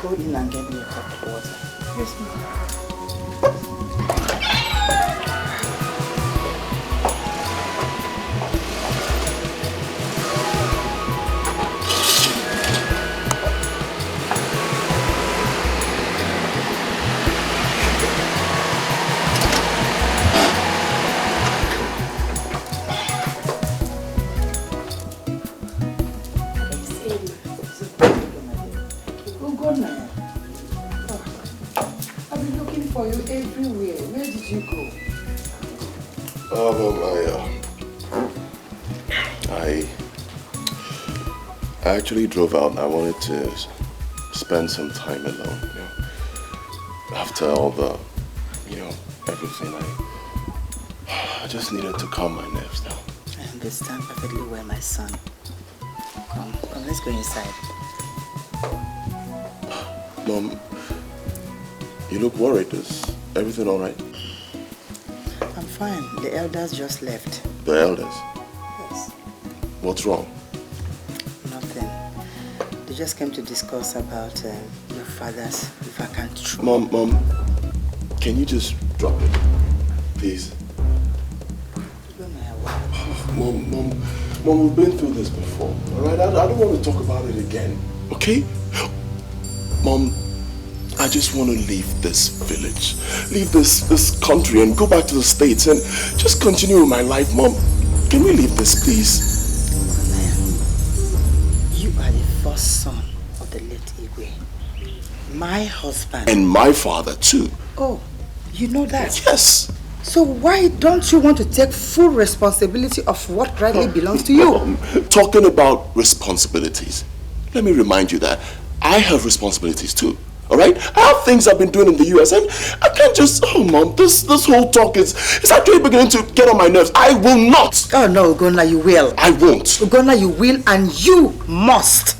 Go in and get me a cup of water. Yes, ma'am. For you everywhere. Where did you go? I actually drove out and I wanted to spend some time alone, you know. After all the, everything, I just needed to calm my nerves down. I understand perfectly well, my son. Come, let's go inside. Mom, you look worried. Is everything all right? I'm fine. The elders just left. The elders? Yes. What's wrong? Nothing. They just came to discuss about your father's vacant throne. Mom, can you just drop it, please? Mom, we've been through this before, all right? I don't want to talk about it again, okay? Mom, I just want to leave this village, leave this country and go back to the States and just continue with my life. Mom, can we leave this, please? You are the first son of the late Igwe. My husband. And my father, too. Oh, you know that? Yes. So why don't you want to take full responsibility of what rightly belongs to you? Talking about responsibilities, let me remind you that I have responsibilities too. All right? I have things I've been doing in the US and I can't just, Mom, this whole talk is actually beginning to get on my nerves. I will not. Oh no, Ugonna, you will. I won't. Ugonna, you will and you must.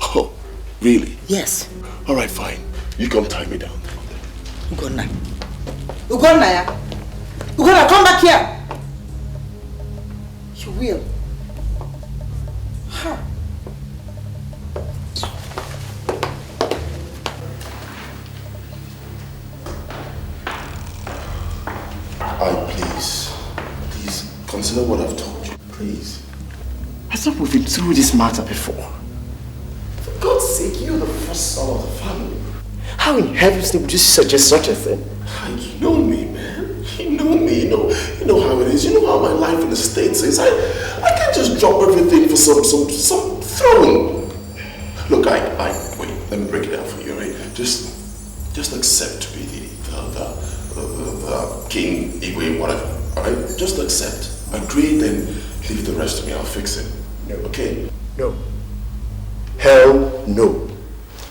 Oh, really? Yes. All right, fine. You come tie me down. Ugonna. Ugonna, Ugonna, come back here. You will. Huh. Please, consider what I've told you. Please. I thought we've been through this matter before. For God's sake, you're the first son of the family. How in heaven's name would you suggest such a thing? You know me, man. You know me. You know how it is. You know how my life in the States is. I can't just drop everything for some throne. Look, wait. Let me break it down for you, right? Just accept to be the king, Igwe, whatever. All right? Just accept. Agree, then leave the rest to me. I'll fix it. No. Okay? No. Hell no.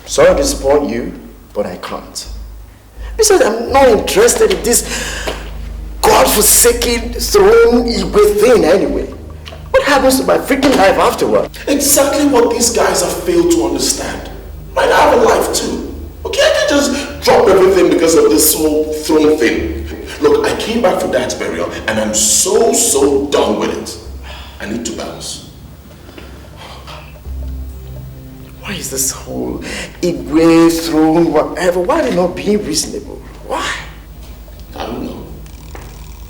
Sorry to disappoint you, but I can't. Besides, I'm not interested in this godforsaken throne Igwe thing anyway. What happens to my freaking life afterward? Exactly what these guys have failed to understand. Right? I have a life too. Okay, I can't just drop everything because of this whole throne thing. Look, I came back for Dad's burial and I'm so done with it. I need to bounce. Why is this whole Igwe throne, whatever, why are they not being reasonable? Why? I don't know.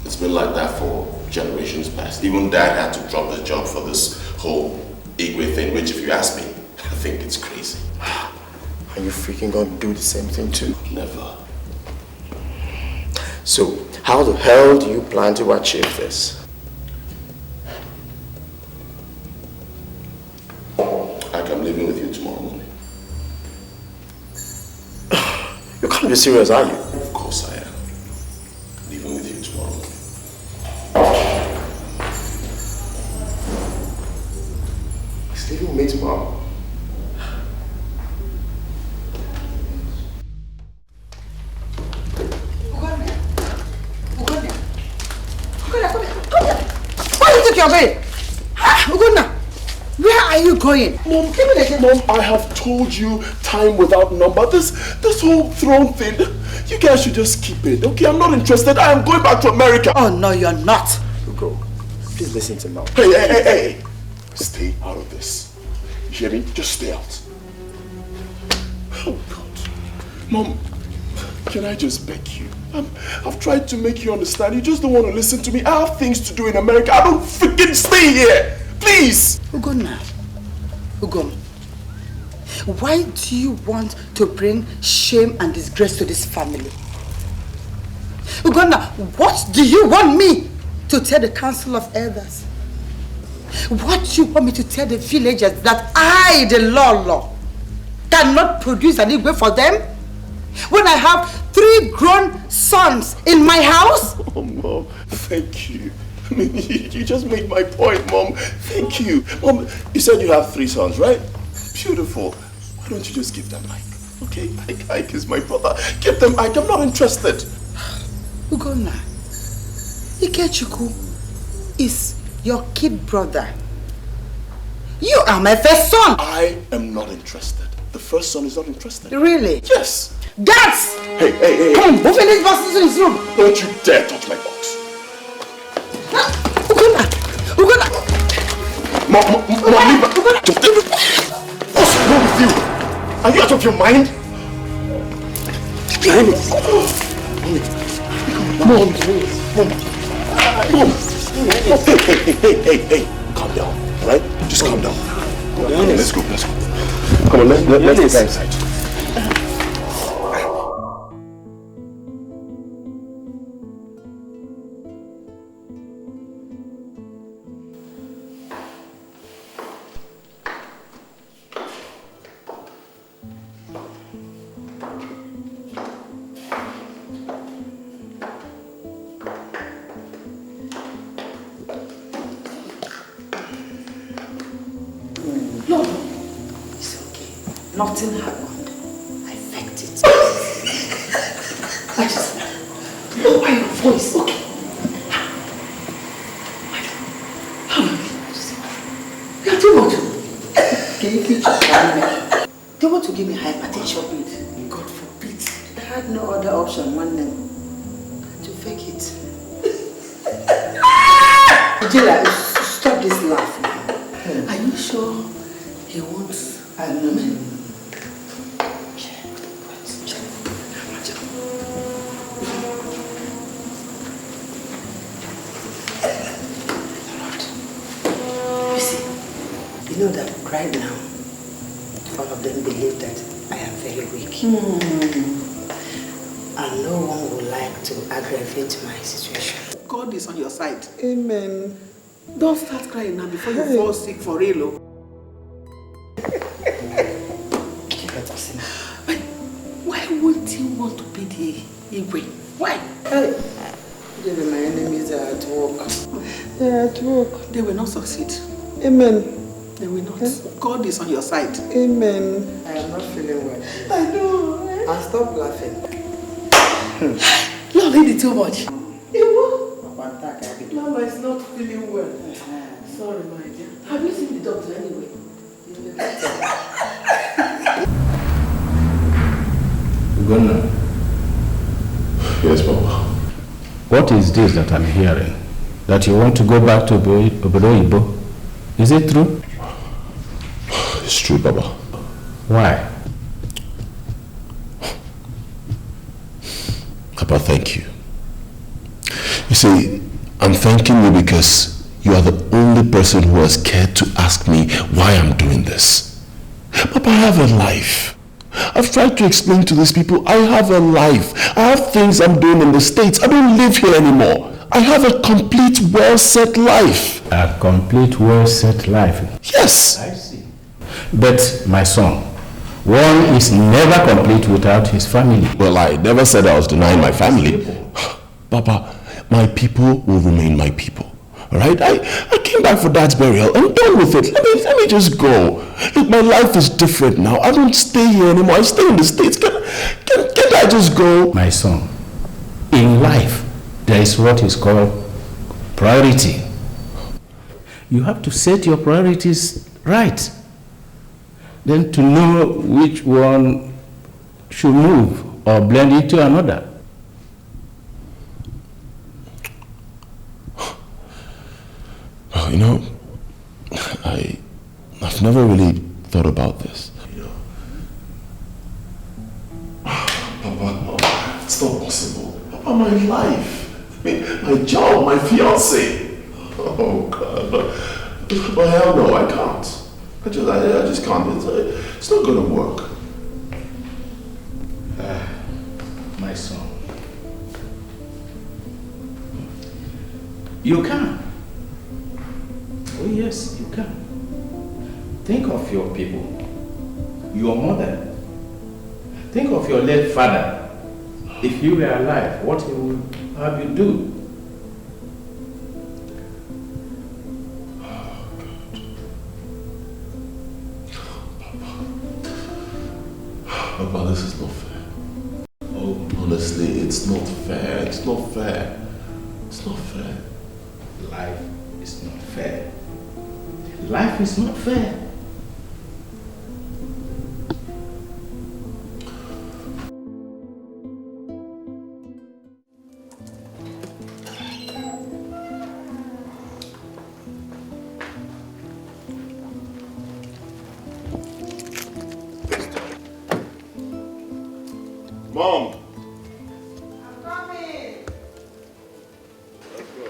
It's been like that for generations past. Even Dad had to drop his job for this whole Igwe thing, which if you ask me, I think it's crazy. Are you freaking gonna do the same thing too? Never. So, how the hell do you plan to achieve this? I'm leaving with you tomorrow morning. You can't be serious, are you? Of course I am. Leaving with you tomorrow morning. He's leaving with me tomorrow. Your bed. Ugonna, where are you going? Mom, I have told you time without number. This whole throne thing, you guys should just keep it, okay? I'm not interested. I am going back to America. Oh, no, you're not. Ugo, please listen to me. Hey. Stay out of this. You hear me? Just stay out. Oh, God. Mom, can I just beg you? I've tried to make you understand. You just don't want to listen to me. I have things to do in America. I don't freaking stay here. Please. Ugonna. Ugom. Why do you want to bring shame and disgrace to this family? Ugonna, what do you want me to tell the council of elders? What do you want me to tell the villagers that I, the law, cannot produce an Igwe for them? When I have 3 grown sons in my house? Oh, Mom, thank you. I mean, you just made my point, Mom. Thank you. Mom, you said you have 3 sons, right? Beautiful. Why don't you just give them Ike? Okay? Ike is my brother. Give them Ike. I'm not interested. Ugonna, Ikechukwu is your kid brother. You are my first son. I am not interested. The first son is not interested. Really? Yes. Guards! Hey. Come, move in this box into his room. Don't you dare touch my box. Ugonna! Mom, leave her. What's wrong with you? Are you out of your mind? Mom. Hey. Calm down, all right? Just calm down. Let's go. Come on, let's go inside. Nothing happened. I faked it. I just lower your voice, okay? You're too much. Can you keep quiet? They want to give me hypertension pills. God forbid. I had no other option one day to fake it. Jela, stop this laugh now. Are you sure he wants a woman? You know that right now, all of them believe that I am very weak. And no one would like to aggravate my situation. God is on your side. Amen. Don't start crying now before you fall sick for real. But why won't you want to be the Igwe? Why? Hey, my enemies are at work. They are at work. They will not succeed. Amen. They will not. God is on your side. Amen. I am not feeling well. I know. And stop laughing. You're really too much. Mama is not feeling well. Sorry, my dear. Have you seen the doctor anyway? Ugonna. Yes, Papa. What is this that I'm hearing? That you want to go back to Obodo? Is it true? It's true, Baba. Why? Papa, thank you. You see, I'm thanking you because you are the only person who has cared to ask me why I'm doing this. Papa, I have a life. I've tried to explain to these people, I have a life. I have things I'm doing in the States. I don't live here anymore. I have a complete, well-set life. A complete, well-set life? Yes. I see. But, my son, one is never complete without his family. Well, I never said I was denying my family. Papa, my people will remain my people. All right? I came back for Dad's burial. I'm done with it. Let me just go. Look, my life is different now. I don't stay here anymore. I stay in the States. Can I just go? My son, in life, there is what is called priority. You have to set your priorities right. Then to know which one should move or blend into another. Well, you know, I've never really thought about this. my life. I mean, my job, my fiancé. Oh God, but hell no, I can't. I just can't. It's not gonna work. My son, you can. Oh yes, you can. Think of your people, your mother. Think of your late father. If you were alive, what he would have you do? Papa, this is not fair. Oh, honestly, it's not fair. It's not fair. It's not fair. Life is not fair. Life is not fair. Mom! I'm coming. Let's go.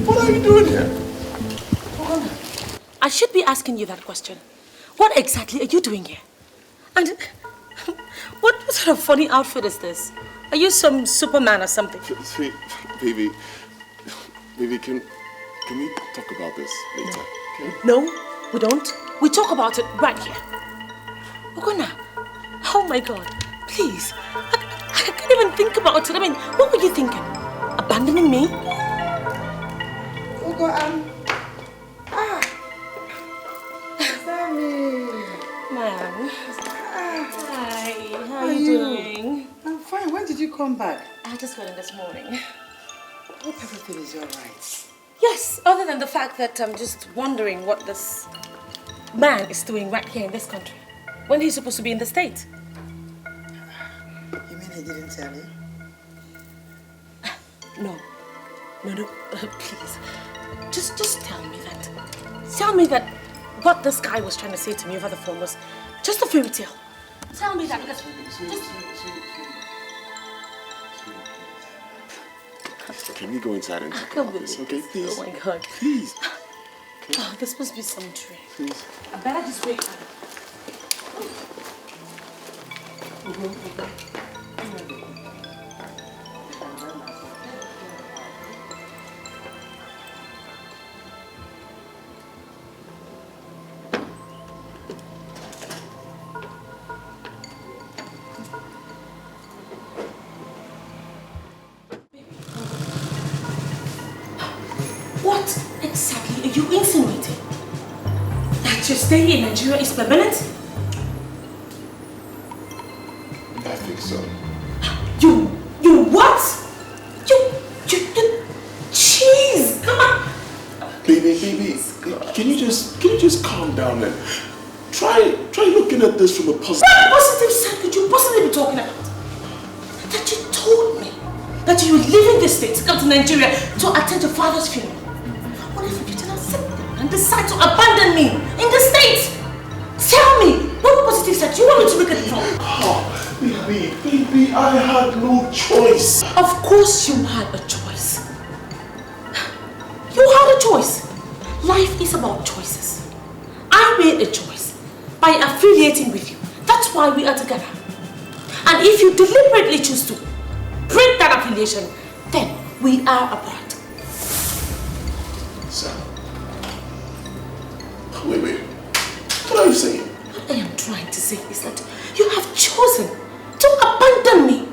What are you doing here? I should be asking you that question. What exactly are you doing here? And what sort of funny outfit is this? Are you some Superman or something? Baby, can we talk about this later? Okay? No, we don't. We talk about it right here. Ogona, oh my God, please. I can't even think about it. I mean, what were you thinking? Abandoning me? Ugo, Sammy. Man. Hi, how are are you you? doing? I'm fine. When did you come back? I just got in this morning. Hope everything is all right. Yes, other than the fact that I'm just wondering what this man is doing right here in this country when he's supposed to be in the States. You mean he didn't tell you? No, please. Just tell me that. Tell me that what this guy was trying to say to me over the phone was just a fairy tale. Tell me that. Can we go inside and talk Come about with this? me. Okay, please. Oh my God. Please. Okay. Oh, this must be some dream. Please. I better just wake up. What exactly are you insinuating? That your stay in Nigeria is permanent? I think so. You what? You, jeez, come on. Baby, can you just calm down and try looking at this from a positive. What positive side could you possibly be talking about? That you told me that you were leaving the state to come to Nigeria to attend your father's funeral. What if you did not sit down and decide to abandon me in the States? Tell me, what positive side do you want me to look at it from? Oh, baby, I had no choice. Of course you had a choice. You had a choice. Life is about choices. I made a choice by affiliating with you. That's why we are together. And if you deliberately choose to break that affiliation, then we are apart. Sam. Wait. What are you saying? What I am trying to say is that you have chosen to abandon me.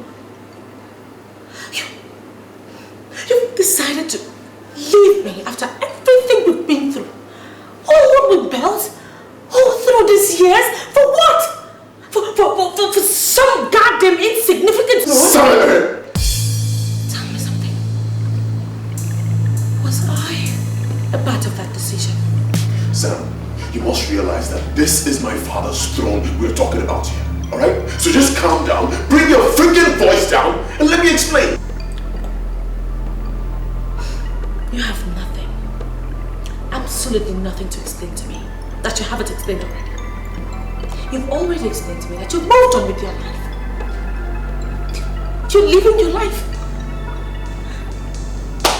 You've decided to leave me after everything we've been through. All what we built, all through these years, for what? For some goddamn insignificant Sir! Tell me something. Was I father's throne we're talking about here, alright? So just calm down, bring your freaking voice down, and let me explain. You have nothing, absolutely nothing to explain to me that you haven't explained already. You've already explained to me that you've moved on with your life. You're living your life.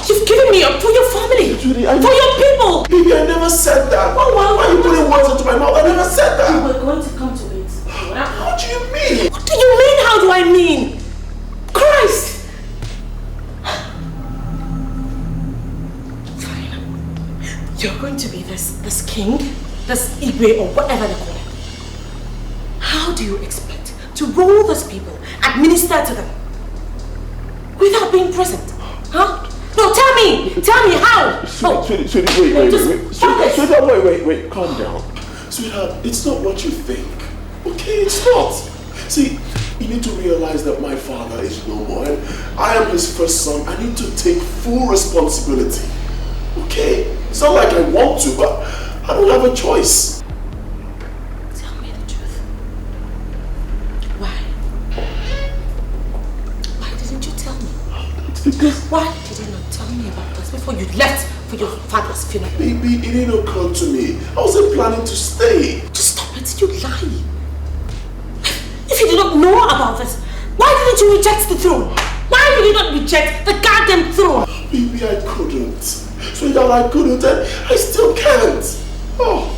You've given me up for your family, Judy, for your people. Baby, I never said that. Oh, well, why are you putting words into my mouth? I never said that. You were going to come to it. How do you mean? What do you mean? How do I mean? Christ! Fine. You're going to be this king, this Igwe, or whatever they call it. How do you expect to rule those people, administer to them, without being present? Huh? No, tell me how! Sweetie, wait, calm down. Sweetheart, it's not what you think, okay? It's not. See, you need to realize that my father is no more, and I am his first son. I need to take full responsibility, okay? It's not like I want to, but I don't have a choice. Tell me the truth. Why? Why didn't you tell me? Why did you not tell me about this before you left for your father's funeral? Baby, it didn't occur to me. I wasn't planning to stay. Just stop it, you lie. If you did not know about this, why didn't you reject the throne? Why did you not reject the goddamn throne? Baby, I couldn't. Sweetheart, I couldn't, and I still can't. Oh.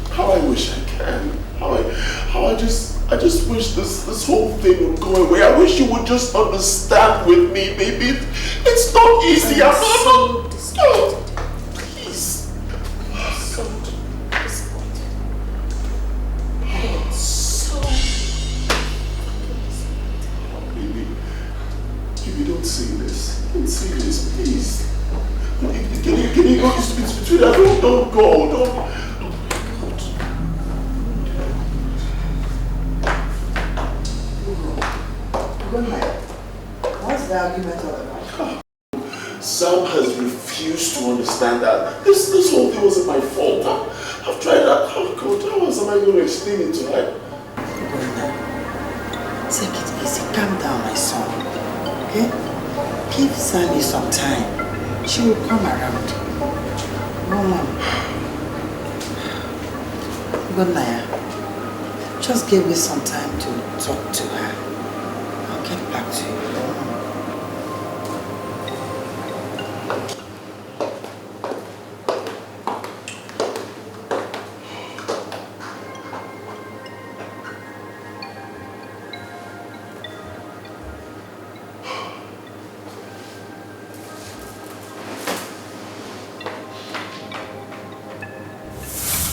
How I wish I can. How I just wish this whole thing would go away. I wish you would just understand with me, baby. It's not easy. I'm so disappointed. Please. I'm so disappointed. I'm so Baby, don't say this. Don't say this, please. Can you go? It's between us. Don't go. Don't. What's the argument all about? Sam has refused to understand that this whole thing wasn't my fault. I've tried that. How else am I going to explain it to her? Take it easy. Calm down, my son. Okay? Give Sammy some time. She will come around. Good night. Just give me some time to talk to her. I'll get back to you.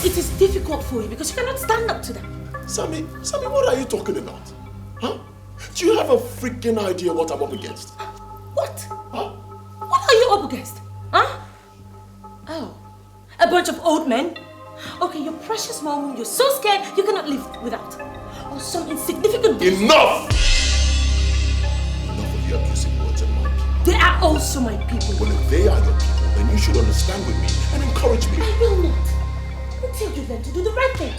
It is difficult for you because you cannot stand up to them. Sammy, what are you talking about? Huh? Do you have a freaking idea what I'm up against? What? Huh? What are you up against? Huh? Oh, a bunch of old men? Okay, your precious mom, you're so scared you cannot live without. Or some insignificant... Enough! Enough of your abusive words and my people. They are also my people. Well, if they are your people, then you should understand with me and encourage me. I will not. Until you learn to do the right thing.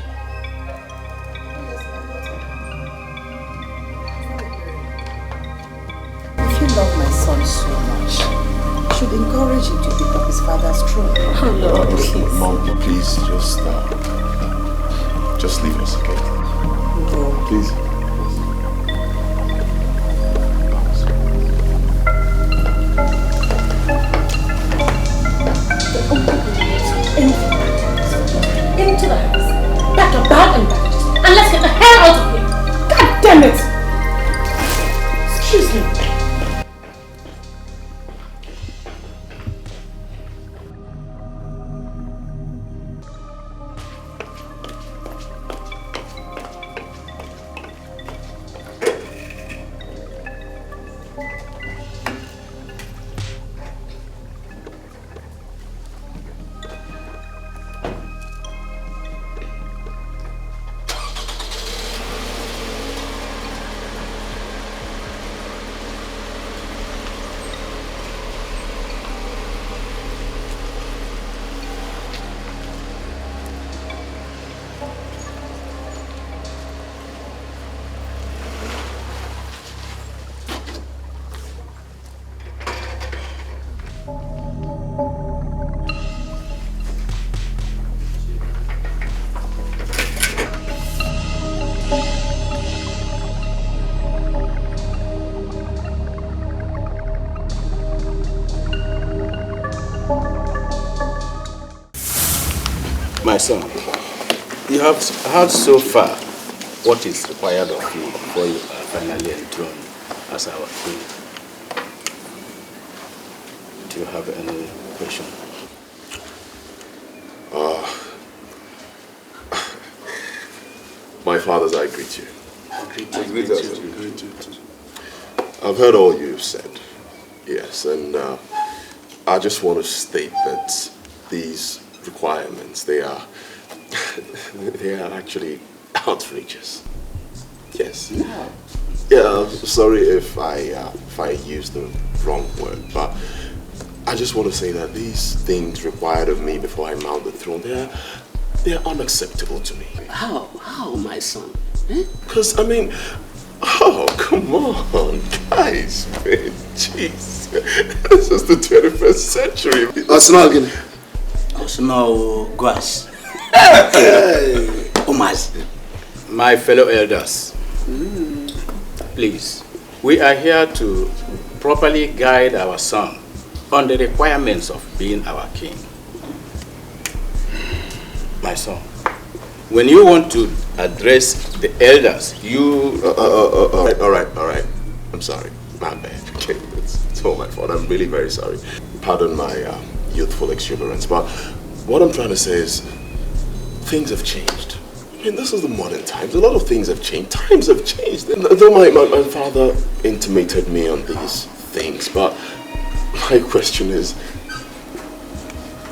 If you love my son so much, you should encourage him to pick up his father's throne. Oh Lord, please. Mom, please, just leave us, okay? No. Please. Into the house. Pack your bag and baggages. And let's get the hell out of here. God damn it! Excuse me. son, you have heard so far what is required of you before you are finally enthroned as our king. Do you have any question? My fathers, I greet you. I greet you. I've heard all you've said. Yes, and I just want to state that these requirements, they are actually outrageous. Yes. Yeah, sorry if I used the wrong word, but I just want to say that these things required of me before I mount the throne, they're unacceptable to me. How, my son? Because, I mean, oh, come on, guys, man, jeez. This is the 21st century. Osno Guas. Omas. My fellow elders, please, we are here to properly guide our son on the requirements of being our king. My son, when you want to address the elders, you... all right. I'm sorry. My bad. Okay, it's all my fault. I'm really very sorry. Pardon my youthful exuberance, but what I'm trying to say is things have changed. I mean, this is the modern times. A lot of things have changed. Times have changed. And though my father intimated me on these things, but my question is,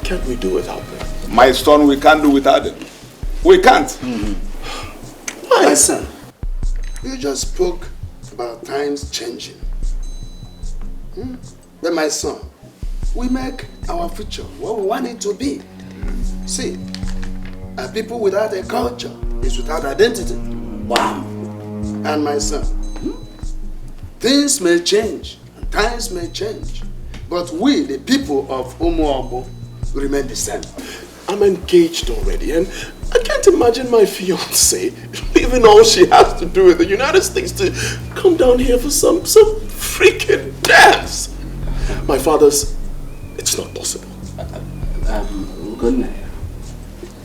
can't we do without them? My son, we can't do without them. We can't. Why? My son, you just spoke about times changing. But my son, we make our future what we want it to be. See, a people without a culture is without identity. Wow. And my son, things may change and times may change, but we, the people of Umuobo, remain the same. I'm engaged already, and I can't imagine my fiancée leaving all she has to do in the United States to come down here for some freaking dance. My father's, it's not possible. Good night.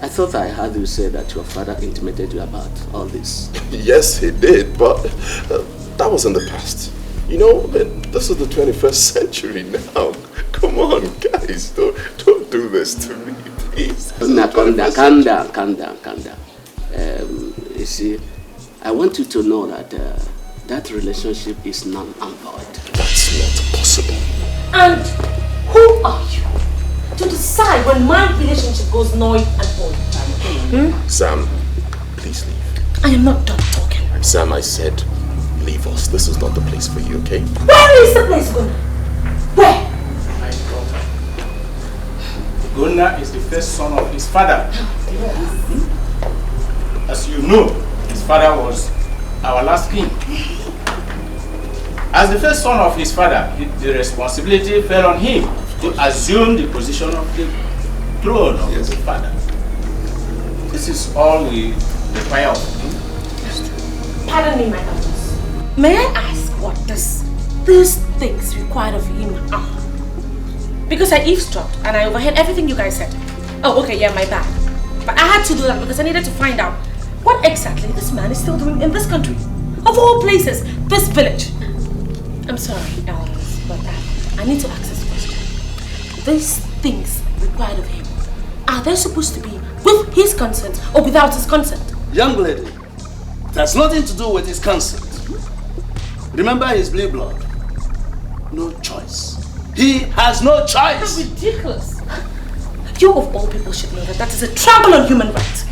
I thought I heard you say that your father intimated you about all this. Yes, he did, but that was in the past. You know, this is the 21st century now. Come on, guys, don't do this to me, please. Now, calm down. You see, I want you to know that that relationship is null and void. That's not possible. And who are you to decide when my relationship goes null and void? Sam, please leave. I am not done talking. Sam, I said, leave us. This is not the place for you, okay? Where is the place going? Where? My daughter. Gunnar is the first son of his father. As you know, his father was our last king. As the first son of his father, the responsibility fell on him to assume the position of the throne of his father. This is all we require of him. Pardon me, my daughters. May I ask what these things required of him are? Because I eavesdropped and I overheard everything you guys said. Oh, okay, yeah, my bad. But I had to do that because I needed to find out what exactly this man is still doing in this country. Of all places, this village. I'm sorry, Alice, but I need to ask this question. These things required of him, are they supposed to be with his consent or without his consent? Young lady, it has nothing to do with his consent. Remember his blue blood. No choice. He has no choice. That's ridiculous. You of all people should know that is a trample on human rights.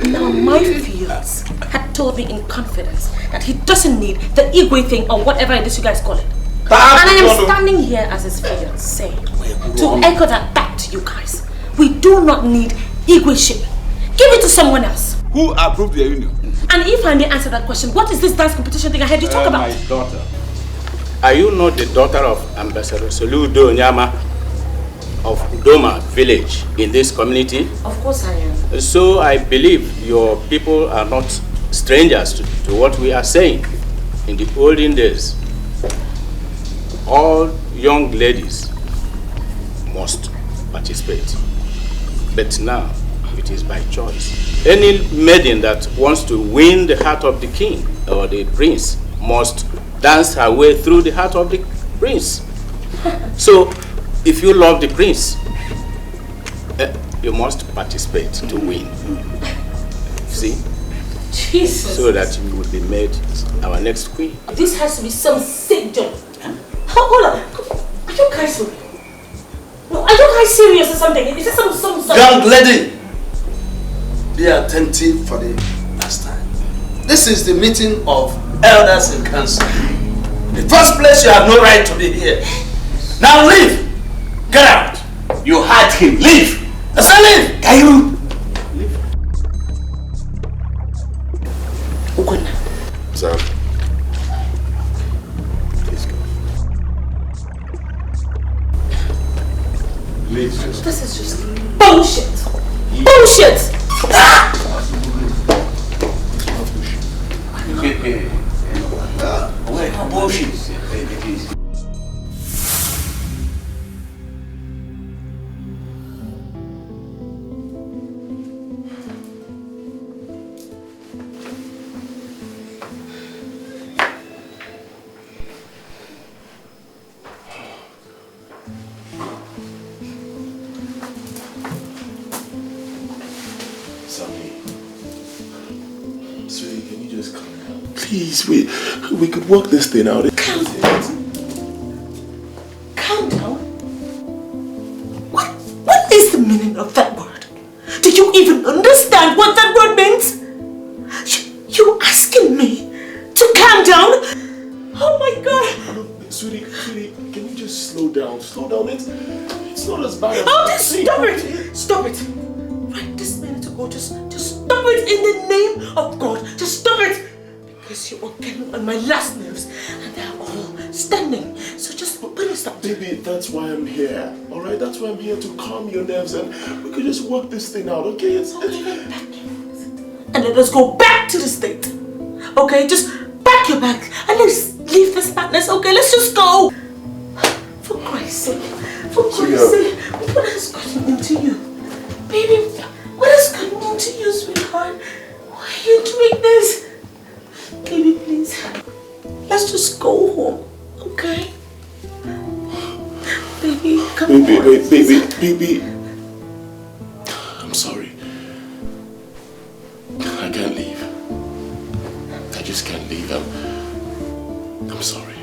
Now my fiance had told me in confidence that he doesn't need the Igwe thing or whatever it is you guys call it. And I am standing here as his fiance to echo that back to you guys. We do not need Igwe ship. Give it to someone else. Who approved the union? And if I may answer that question, what is this dance competition thing I heard you talk about? My daughter. Are you not the daughter of Ambassador Soludo Nyama of Udoma village in this community? Of course I am. So I believe your people are not strangers to what we are saying. In the olden days, all young ladies must participate. But now, it is by choice. Any maiden that wants to win the heart of the king or the prince must dance her way through the heart of the prince. So, if you love the prince, you must participate to win. See? Jesus. So that you will be made our next queen. This has to be some sick job. Hold on. Are you guys for real? No, are you guys serious or something? Is this some... Young lady, be attentive for the last time. This is the meeting of elders in council. In the first place, you have no right to be here. Now leave. Get out. You had him. Leave. I said leave. Can you? Leave. Sam. Please go. Please just... This is just bullshit. Bullshit. Bullshit. Please, we could work this thing out. Calm down. Calm down? What is the meaning of that word? Do you even understand what that word means? You asking me to calm down? Oh my God. Look, sweetie, can you just slow down? Slow down. It's not as bad as... Oh, just stop it. Stop it. Right this minute ago, just stop it in the name of God. Just stop it. Because you are getting on my last nerves and they're all standing. So just please stop. Baby, that's why I'm here. Alright, that's why I'm here to calm your nerves and we could just work this thing out, okay? And let us go back to the state. Okay, just pack your bag and let's leave this madness, okay? Let's just go. For Christ's sake. For Christ's sake. What has gotten into you? Baby, what has gotten into you, sweetheart? Why are you doing this? Baby, please. Let's just go home, okay? Baby, come on. Baby. I'm sorry. I can't leave. I just can't leave. I'm sorry.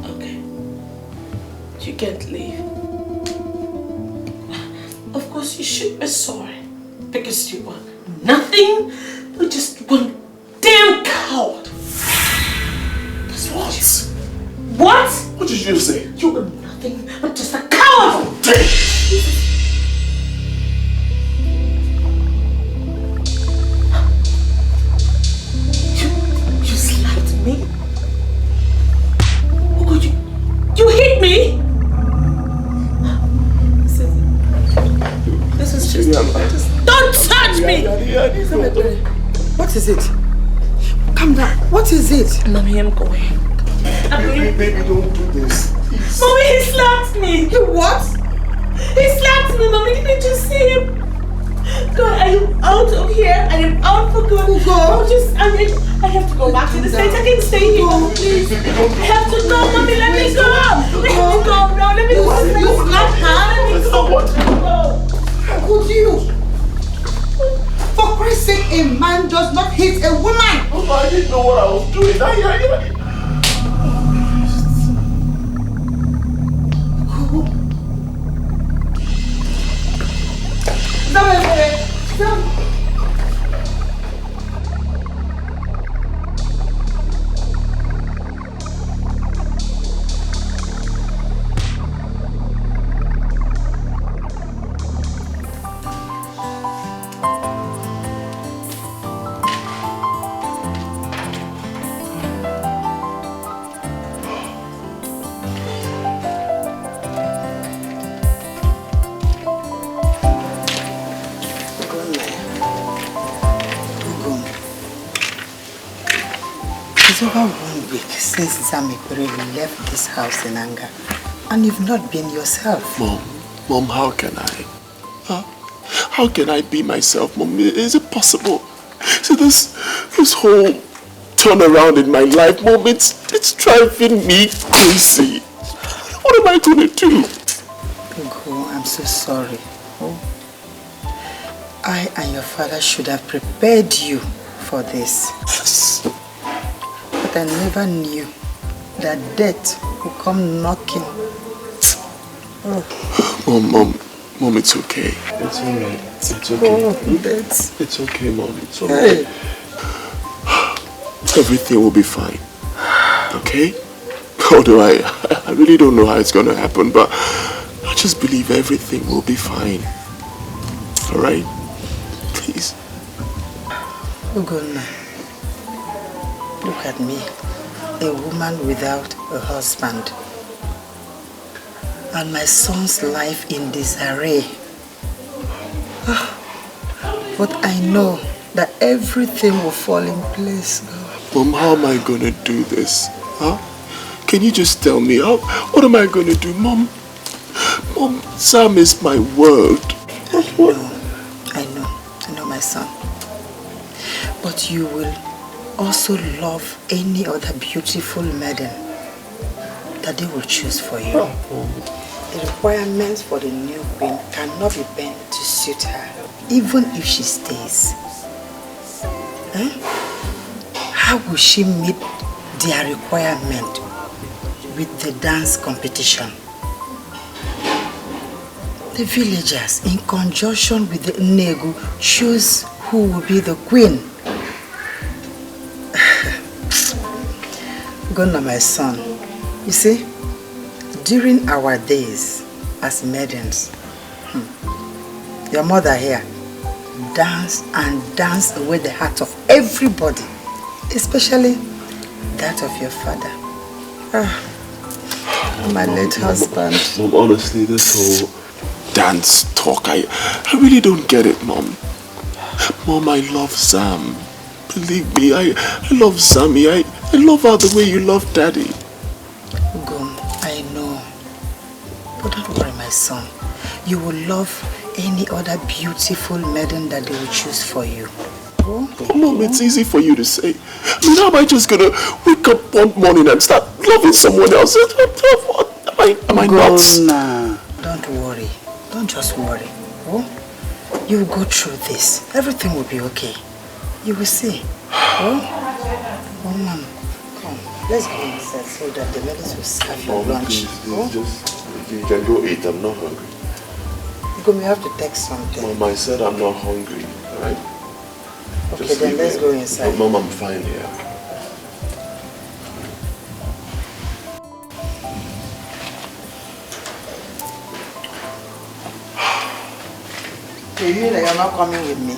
Okay. You can't leave. Of course you should be sorry. Because you are nothing. You're just one damn coward. That's what? What? What did you say? You are nothing but just a coward. You slapped me? Oh God, you hit me? This is just don't touch me! What is it? Calm down. What is it? Mommy, I'm going. Baby, don't do this. Please. Mommy, he slapped me. You what? He slapped me, Mommy. Didn't you see him? God, I am out of here. I am out for good. I have to go back to the States. I can't stay here. Go, please. I have to go, Mommy. Let me go. Let me go now. Let me go. You slap her. Let me go. How could you? For Christ's sake, a man does not hit a woman. Oh, I didn't know what I was doing. It's over 1 week since Zamikure left this house in anger, and you've not been yourself. Mom, how can I? Huh? How can I be myself, Mom? Is it possible? See, this whole turnaround in my life, Mom, it's driving me crazy. What am I going to do? Ugo, I'm so sorry. Oh. I and your father should have prepared you for this. Yes. But I never knew that death would come knocking. Oh. Mom, it's okay. It's alright. It's okay. Oh, it's okay, Mom. It's alright. Hey. Everything will be fine. Okay? Although I really don't know how it's gonna happen, but I just believe everything will be fine. Alright? Please. Ugonna, look at me. A woman without a husband. And my son's life in disarray. But I know that everything will fall in place. Mom, how am I gonna do this? Huh? Can you just tell me? What am I gonna do? Mom, Sam is my world. I know my son. But you will also love any other beautiful maiden that they will choose for you. The requirements for the new queen cannot be bent to suit her, even if she stays. How will she meet their requirement with the dance competition? The villagers, in conjunction with the Negu, choose who will be the queen. Gonna, my son, you see, during our days as maidens, your mother here danced away the heart of everybody, especially that of your father. My late husband. Mom, honestly, this whole dance talk, I really don't get it, Mom. Mom, I love Sam. Believe me, I love Sammy. I love her the way you love Daddy. Gum, I know. But don't worry, my son. You will love any other beautiful maiden that they will choose for you. Oh, Mom, it's easy for you to say. I mean, how am I just gonna wake up one morning and start loving someone else? Am I nuts? Nah. Don't worry. Don't just worry. Oh, you will go through this. Everything will be okay. You will see. Oh, Mom, come. Let's go inside so that the ladies will serve you lunch. You can go eat. I'm not hungry. We have to take something. Mom, I said I'm not hungry. All right? Okay, then let's go inside. Mom, I'm fine here. You mean that you're not coming with me?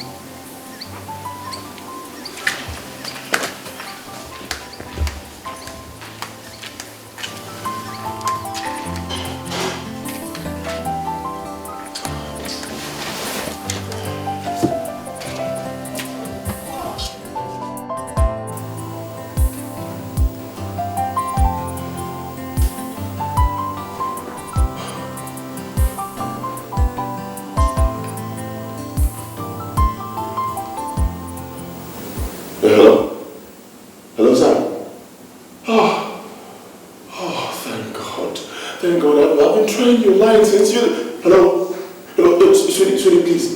Hello, Sam. Thank God. Thank God. I've been trying your line since you. Hello, sweetie, please,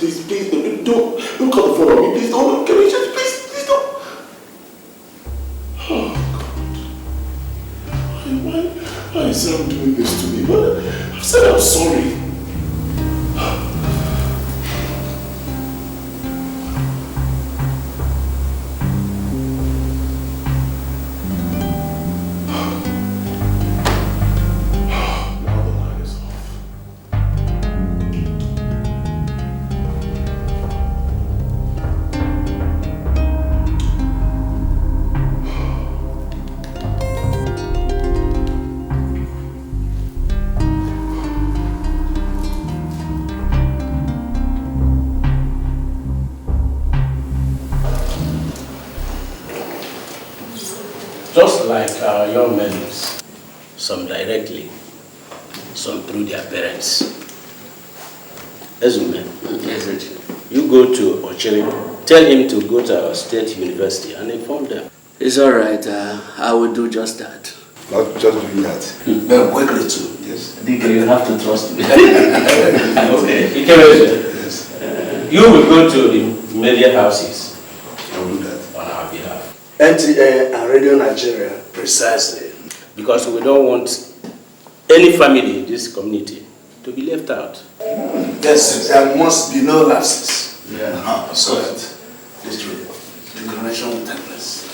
don't cut the phone on me. Please don't. Can you just please don't. Oh God. Why is Sam doing this to me? I've said I'm sorry. Just like our young men, some directly, some through their parents. Ezume, You go to Ochiri, tell him to go to our state university and inform them. It's all right. I will do just that. Not just doing that. Very quickly too. Yes. You have to trust me. Okay. Yes. You will go to the media houses. I will do that. On our behalf. NTA and Radio Nigeria, precisely. Because we don't want any family in this community to be left out. Yes, there must be no lapses. Yeah. So that this way, the coronation will take place.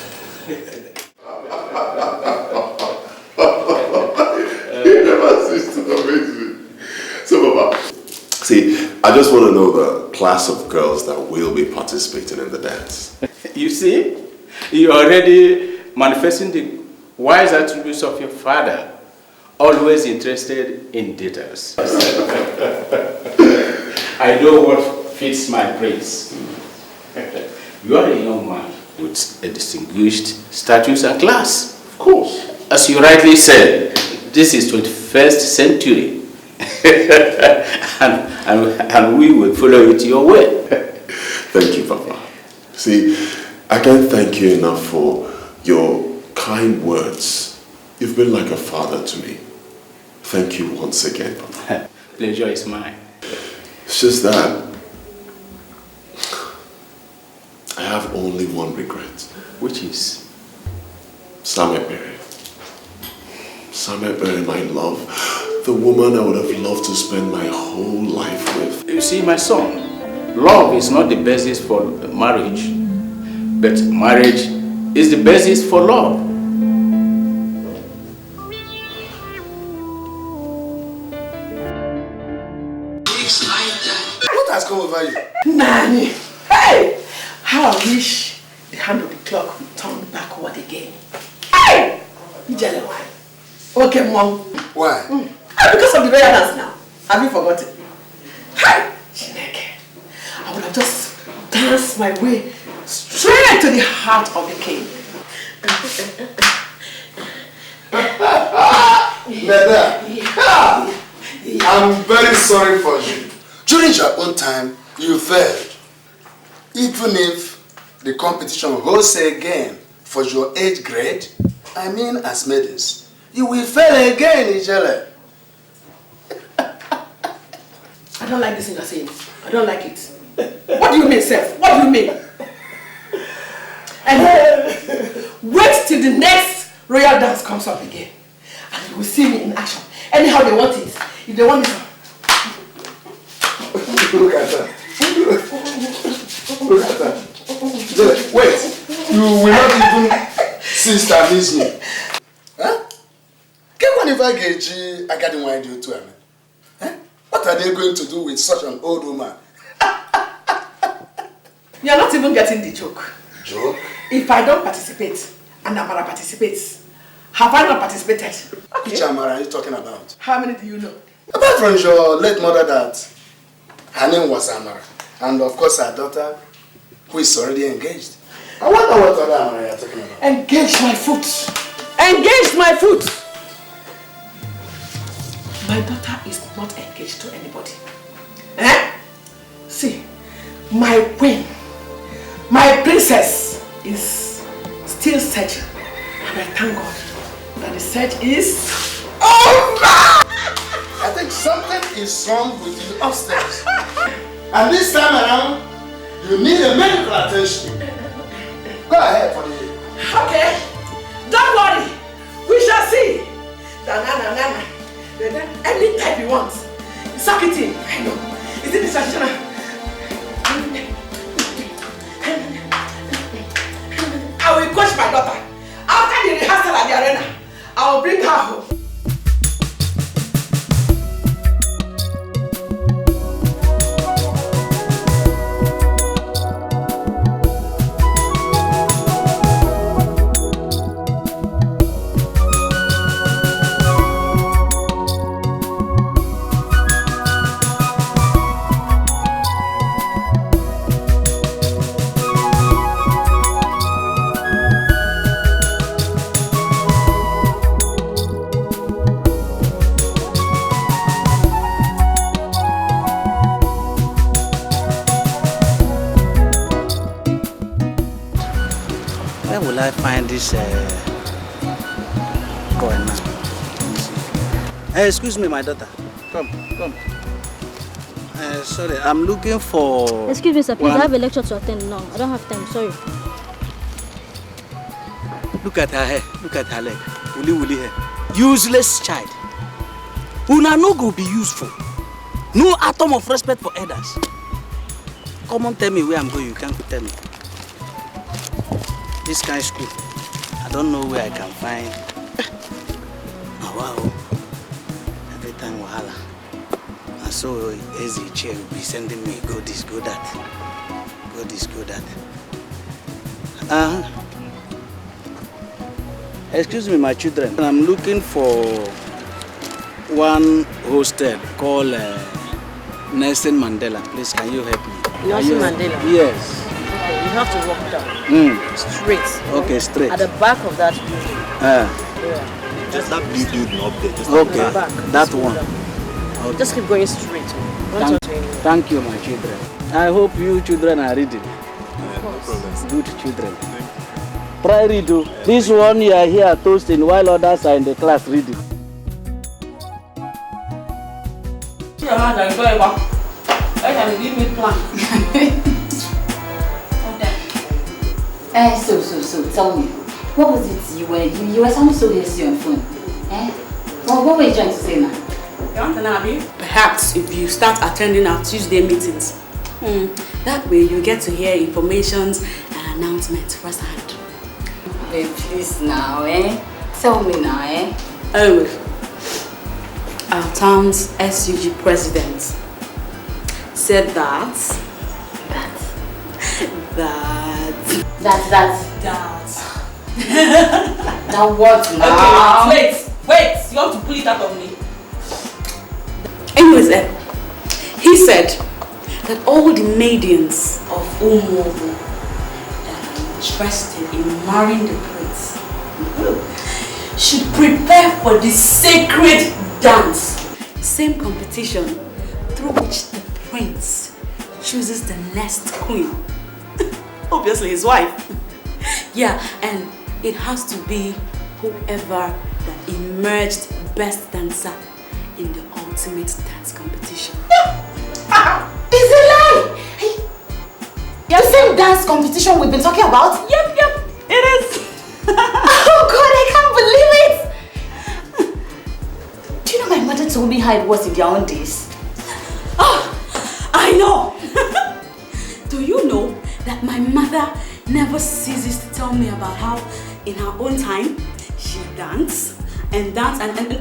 You never cease to amaze me. So, Baba, see, I just want to know the class of girls that will be participating in the dance. You see, you're already manifesting the wise attributes of your father, always interested in details. I know what fits my praise. You are a young man with a distinguished status and class. Of course. As you rightly said, this is 21st century. and we will follow it your way. Thank you, Papa. See, I can't thank you enough for your kind words. You've been like a father to me. Thank you once again, Papa. Pleasure is mine. It's just that I have only one regret. Which is? Samebere. Samebere, my love. The woman I would have loved to spend my whole life with. You see, my son, love is not the basis for marriage, but marriage is the basis for love. What has come over you? Nanny! Hey! How I wish the hand of the clock would turn backward again. Hey! Ijele, why? Okay, Mom. Why? Because of the prayer dance now. Have you forgotten? Hey! Chineke. I would have just danced my way straight to the heart of the king. Neda, I'm very sorry for you. During your own time, you failed. Even if the competition holds again for your age grade, I mean as maidens, you will fail again, Ijele. I don't like this thing you're saying. I don't like it. What do you mean, Seth? What do you mean? And wait till the next royal dance comes up again. And you will see me in action. Anyhow they want it. If they want it. Look at that. Look at that. Ijele, wait. You will not even cease to amaze me. Huh? Get one if I get you, I got the wine you too, man. Huh? What are they going to do with such an old woman? You are not even getting the joke. Joke? If I don't participate, and Amara participates, have I not participated? Okay. Which Amara are you talking about? How many do you know? Apart from your late mother that her name was Amara, and of course her daughter, who is already engaged. I wonder what other Amara you are talking about. Engage my foot. Engage my foot. My daughter is not engaged to anybody. Eh? See, my queen, my princess is still searching. And I thank God that the search is over. I think something is wrong with you upstairs. And this time around, you need a medical attention. Go ahead for the... Okay, don't worry. We shall see. Na. Any type you want. Suck it in. I know. Is it traditional? I will coach my daughter. After the rehearsal at the arena, I will bring her home. Where will I find this boy now? Excuse me, my daughter. Come. Sorry, I'm looking for... Excuse me, sir. Please, I have a lecture to attend now. I don't have time. Sorry. Look at her hair. Look at her leg. Woolly hair. Useless child. Una no go be useful. No atom of respect for elders. Come on, tell me where I'm going. You can't tell me. This kind of school. I don't know where I can find. Oh, wow. Every time wahala. And so easy chair will be sending me go this, go that. Go this, go that. Excuse me, my children. I'm looking for one hostel called Nelson Mandela. Please, can you help me? Nelson Mandela? Yes. Okay, you have to walk down. Straight. Okay, straight. At the back of that building. Yeah. Just that big building up there. Just Okay, back. that one. Okay. Just keep going straight. Thank you, my children. I hope you children are reading. Of course. Good children. Try read. This one you are here toasting while others are in the class reading. Your hand and go back. I can give me plan. So tell me, what was it you were sounding so hasty on phone? Well, what were you trying to say now? You want to know, Abby? Perhaps if you start attending our Tuesday meetings, that way you get to hear informations and announcements firsthand. Babe, please now, Tell me now, Anyway, our town's SUG president said that what now? Okay, wait, you want to pull it out of me? Anyways, he said that all the maidens of Umuobu interested in marrying the prince should prepare for the sacred dance. Same competition through which the prince chooses the next queen. Obviously his wife. Yeah, and it has to be whoever that emerged best dancer in the ultimate dance competition. It's a lie! The same dance competition we've been talking about? Yep, it is. Oh God, I can't believe it! Do you know my mother told me how it was in their own days? Oh, I know. Do you know that my mother never ceases to tell me about how in her own time she danced and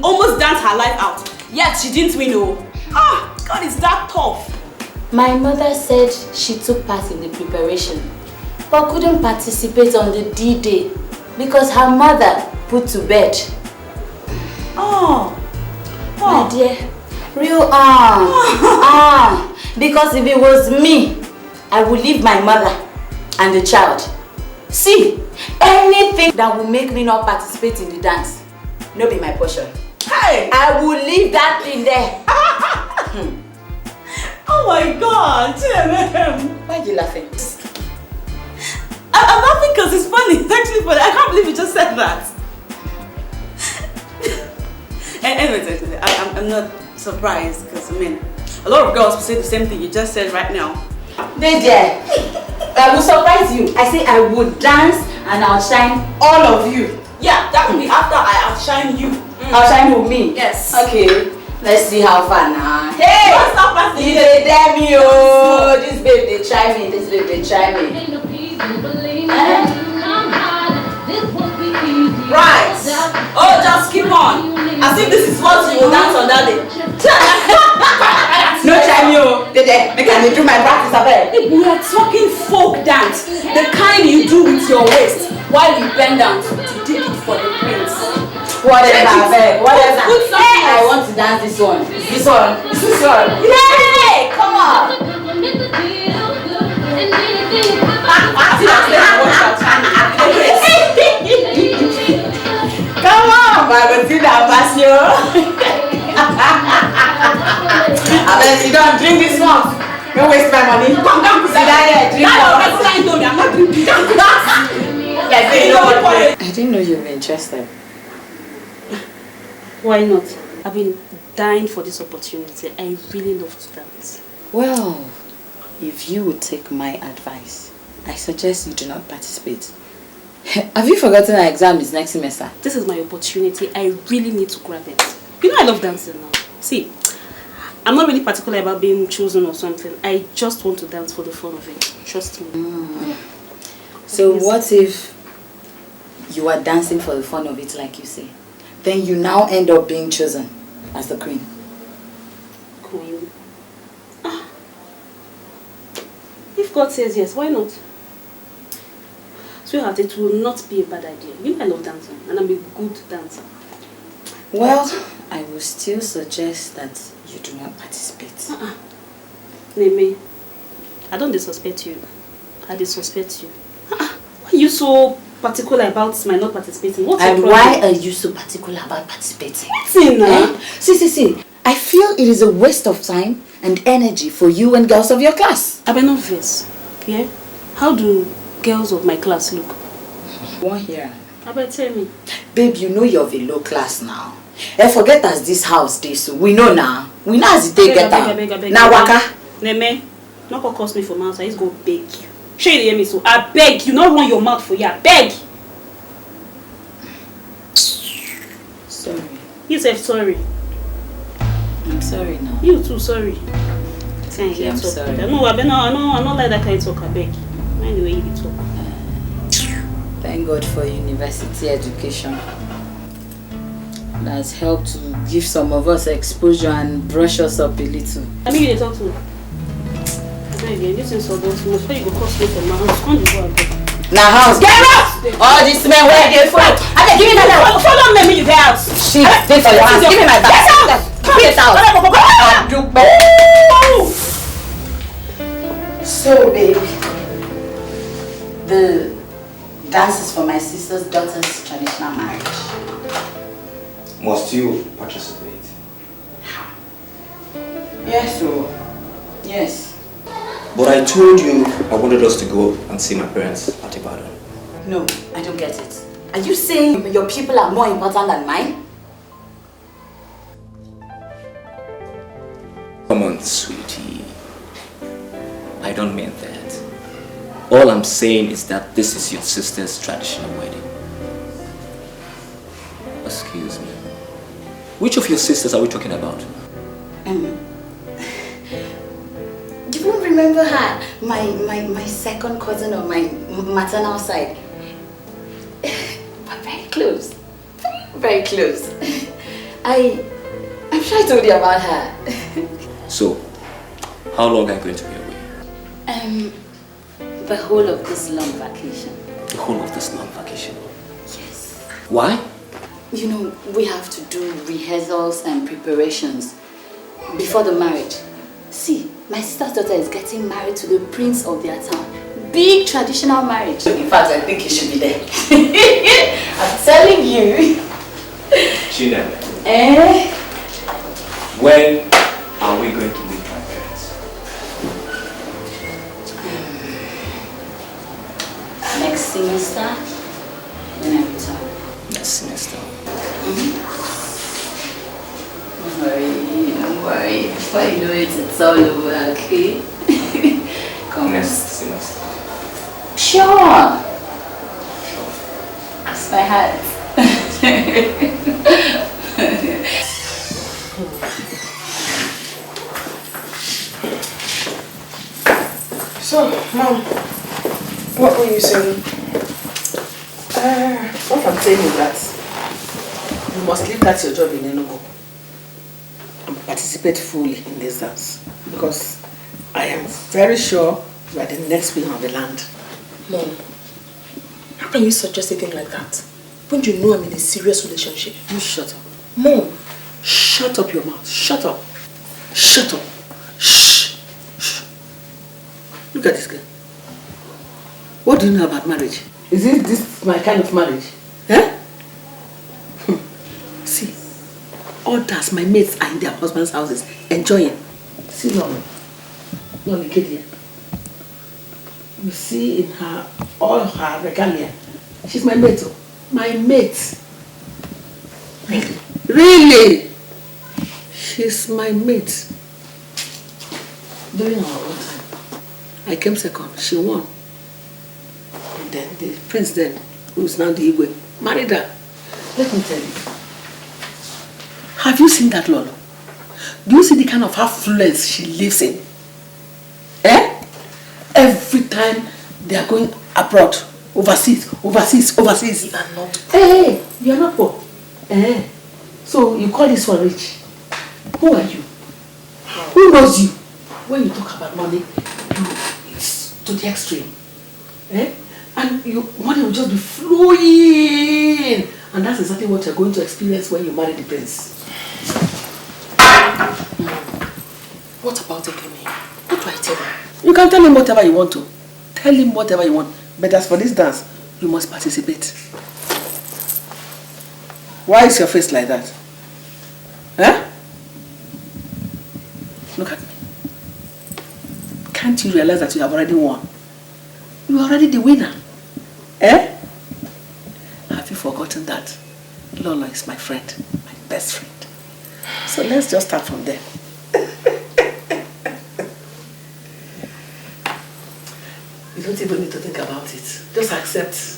almost danced her life out. Yet she didn't win. God, is that tough. My mother said she took part in the preparation but couldn't participate on the D-Day because her mother put to bed. My dear, real because if it was me, I would leave my mother and the child. See, anything that will make me not participate in the dance, no be my portion. Hey! I will leave that thing there. Oh my God, why are you laughing? I'm laughing because it's funny. It's actually funny. I can't believe you just said that. Anyways, I'm not surprised because a lot of girls will say the same thing you just said right now. There. I will surprise you. I say I would dance and outshine all of you. Yeah, that will be after I outshine you. Outshine with me? Yes. Okay. Let's see how far now. Hey! Don't stop passing You it. damn me, this babe they try me. Right. Oh, just keep on. As if this is what you will dance on that day. No try me, They can do my practice a bit. We are talking folk dance, the kind you do with your waist while you bend down to dig it for the prince. Whatever. Hey, I want to dance this one. This one. Yay! Come on. Come on, Babatina Basio. I bet you don't drink this one. Don't waste my money. Come, sit down here. Drink one. I'm not drinking. Let's see. didn't know you were interested. Why not? I've been dying for this opportunity. I really love to dance. Well, if you would take my advice, I suggest you do not participate. Have you forgotten our exam is next semester? This is my opportunity. I really need to grab it. You know I love dancing now. See, I'm not really particular about being chosen or something. I just want to dance for the fun of it. Trust me. So what if you are dancing for the fun of it, like you say? Then you now end up being chosen as the queen. Queen? If God says yes, why not? Sweetheart, it will not be a bad idea. You know I love dancing, and I'm a good dancer. Well, I will still suggest that you do not participate. Neme, I don't disrespect you. I disrespect you. Why are you so particular about my not participating? What's your problem? Why are you so particular about participating? See. I feel it is a waste of time and energy for you and girls of your class. I not verse. Yeah? How do girls of my class look? One here. I better tell me. Babe, you know you're of a low class now. Forget as this house day, so we know now. We know as it take get down. Now waka. Neme, not gonna cost me for mouth. I just go beg you. Sure you hear me, so I beg you, not run your mouth for you. I beg. Sorry. You said sorry. I'm sorry now. You too sorry. I'm sorry. No, I don't like that kind of talk. I beg. Mind the way you talk. Thank God for university education. That's helped to give some of us exposure and brush us up a little. I mean, you talk to. Again, this is so much. Before you go cost me for my house, can't you go again? Now house, get out! All these men where they fight. I give me that. Follow me, you get out. She stay for your house. Give me my bag. Get out! So, babe, the dance is for my sister's daughter's traditional marriage. Must you participate? Yes, so yes. But I told you I wanted us to go and see my parents at Ibadan. No, I don't get it. Are you saying your people are more important than mine? Come on, sweetie. I don't mean that. All I'm saying is that this is your sister's traditional wedding. Excuse me. Which of your sisters are we talking about? You won't remember her. My second cousin on my maternal side. But very close. Very close. I'm sure I told you about her. So, how long are you going to be away? The whole of this long vacation. The whole of this long vacation? Yes. Why? You know, we have to do rehearsals and preparations before the marriage. See, my sister's daughter is getting married to the prince of their town. Big traditional marriage. In fact, I think you should be there. I'm telling you. Gina. When are we going to meet my parents? Next semester, when I return. Next semester. Don't worry. Before you know it, it's all over, okay? Come. Next semester. Sure. It's my heart. So, Mom, what were you saying? What I'm saying is that you must leave that your job in Enugu and participate fully in this dance, because I am very sure you are the next queen of the land. Mom, how can you suggest a thing like that when you know I'm in a serious relationship? You shut up. Mom, shut up your mouth. Shut up. Shut up. Shh. Shh. Look at this girl. What do you know about marriage? Is this my kind of marriage? Eh? See, others, my mates, are in their husbands' houses enjoying. See, no kid here. You see in her, all her regalia, she's my mate. My mate. Really? She's my mate. During our own time, I came second. She won. And then the prince then, who's now the Igwe, married her. Let me tell you. Have you seen that Lolo? Do you see the kind of affluence she lives in? Eh? Every time they are going abroad, overseas. You are not poor. Hey, you are not poor. So you call this one rich? Who are you? Who knows you? When you talk about money, it's to the extreme. And money will just be flowing. And that's exactly what you're going to experience when you marry the prince. What about Ekene? What do I tell him? You can tell him whatever you want to. Tell him whatever you want. But as for this dance, you must participate. Why is your face like that? Huh? Look at me. Can't you realize that you have already won? You are already the winner. Have you forgotten that Lola is my friend, my best friend? So let's just start from there. You don't even need to think about it. Just accept.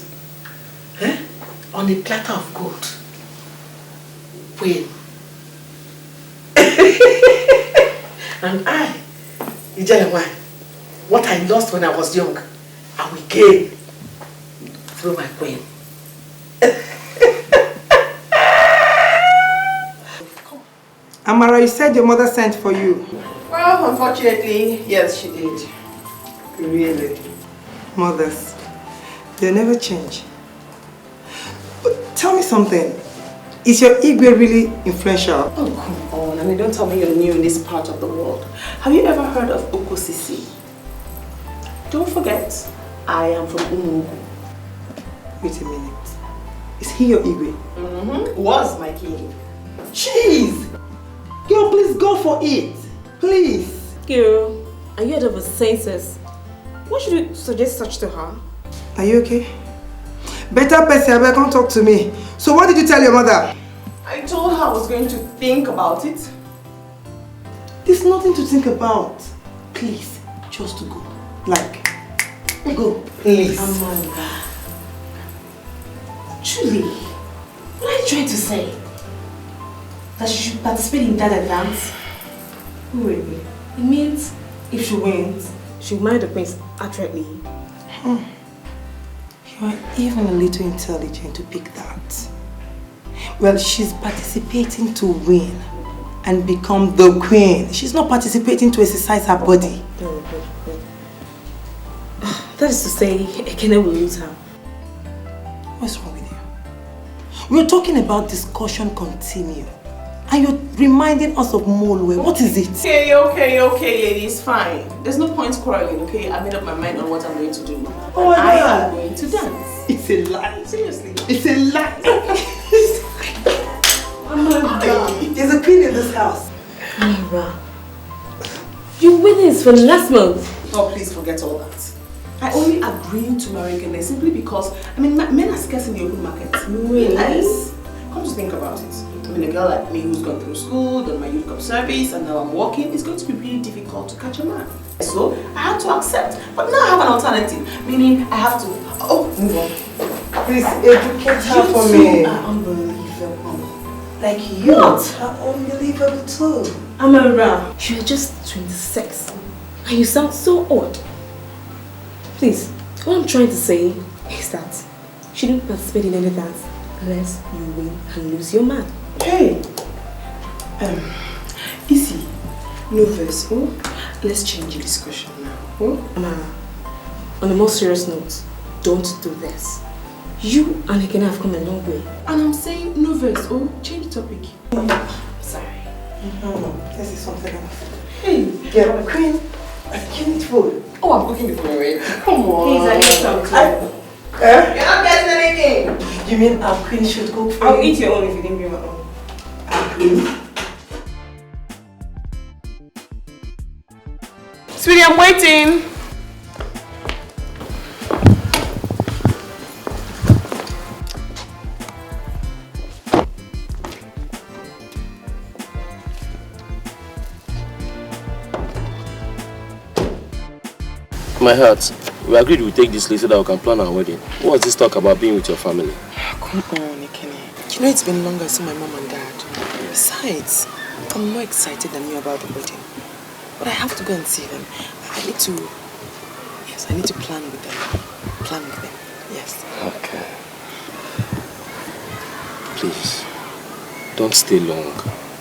On a platter of gold. Win. And I, Ijelewai, what I lost when I was young, I will gain through my queen. Amara, you said your mother sent for you. Well, unfortunately, yes, she did. Really? Mothers, they never change. But tell me something. Is your Igwe really influential? Oh, come on. I mean, don't tell me you're new in this part of the world. Have you ever heard of Okosisi? Don't forget, I am from Umugu. Wait a minute. Is he your Igwe? Was my king. Jeez! Girl, please go for it. Please. Girl, are you out of your senses? Why should you suggest such to her? Are you okay? Better person, come talk to me. So what did you tell your mother? I told her I was going to think about it. There's nothing to think about. Please, just to go. Like, go, please. Amanda. Truly, what are you trying to say? That she should participate in that dance? Really? It means if she wins, she'll marry the prince accurately. You are even a little intelligent to pick that. Well, she's participating to win and become the queen. She's not participating to exercise her body. That is to say, Ekene will lose her. What's wrong with you? We're talking about discussion continue. And you're reminding us of Molwe. What is it? Okay, ladies, fine. There's no point quarreling, okay? I made up my mind on what I'm going to do. Oh my God. I am going to dance. It's a lie. Seriously. It's a lie. There's a queen in this house. Amara, you winnings from last month. Oh, please forget all that. I only agreed to marry Ekene simply because, I mean, men are scarce in the open market. Really? Yes. Come to think about it. I mean, a girl like me who's gone through school, done my youth corps service, and now I'm working, it's going to be really difficult to catch a man. So, I had to accept. But now I have an alternative, meaning I have to... Oh, move on. Please educate her for me. You are unbelievable. Like you are unbelievable too. Amara, you're just 26 and you sound so odd. Please, what I'm trying to say is that she didn't participate in any dance unless you win and lose your man. Hey! Easy. No verse, oh? Let's change the discussion now. Oh? Amara, on a more serious note, don't do this. You and Ekene have come a long way. And I'm saying no verse, oh? Change the topic. Sorry. No, this is something else. Hey! Girl, the queen, give me food. Oh, I'm cooking the food already. Come on. Please, I need something. You're not getting anything. You mean our queen should cook for I'll you? eat your own if you didn't bring my own. Our queen? Sweetie, I'm waiting. My heart, we agreed we'll take this list so that we can plan our wedding. What's this talk about being with your family? Come on, Ikene. You know it's been long I saw my mom and dad. Besides, I'm more excited than you about the wedding. But I have to go and see them. I need to plan with them. Yes. Okay. Please, don't stay long.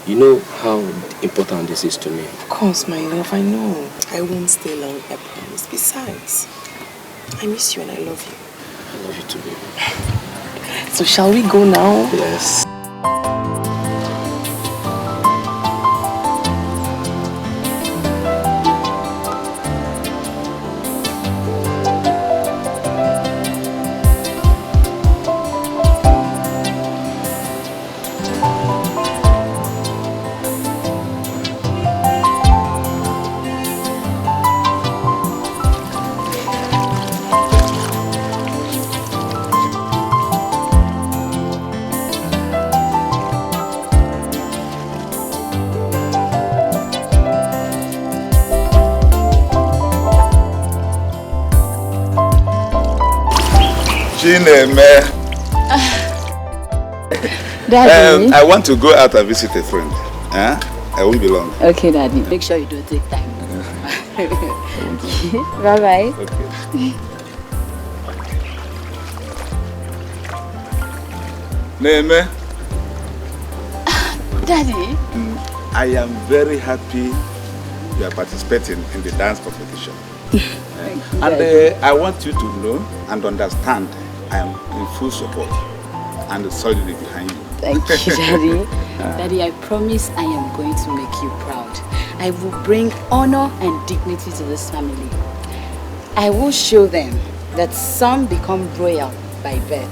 You know how important this is to me. Of course, my love, I know. I won't stay long, I promise. Besides, I miss you and I love you. I love you too, baby. So shall we go now? Yes. Daddy. I want to go out and visit a friend. I won't be long. Okay, Daddy. Make sure you don't take time. Bye-bye. Okay. Neme. Daddy. I am very happy you are participating in the dance competition. And I want you to know and understand I am in full support and solidly behind you. Thank you, Daddy. Daddy, I promise I am going to make you proud. I will bring honor and dignity to this family. I will show them that some become royal by birth,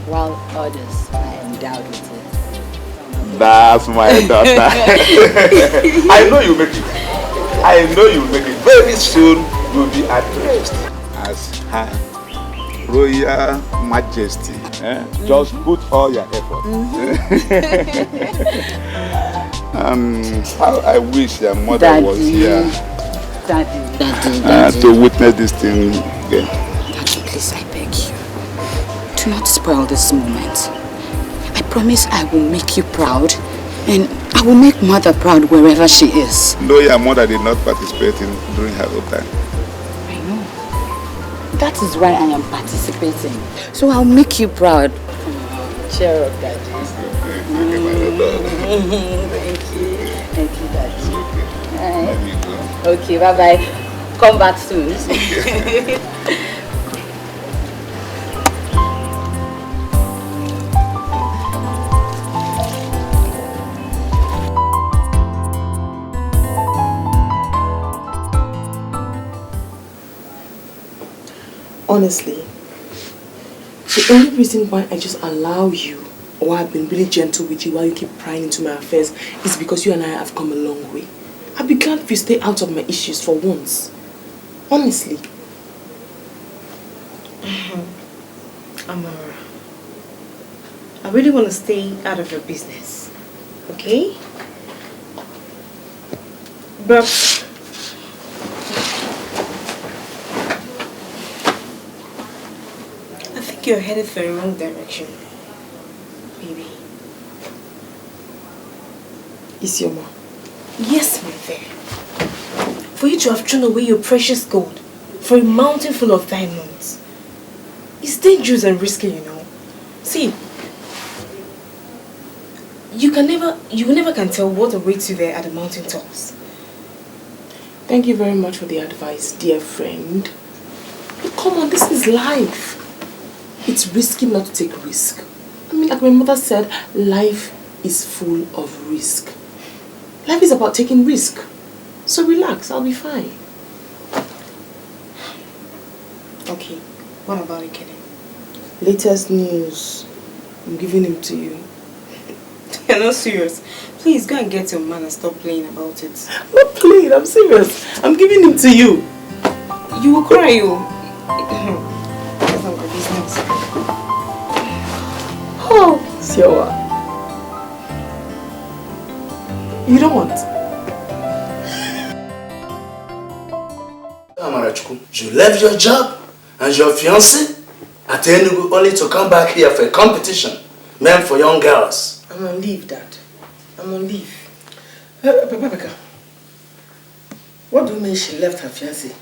while others are endowed with it. That's my daughter. I know you make it. I know you make it. Very soon you'll be addressed as Her Royal Majesty. Just put all your effort. How I wish your mother Daddy. was here. Daddy. To witness this thing again. Daddy, please, I beg you. Do not spoil this moment. I promise I will make you proud, and I will make Mother proud wherever she is. No, your mother did not participate during her own time. I know. That is why I am participating. So I'll make you proud. Cheer up, Daddy. Thank you, Daddy. Okay, bye-bye. Come back soon. Honestly, the only reason why I just allow you, or I've been really gentle with you while you keep prying into my affairs, is because you and I have come a long way. I'd be glad if you stay out of my issues for once. Honestly. Amara, I really want to stay out of your business, okay? But I think you're headed for the wrong direction, baby. Isioma. Yes, my dear. For you to have thrown away your precious gold for a mountain full of diamonds, it's dangerous and risky, you know. See, you never can tell what awaits you there at the mountain tops. Thank you very much for the advice, dear friend. But come on, this is life. It's risky not to take risk. I mean, like my mother said, life is full of risk. Life is about taking risk. So relax, I'll be fine. Okay, what about it, Kenny? Latest news. I'm giving him to you. You're not serious. Please go and get your man and stop playing about it. I'm not playing, I'm serious. I'm giving him to you. You will cry, you. That's not my business. Oh, Siowa. You don't want? Amara, You left your job and your fiancé at Enugu only to come back here for a competition meant for young girls. I'm on leave, Dad. I'm on leave. Papa Becca, what do you mean she left her fiancé?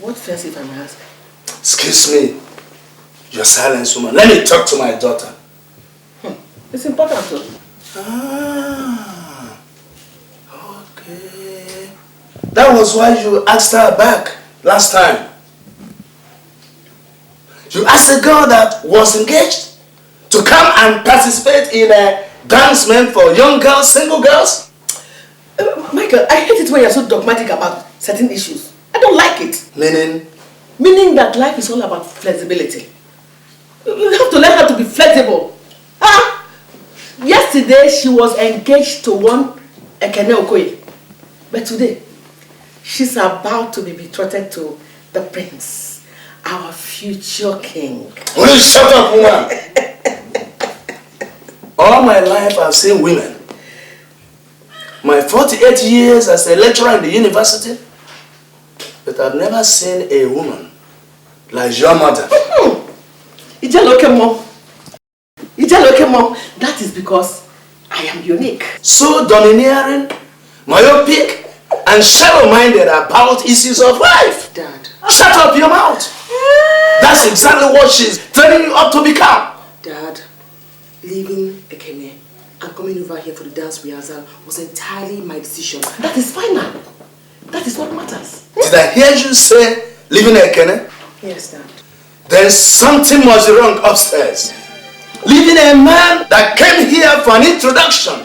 What fiancé, if I may ask? Excuse me, your silence, woman. Let me talk to my daughter. It's important too. Ah, okay. That was why you asked her back last time. You asked a girl that was engaged to come and participate in a dance meant for young girls, single girls? Michael, I hate it when you're so dogmatic about certain issues. I don't like it. Meaning? Meaning that life is all about flexibility. You have to learn how to be flexible. Yesterday, she was engaged to one Ekene Okoye. But today, she's about to be betrothed to the prince, our future king. Will you shut up, woman? All my life I've seen women. My 48 years as a lecturer in the university, but I've never seen a woman like your mother. That is because I am unique. So domineering, myopic, and shallow-minded about issues of life. Dad. Shut up your mouth. That's exactly what she's training you up to become. Dad, leaving Ekene and coming over here for the dance rehearsal was entirely my decision. That is final. That is what matters. Did I hear you say leaving Ekene? Yes, Dad. Then something must be wrong upstairs. Leaving a man that came here for an introduction.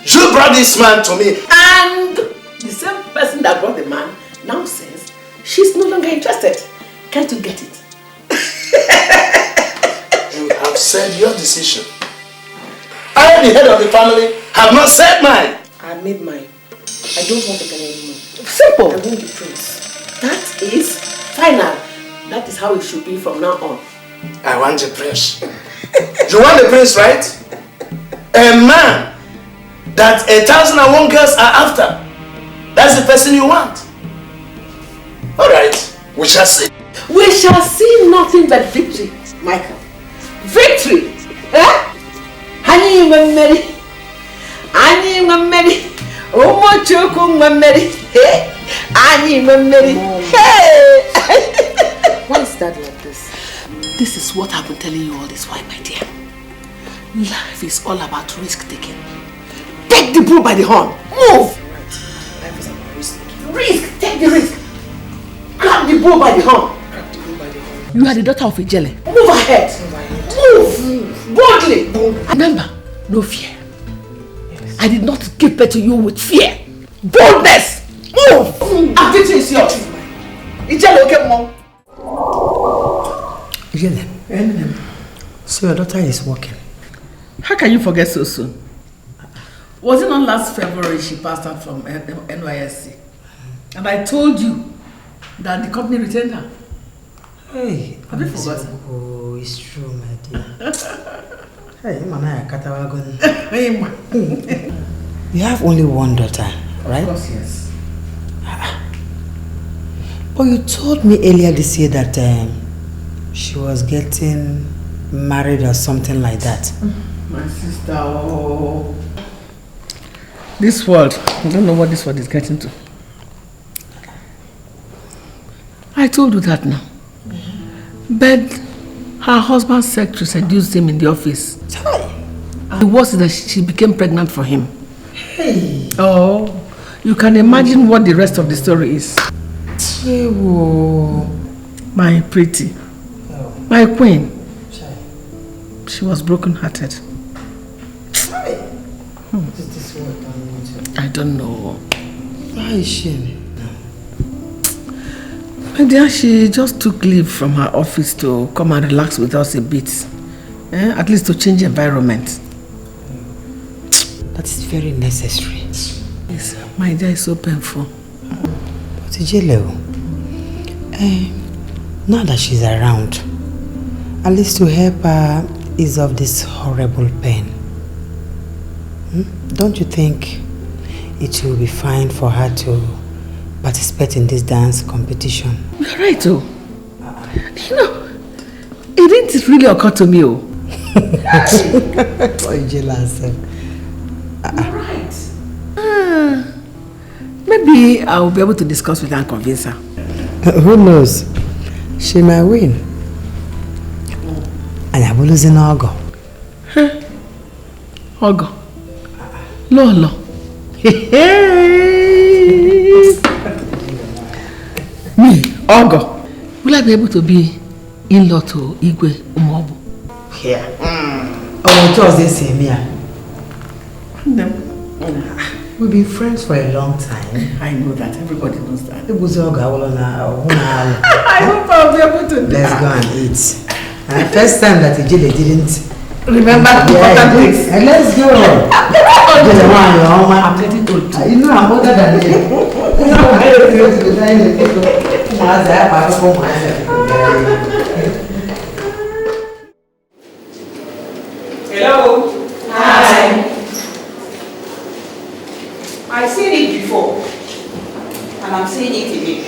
You brought this man to me. And the same person that brought the man now says she's no longer interested. Can't you get it? You have said your decision. I, the head of the family, have not said mine. I made mine. I don't want Ekene anymore. Simple. I want the prince. That is final. That is how it should be from now on. I want the prince. You want the prince, right? A man that 1,001 girls are after. That's the person you want. Alright, we shall see. We shall see nothing but victory, Michael. Victory! Honey, we're married. Honey, we're married. Oh, my choco, we're married. Hey, honey, we're married. Hey! Why is that like this? This is what I've been telling you all this while, my dear. Life is all about risk-taking. Take the bull by the horn. Move! Life is about risk-taking. Risk! Take the risk. Grab the bull by the horn. Grab the bull by the horn. You are the daughter of a jelly. Move ahead. Move! Boldly! Remember, no fear. Yes. I did not give birth to you with fear. Boldness! Move! And victory is yours. Ijele, okay, mom? So your daughter is working. How can you forget so soon? Was it not last February she passed out from NYSC? And I told you that the company retained her. Hey, have you forgotten? Oh, it's true, my dear. Hey, Mama, Katawagon. You have only one daughter, right? Of course, yes. But you told me earlier this year that she was getting married or something like that. My sister, oh. This world, I don't know what this world is getting to. I told you that now. But her husband's secretary seduced him in the office. The worst is that she became pregnant for him. Hey. Oh, you can imagine what the rest of the story is. My pretty, my queen. She was broken-hearted. What is this word? I don't know. Why is she? My dear, she just took leave from her office to come and relax with us a bit. At least to change environment. That is very necessary. Yes, my dear, it's so painful. But Ijele, now that she's around, at least to help her ease off this horrible pain. Don't you think it will be fine for her to participate in this dance competition. You're right, oh. You know, it didn't really occur to me, oh. Oh, you jealous. You're right. Maybe I'll be able to discuss with her and convince her. Who knows? She might win. And I will lose in Ogo. Huh? Ogo? Lolo. Me, Ogo. Will I be able to be in-law to Igwe Umobu? Here. Oh, just this same here. We've been friends for a long time. I know that. Everybody knows that. I hope I'll be able to do Let's that. go and eat. First time that Ijele didn't remember important things. Let's go. I'm getting old. You know I'm older than you. Hello. Hi. I've seen it before, and I'm seeing it again.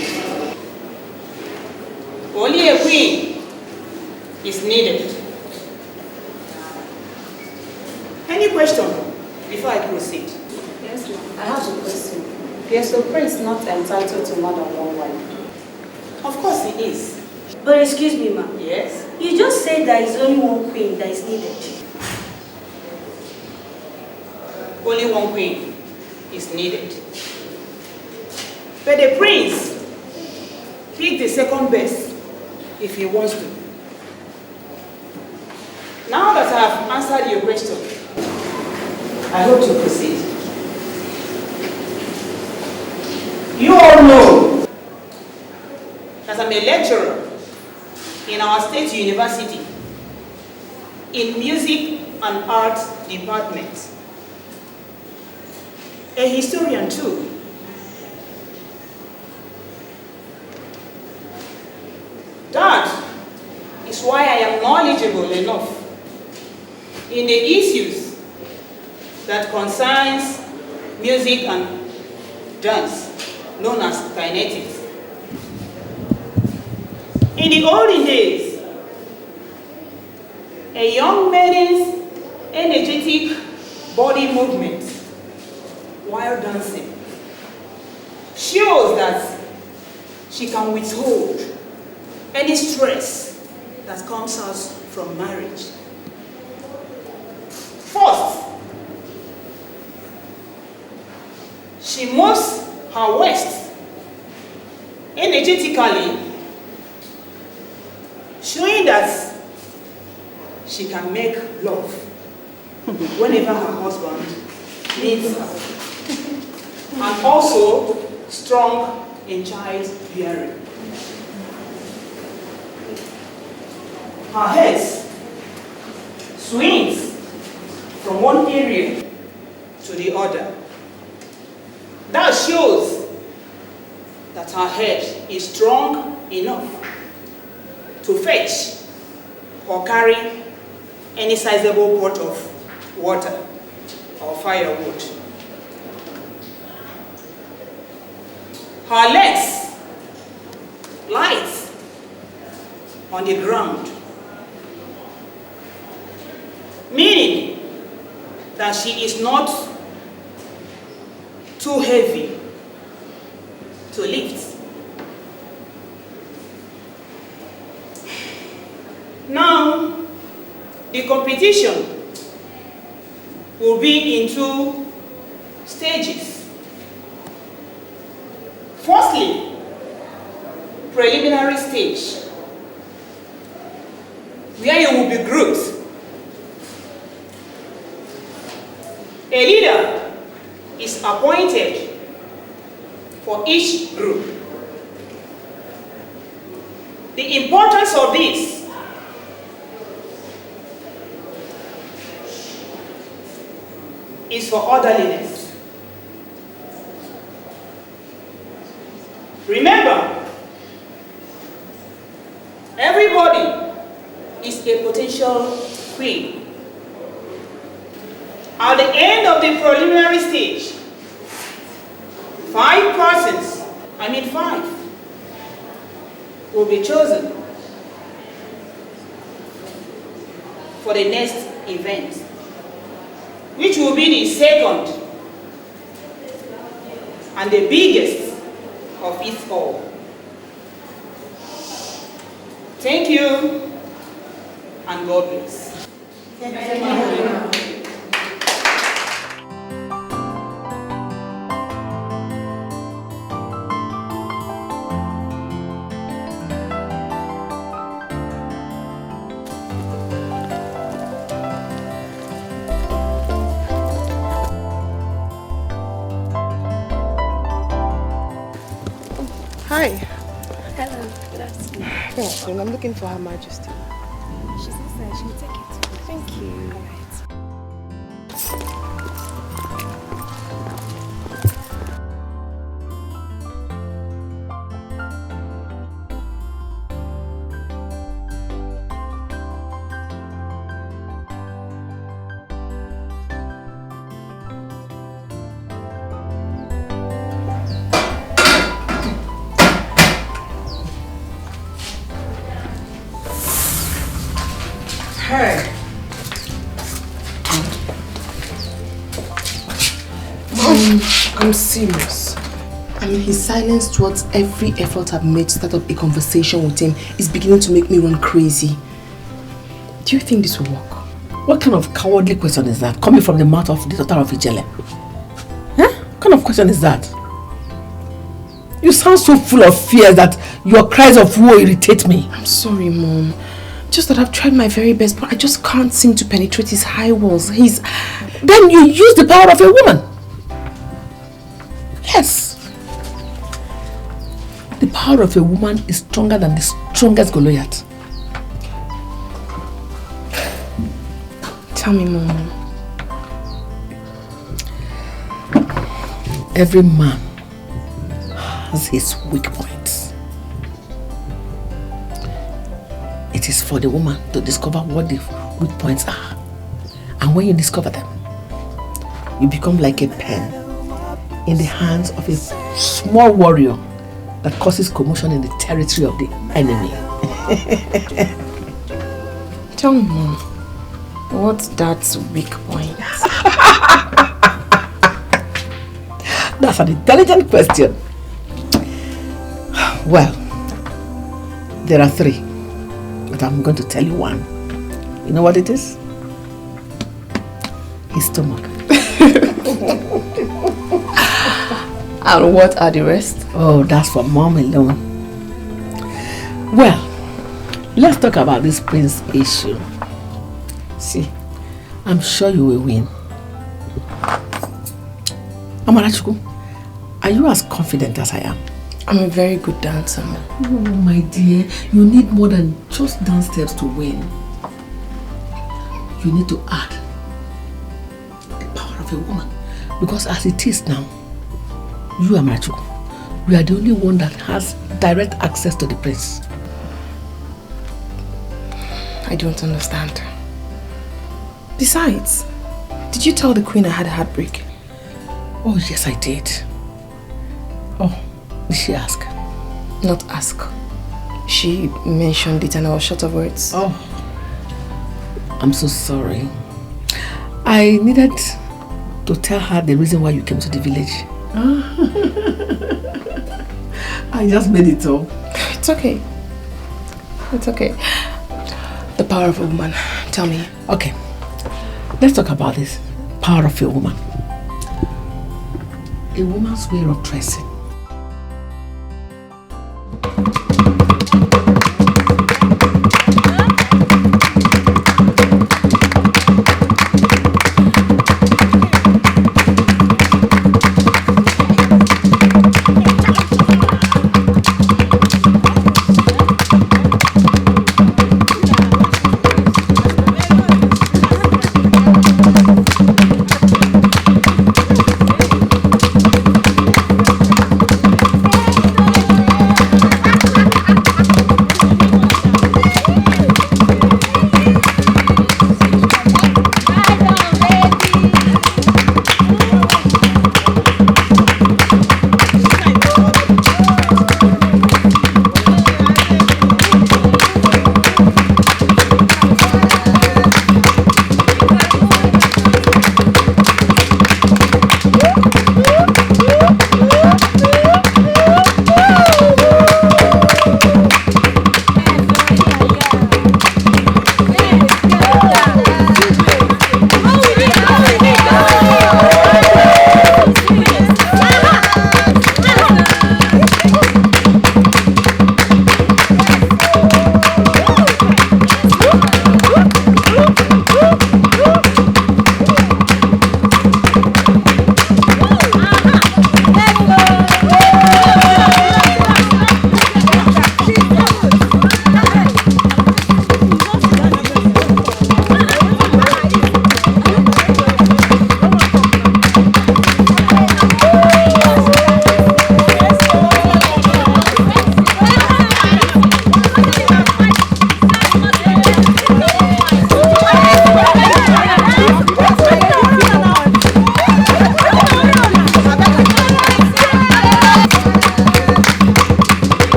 Only a queen is needed. Any question before I proceed? Yes, ma'am. I have a question. Yes, the prince is not entitled to more than one wife. Of course he is. But excuse me, ma'am. Yes? You just said there is only one queen that is needed. Only one queen is needed. But the prince pick the second best if he wants to. Now that I have answered your question, I hope to proceed. You all know that I'm a lecturer in our state university in music and arts department. A historian too. That is why I am knowledgeable enough in the issues that concerns music and dance, known as kinetics. In the olden days, a young maiden's energetic body movement while dancing shows that she can withhold any stress that comes out from marriage. First, she moves her waist energetically, showing that she can make love whenever her husband needs her, and also strong in childbearing. Her head swings from one area to the other. That shows that her head is strong enough to fetch or carry any sizable pot of water or firewood. Her legs light on the ground, meaning that she is not too heavy to lift. Now, the competition will be in 2 stages. Firstly, preliminary stage, where you will be grouped. A leader is appointed for each group. The importance of this is for orderliness. Remember, everybody is a potential queen. At the end of the preliminary stage, 5 persons 5 will be chosen for the next event, which will be the second and the biggest of it all. Thank you, and God bless. Thank you. Hi. Hello, good afternoon. Good afternoon. I'm looking for Her Majesty. She's inside. She'll take it. Thank you. I'm serious. His silence towards every effort I've made to start up a conversation with him is beginning to make me run crazy. Do you think this will work? What kind of cowardly question is that coming from the mouth of the daughter of Ijele? Huh? What kind of question is that? You sound so full of fear that your cries of woe irritate me. I'm sorry, Mom. Just that I've tried my very best, but I just can't seem to penetrate his high walls. Then you use the power of a woman. Yes. The power of a woman is stronger than the strongest Goliath. Tell me, Mom. Every man has his weak points. It is for the woman to discover what the weak points are. And when you discover them, you become like a pen in the hands of a small warrior that causes commotion in the territory of the enemy. Tell me, Mom, what's that weak point? That's an intelligent question. Well, there are 3, but I'm going to tell you one. You know what it is? His stomach. And what are the rest? Oh, that's for Mom alone. Well, let's talk about this prince issue. See, I'm sure you will win. Amarachukwu, are you as confident as I am? I'm a very good dancer. Oh, my dear, you need more than just dance steps to win. You need to add the power of a woman. Because as it is now, you, Amarachukwu, we are the only one that has direct access to the prince. I don't understand. Besides, did you tell the queen I had a heartbreak? Oh, yes, I did. Oh, did she ask? Not ask. She mentioned it and I was short of words. Oh, I'm so sorry. I needed to tell her the reason why you came to the village. I just made it up. It's okay. It's okay. The power of a woman. Tell me. Okay. Let's talk about this. Power of a woman. A woman's way of dressing.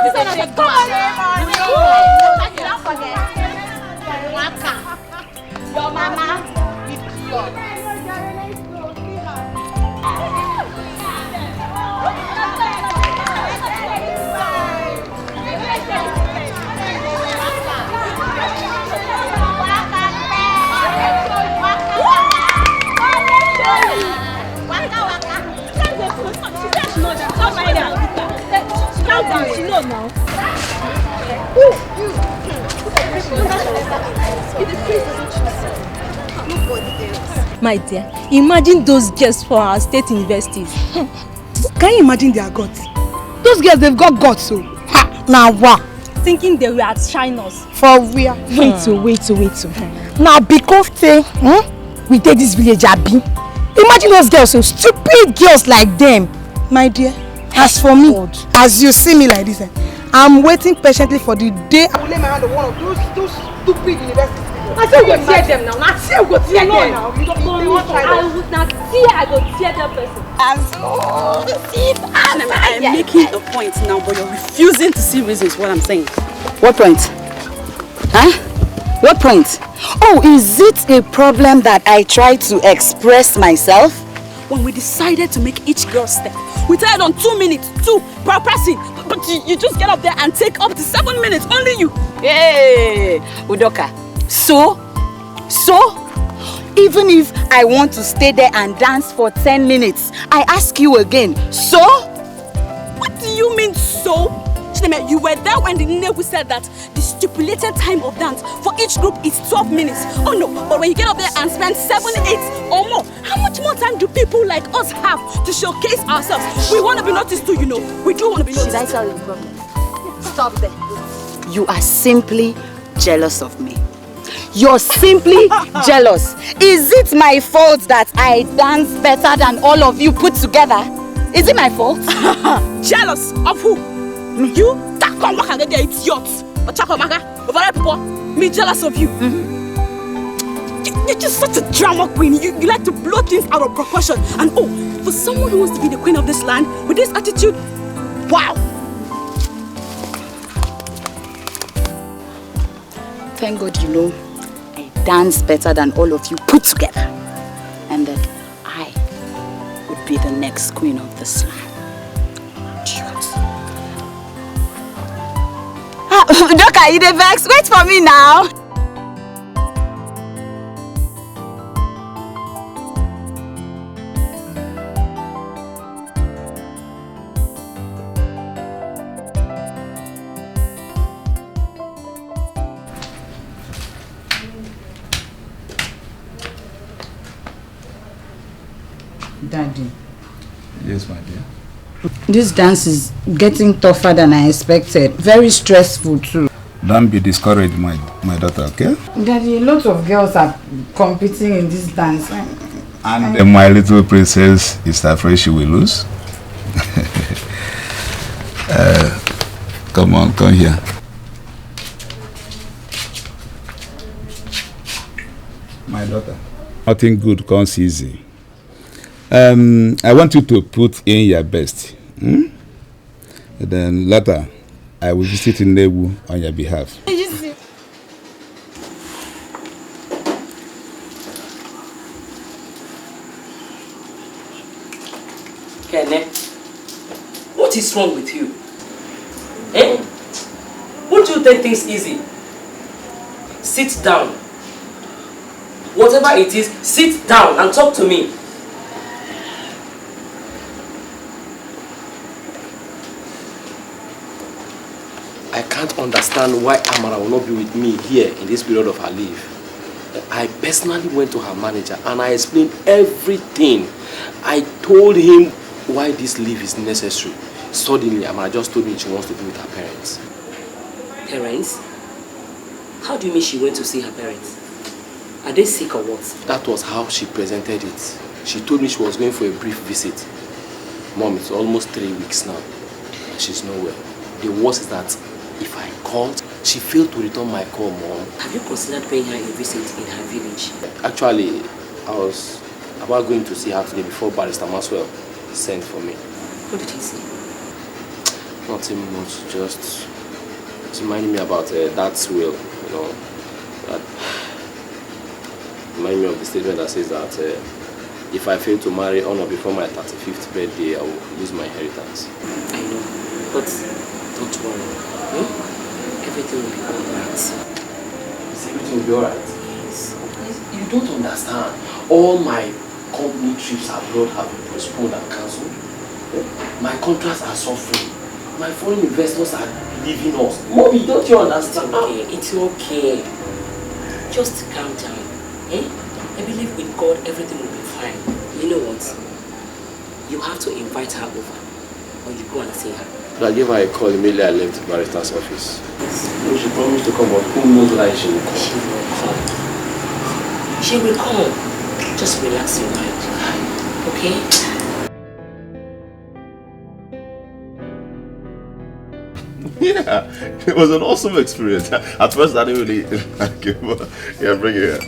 Don't forget. Your mama is yours. My dear, imagine those girls for our state universities. Can you imagine their guts? Those girls, they've got guts, so. Now what? Thinking they were at shiners. For real. Wait. Now because we take this village abi. Imagine those girls, so stupid girls like them. My dear, as for me, as you see me like this, I'm waiting patiently for the day I will lay my hand on one of those stupid universities. I still go tear them now. I still go tear them. No, now. You don't try I would not tear. I go tear that person. I'm making a point now, but you're refusing to see reasons. What I'm saying. What point? Huh? What point? Oh, is it a problem that I try to express myself? When we decided to make each girl step, we tried on 2 minutes, 2 per person. But you just get up there and take up to 7 minutes. Only you. Hey, Udoka. So, even if I want to stay there and dance for 10 minutes, I ask you again, so? What do you mean, so? Chineme, you were there when the Nollywood said that the stipulated time of dance for each group is 12 minutes. Oh no, but when you get up there and spend 7, 8 or more, how much more time do people like us have to showcase ourselves? We want to be noticed too, you know. We do want to be noticed. Should I tell you the problem? Stop there. You are simply jealous of me. You're simply jealous. Is it my fault that I dance better than all of you put together? Is it my fault? Jealous of who? You? Idiot. Me jealous of you. You're just such a drama queen. You like to blow things out of proportion. And oh, for someone who wants to be the queen of this land with this attitude, wow. Thank God you know I dance better than all of you put together. And that I would be the next queen of this land. Doka, you the vex? Wait for me now. Daddy. Yes, my dear. This dance is getting tougher than I expected. Very stressful too. Don't be discouraged, my daughter, okay? Daddy, a lot of girls are competing in this dance. And my little princess is afraid she will lose. Come on, come here. My daughter. Nothing good comes easy. I want you to put in your best. And then later, I will visit in Nollywood on your behalf. Kene, what is wrong with you? Eh? Won't you take things easy? Sit down. Whatever it is, sit down and talk to me. I can't understand why Amara will not be with me here in this period of her leave. I personally went to her manager and I explained everything. I told him why this leave is necessary. Suddenly, Amara just told me she wants to be with her parents. Parents? How do you mean she went to see her parents? Are they sick or what? That was how she presented it. She told me she was going for a brief visit. Mom, it's almost 3 weeks now. She's nowhere. The worst is that if I called, she failed to return my call, Mom. Have you considered paying her a visit in her village? Actually, I was about going to see her today before Barrister Maxwell sent for me. What did he say? Nothing much, just reminding me about Dad's will, you know. That remind me of the statement that says that if I fail to marry on or before my 35th birthday, I will lose my inheritance. I know, but don't worry. Everything will be alright. Everything will be alright? Yes. You don't understand. All my company trips abroad have been postponed and cancelled. My contracts are suffering. My foreign investors are leaving us. Mommy, don't you understand? It's okay. Just calm down. I believe with God everything will be fine. You know what? You have to invite her over. Or you go and see her. I gave her a call immediately I left the barrister's office. No, she promised to come, but who knows why she will come? She will come. Just relax your mind. Okay? Yeah, it was an awesome experience. At first, I didn't really like it, but yeah, bring it here.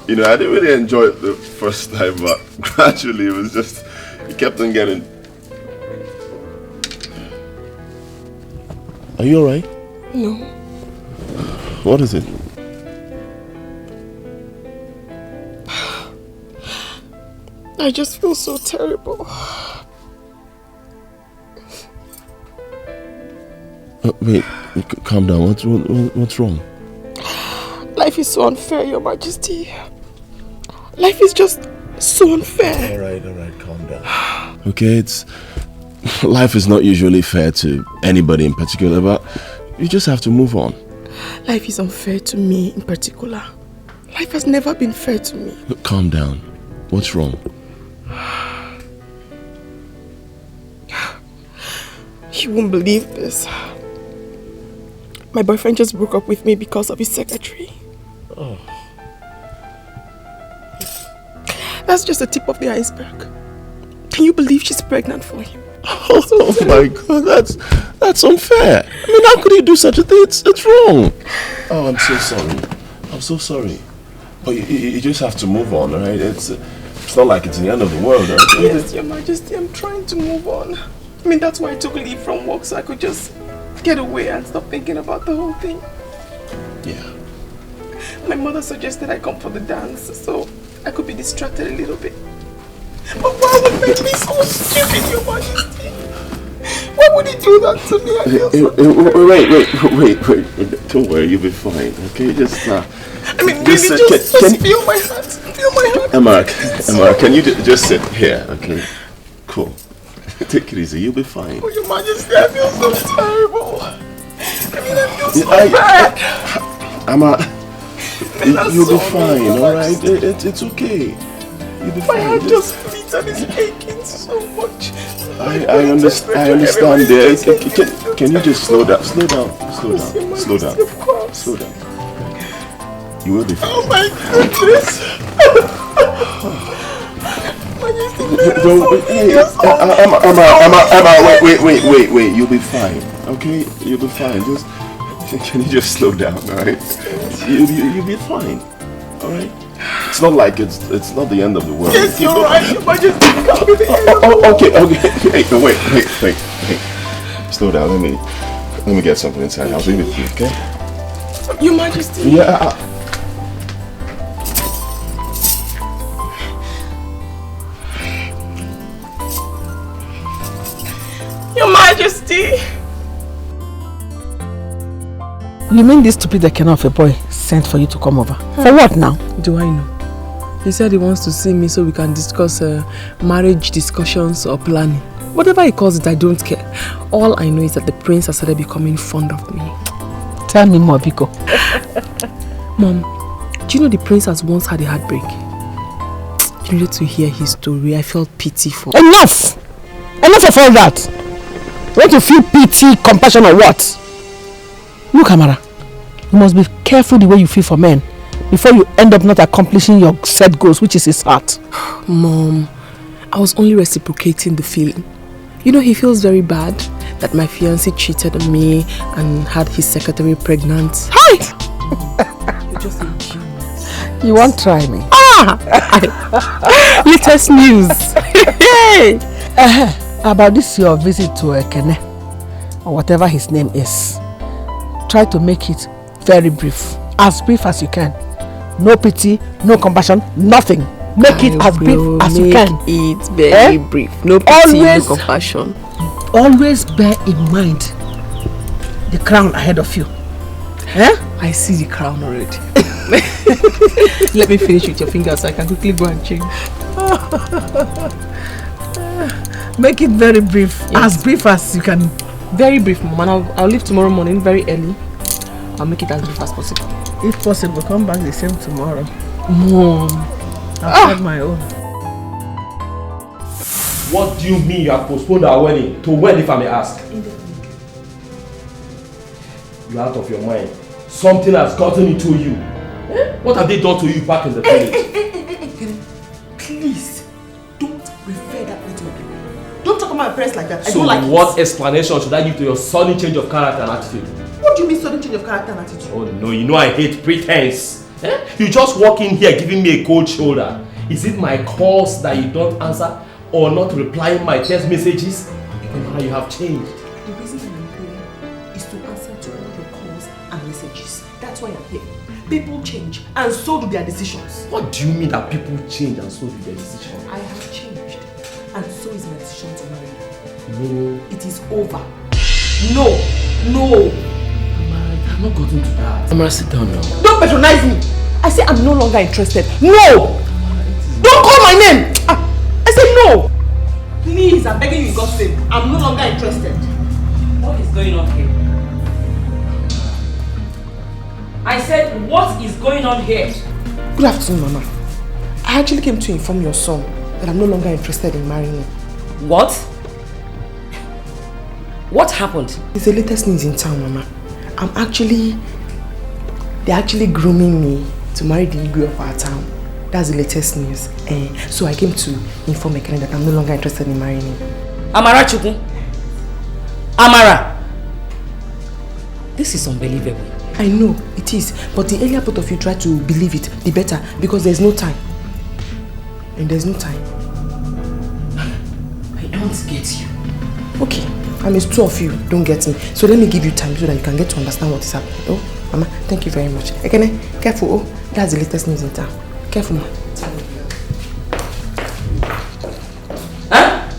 You know, I didn't really enjoy it the first time, but gradually it was just, it kept on getting. Are you alright? No. What is it? I just feel so terrible. Wait, calm down. What's wrong? Life is so unfair, Your Majesty. Life is just so unfair. Alright, calm down. Okay, life is not usually fair to anybody in particular, but you just have to move on. Life is unfair to me in particular. Life has never been fair to me. Calm down. What's wrong? You won't believe this. My boyfriend just broke up with me because of his secretary. Oh. That's just the tip of the iceberg. Can you believe she's pregnant for him? Oh my God, that's unfair. I mean, how could you do such a thing? It's wrong. Oh, I'm so sorry. I'm so sorry. But you just have to move on, right? It's not like it's the end of the world, right? Yes, Your Majesty, I'm trying to move on. I mean, that's why I took leave from work, so I could just get away and stop thinking about the whole thing. Yeah. My mother suggested I come for the dance, so I could be distracted a little bit. But why would make me so stupid, Your Majesty? Why would he do that to me? I feel Wait. Don't worry, you'll be fine, okay? Just, I mean, really, just feel my hands. Feel my hands. Emma, can you just sit here, okay? Cool. Take it easy, you'll be fine. Oh, Your Majesty, I feel so terrible. I mean, I feel so bad. Emma, you'll be fine, alright? It's okay. You'll be fine. My heart just beats and is aching so much. I understand there. Can you just slow down? Slow down. You will be fine. Oh my goodness. Emma, wait. You'll be fine. Okay? You'll be fine. Can you just slow down, alright? You'll be fine. Alright? It's not like it's not the end of the world. Yes, you're right. Your Majesty, can't be the end of the world. Okay. Wait. Slow down. Let me get something inside. I'll be with you, okay? Your Majesty. Yeah. Your Majesty. You mean this stupid Ekena of a boy sent for you to come over? For what now? Do I know? He said he wants to see me so we can discuss marriage discussions or planning. Whatever he calls it, I don't care. All I know is that the prince has started becoming fond of me. Tell me more, Biko. Mom, do you know the prince has once had a heartbreak? You needed to hear his story. I felt pity for him. Enough of all that. You want to feel pity, compassion or what? Look, Amara, you must be careful the way you feel for men before you end up not accomplishing your set goals, which is his heart. Mom, I was only reciprocating the feeling. You know, he feels very bad that my fiancé cheated on me and had his secretary pregnant. Hi! You're just a genius. You won't try me. Latest news. About this your visit to Ekene. or whatever his name is, try to make it very brief. As brief as you can. No pity, no compassion, nothing. Make it as brief as you can. It very brief. No pity, no compassion. Always bear in mind the crown ahead of you. I see the crown already. Let me finish with your fingers so I can quickly go and change. Make it very brief. Yes. As brief as you can. Very brief, Mom. And I'll leave tomorrow morning very early. I'll make it as brief as possible. If possible, come back the same tomorrow. Mom. I've had my own. What do you mean you have postponed our wedding? To when, if I may ask? You're out of your mind. Something has gotten into you. What have they done to you back in the village? Please, don't refer that way to me. Don't talk about my parents like that. I So don't like what explanation should I give to your sudden change of character and attitude? What do you mean sudden change of character and attitude? Oh no, you know I hate pretense. You just walk in here giving me a cold shoulder. Is it my calls that you don't answer or not replying my text messages? And now you have changed. The reason I'm here is to answer to all your calls and messages. That's why I'm here. People change and so do their decisions. What do you mean that people change and so do their decisions? I have changed and so is my decision to marry you. No. It is over. No. No. I'm not gotten to that. Amara, sit down now. Don't patronize me. I say I'm no longer interested. No! Don't call my name! I say no! Please, I'm begging you in God's name. I'm no longer interested. What is going on here? I said, what is going on here? Good afternoon, Mama. I actually came to inform your son that I'm no longer interested in marrying him. What? What happened? It's the latest news in town, Mama. They're actually grooming me to marry the Igwe of our town. That's the latest news. So I came to inform Ekene that I'm no longer interested in marrying him. Amara Chukwu? Amara! This is unbelievable. I know, it is. But the earlier both of you try to believe it, the better. Because there's no time. And there's no time. I don't get you. Okay. I mean, two of you don't get me. So let me give you time so that you can get to understand what is happening. Oh, Mama, thank you very much. Ekene, careful. Oh, that's the latest news in town. Careful, Ma. Huh?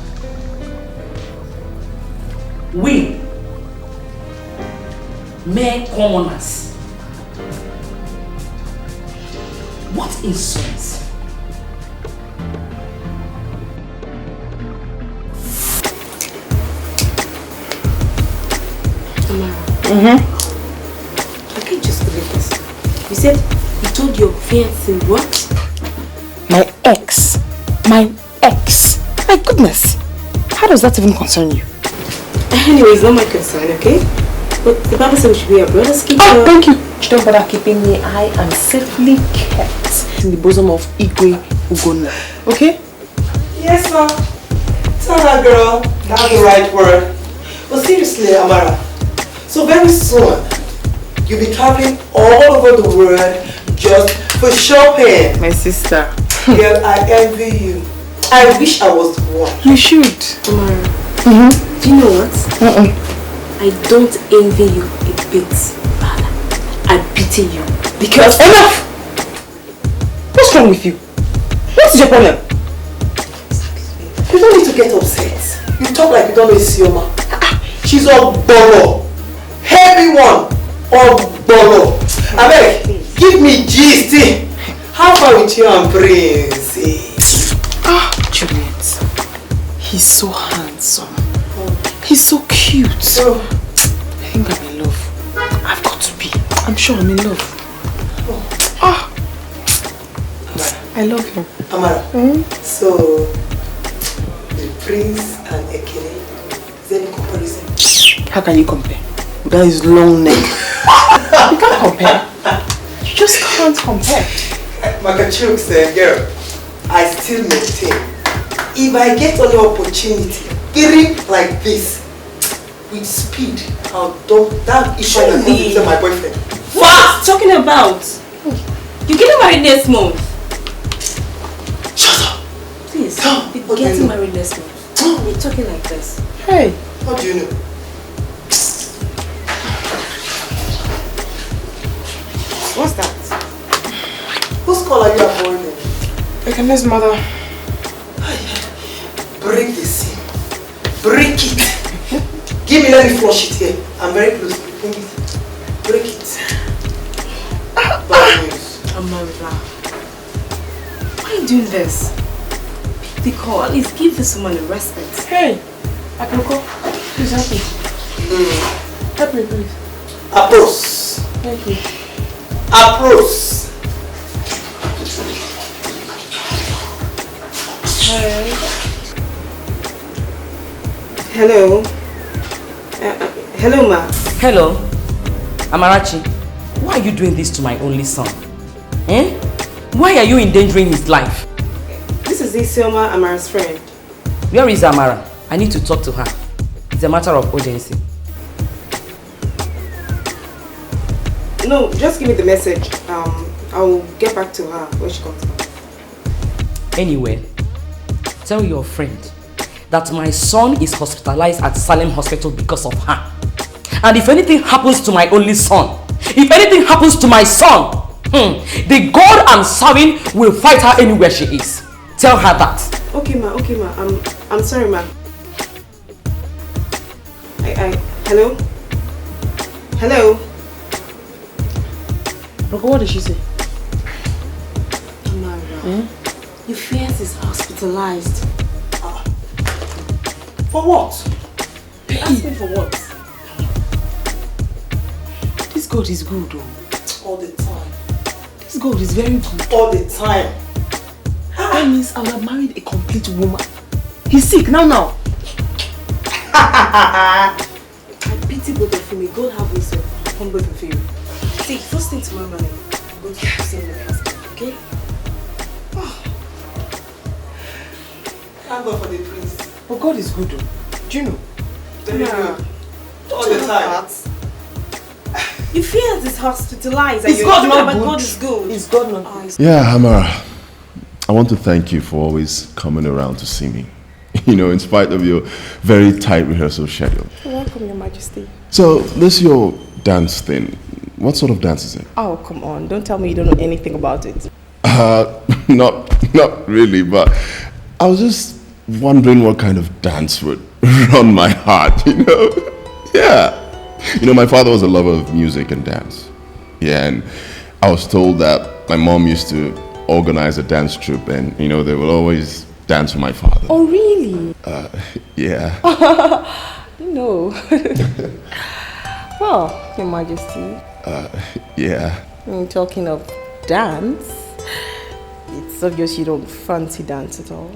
We, mere commoners. What insolence? I can't just believe this. You said you told your fiancé what? My ex. My ex. My goodness. How does that even concern you? Anyway, it's not my concern, okay? But the Bible says we should be our brothers' keeper. Oh, thank you. Don't bother keeping me. I am safely kept in the bosom of Igwe Ugonna. Okay? Yes, ma'am. Tell that girl that's the right word. But seriously, Amara, so very soon you'll be traveling all over the world just for shopping. My sister. Girl, I envy you. I wish I was the one. You should. Amara, do you know what? I don't envy you a bit. Rather, I pity you. Because enough! What's wrong with you? What's your problem? You don't need to get upset. You talk like you don't know Isioma. She's a bolo. Heavy one. Bolo. Abeg, give me gist. How far with you and Prince? Juliet. He's so handsome. He's so cute. I think I'm in love. I've got to be. I'm sure I'm in love. I love him. Amara, so the Prince and Ekene, is there any comparison? How can you compare? That is long neck. You can't compare. You just can't compare. Makachuk said, girl, I still maintain. If I get any opportunity, like this, with speed, I'll dump that issue and become my boyfriend. what are you talking about? You're getting married next month. Shut up! Please, you're getting married next month. You're talking like this. Hey! How do you know? Goodness, mother. Break the scene. Break it. Give me, let me flush it here. I'm very close. Bring it. Break it. Bad news. Amara, why are you doing this? The call, at least give this woman a respect. Hey, I can go. Please help me. Help me, please. Approach. Thank you. Approach. Hello. Hello, ma. Hello, Amarachi. Why are you doing this to my only son? Eh? Why are you endangering his life? This is Isioma, Amara's friend. Where is Amara? I need to talk to her. It's a matter of urgency. No, just give me the message. I'll get back to her when she comes back. Anyway, tell your friend that my son is hospitalized at Salem Hospital because of her. And if anything happens to my only son, if anything happens to my son, the God I'm serving will fight her anywhere she is. Tell her that. Okay, ma. I'm sorry, ma. Hello? Hello? Look, what did she say? Amara, your fiance is hospitalized. For what? Ask me for what? This God is good, though. All the time. This God is very good. All the time. That means I would have married a complete woman. He's sick now. I pity both of you. May God have mercy upon both of you. See, first thing tomorrow morning, I'm going to see the hospital, okay? Thank God for the prince. But God is good, though. Do you know? Very good. All the time. Your fiance is hospitalized. Is God not but good? God is good. Is God not good? Yeah, Amara, I want to thank you for always coming around to see me. You know, in spite of your very tight rehearsal schedule. You're welcome, Your Majesty. So, this your dance thing. What sort of dance is it? Oh, come on. Don't tell me you don't know anything about it. Not really, but I was just wondering what kind of dance would run my heart, you know? Yeah. You know, my father was a lover of music and dance. Yeah, and I was told that my mom used to organize a dance troupe and, you know, they will always dance for my father. Oh, really? Yeah. No. Well, Your Majesty. Yeah. Talking of dance, it's obvious you don't fancy dance at all.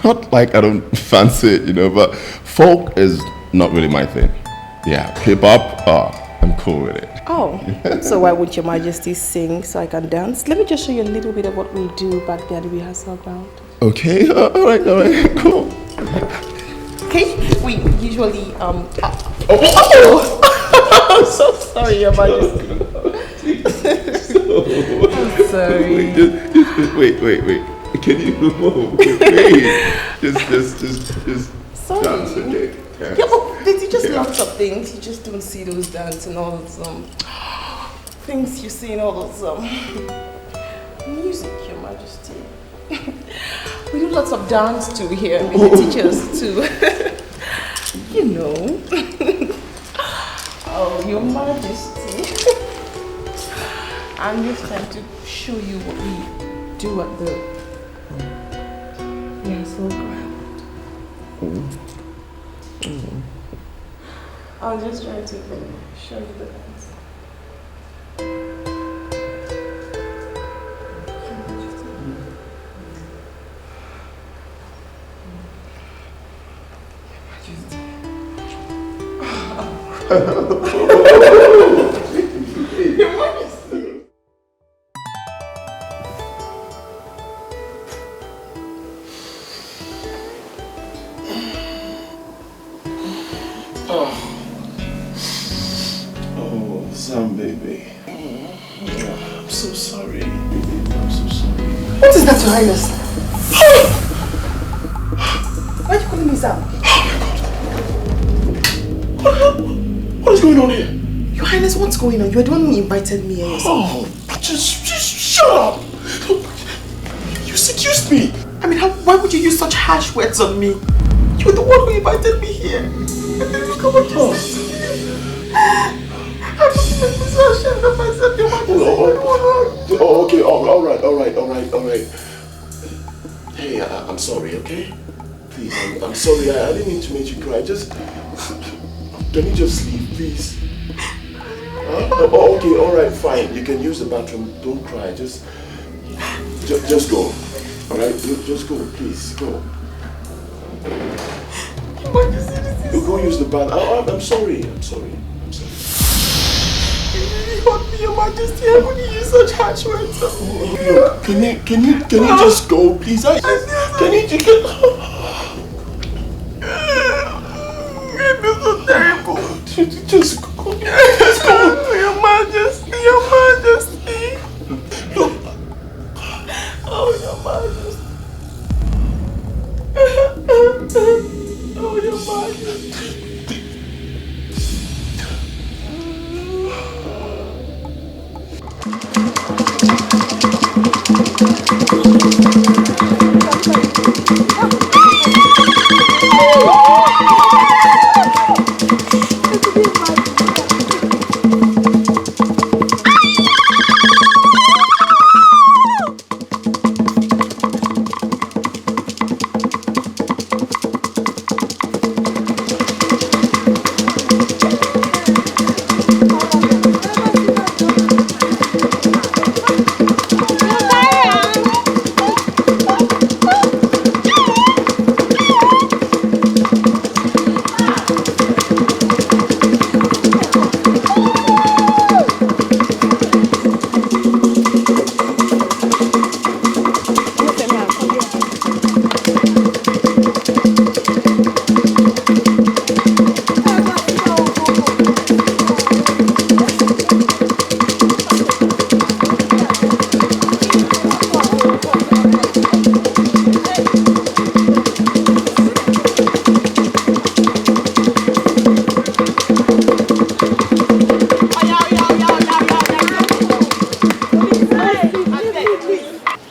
Not like I don't fancy it, you know, but folk is not really my thing. Yeah, hip-hop, I'm cool with it. Oh, so why won't Your Majesty sing so I can dance? Let me just show you a little bit of what we do back there at the rehearsal ground. Okay, all right, cool. Okay, we usually, I'm so sorry, Your Majesty. I'm sorry. Wait. Can you move? Wait. Just Sorry. dance, okay? Yeah, but they teach us lots of things. You just don't see those dance and all those things you see in all those music, Your Majesty. We do lots of dance too here. They teach us too. You know. Oh, Your Majesty. I'm just trying to show you what we do at the rehearsal ground. I'm just trying to show you the dance. Sam, baby. I'm so sorry. I'm so sorry. What is that, Your Highness? Why are you calling me Sam? What is going on here? Your Highness, what's going on? You are the one who invited me here yourself. Oh, just shut up. Excuse me. I mean, why would you use such harsh words on me? You're the one who invited me here. And then look at what you said. I just make me so ashamed of myself. Your Majesty. Oh, okay. All right. Hey, I'm sorry, okay? Please, I'm sorry. I didn't mean to make you cry. Just... Can you just leave, please? Okay, all right, fine. You can use the bathroom. Don't cry. Just go. All right, just go, please. Go. You go use the bathroom. I'm sorry. Your Majesty, I wouldn't use such harsh words. Look, can you just go, please? Can you just go? I feel so terrible. Just go. Your Majesty. Look. Oh, Your Majesty. Oh, Your Majesty.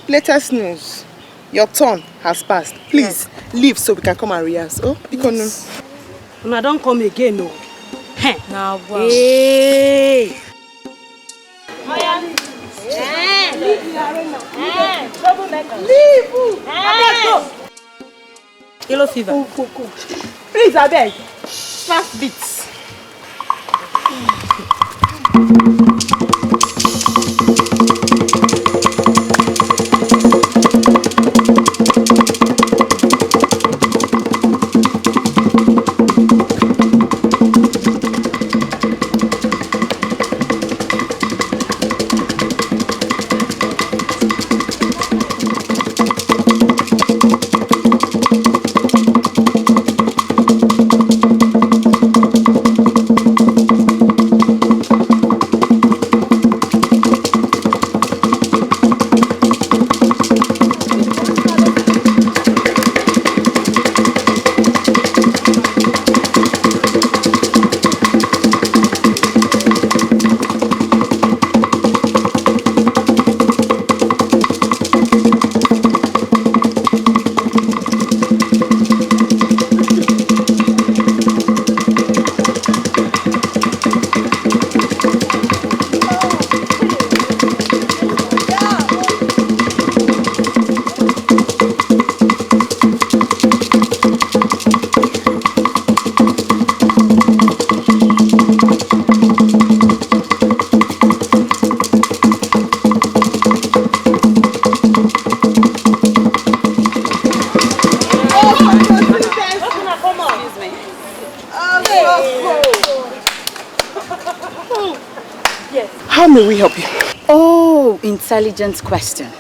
Latest news. Your turn has passed. Please leave so we can come and rehearse. Oh, yes. No, don't come again, no. Now, wow. Hey. Leave. Let's go. Yellow fever. Go. Please, I beg. Fast beats. How may we help you? Oh, intelligent question.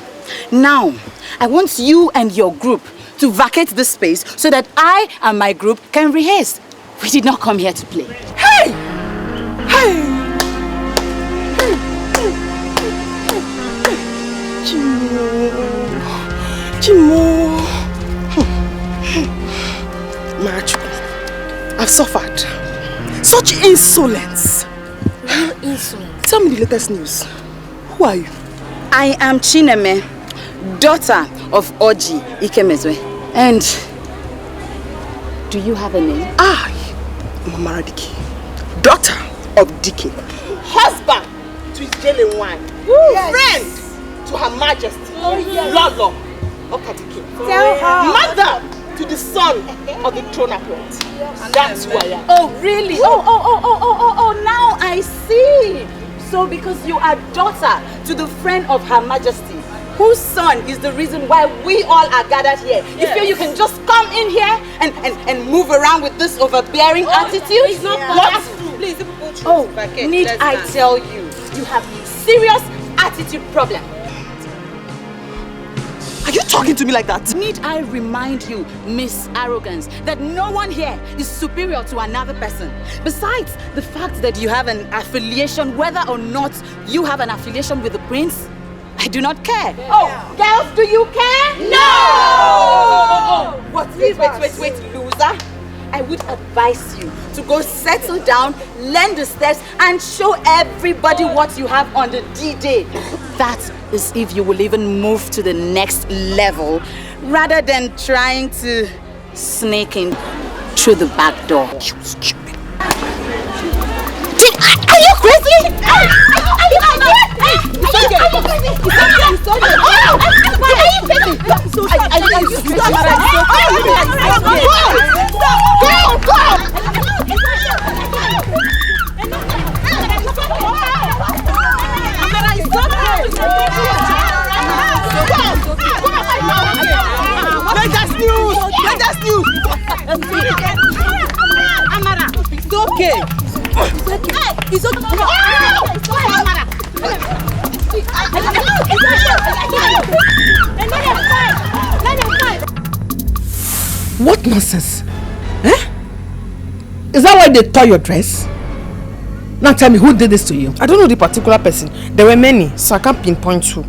Now, I want you and your group to vacate this space so that I and my group can rehearse. We did not come here to play. Hey! Chimo. Machu, I've suffered. Such insolence. Real insolence. Tell me the latest news. Who are you? I am Chineme, daughter of Oji Ikemezwe. And do you have a name? Mama Dike. Daughter of Dike. Husband to his jailing wife. Yes. Friend to Her Majesty. Lolo Okadike. Tell her. Mother to the son of the throne appoint. And that's who I am. Oh, really? Oh, now I see. So because you are daughter to the friend of Her Majesty, whose son is the reason why we all are gathered here. Yes. You feel you can just come in here and move around with this overbearing attitude? It's not possible. Please, need I tell you, you have serious attitude problem. Are you talking to me like that? Need I remind you, Miss Arrogance, that no one here is superior to another person. Besides the fact that you have an affiliation, whether or not you have an affiliation with the prince, I do not care. Oh, girls, do you care? No! What? Wait, loser. I would advise you to go settle down, learn the steps, and show everybody what you have on the D-Day. That is if you will even move to the next level, rather than trying to sneak in through the back door. You stupid. Are you crazy? Are you crazy? Latest news! Amara, it's okay. It's okay. What nonsense? Eh? Is that why they tore your dress? Now tell me, who did this to you? I don't know the particular person. There were many, so I can't pinpoint who.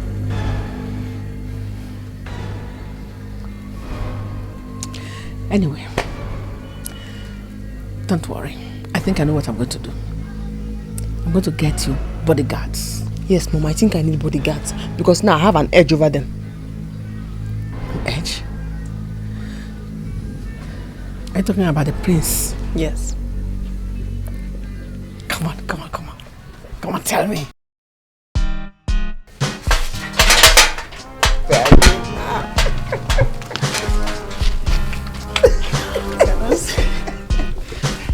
Anyway, don't worry. I think I know what I'm going to do. I'm going to get you bodyguards. Yes, Mom, I think I need bodyguards because now I have an edge over them. An edge? Are you talking about the prince? Yes. Come on, tell me.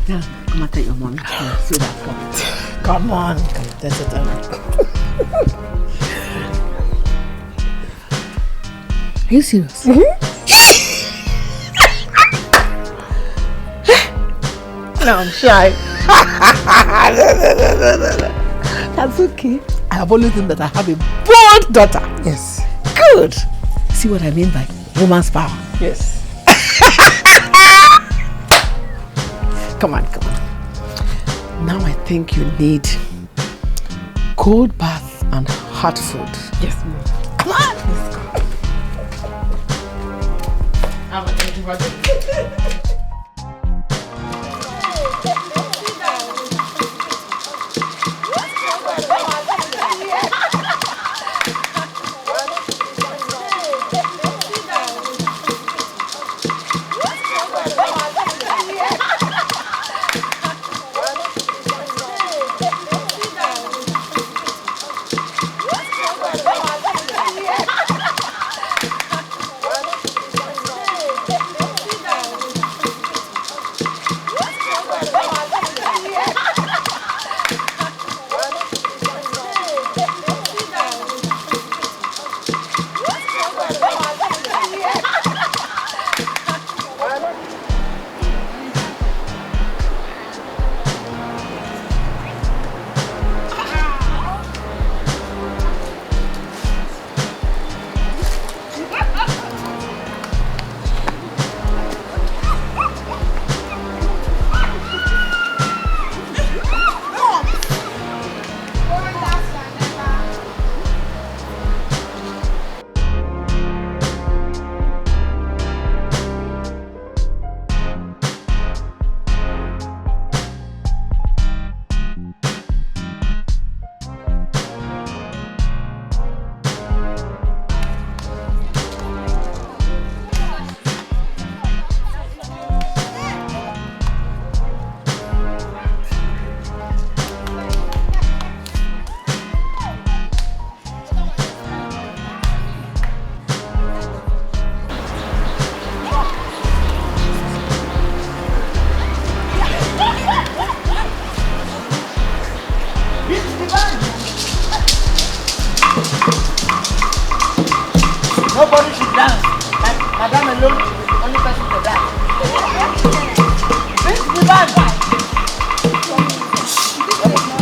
Now, come and tell your mommy. See that? Come on, that's it. Are you serious? No, I'm shy. That's okay. I have always known that I have a bold daughter. Yes. Good. See what I mean by woman's power? Yes. Come on. Now I think you need cold bath and hot food. Yes, Mom. Come on. Let's go. Nobody should dance. Madam alone is the only person to dance. This is the band.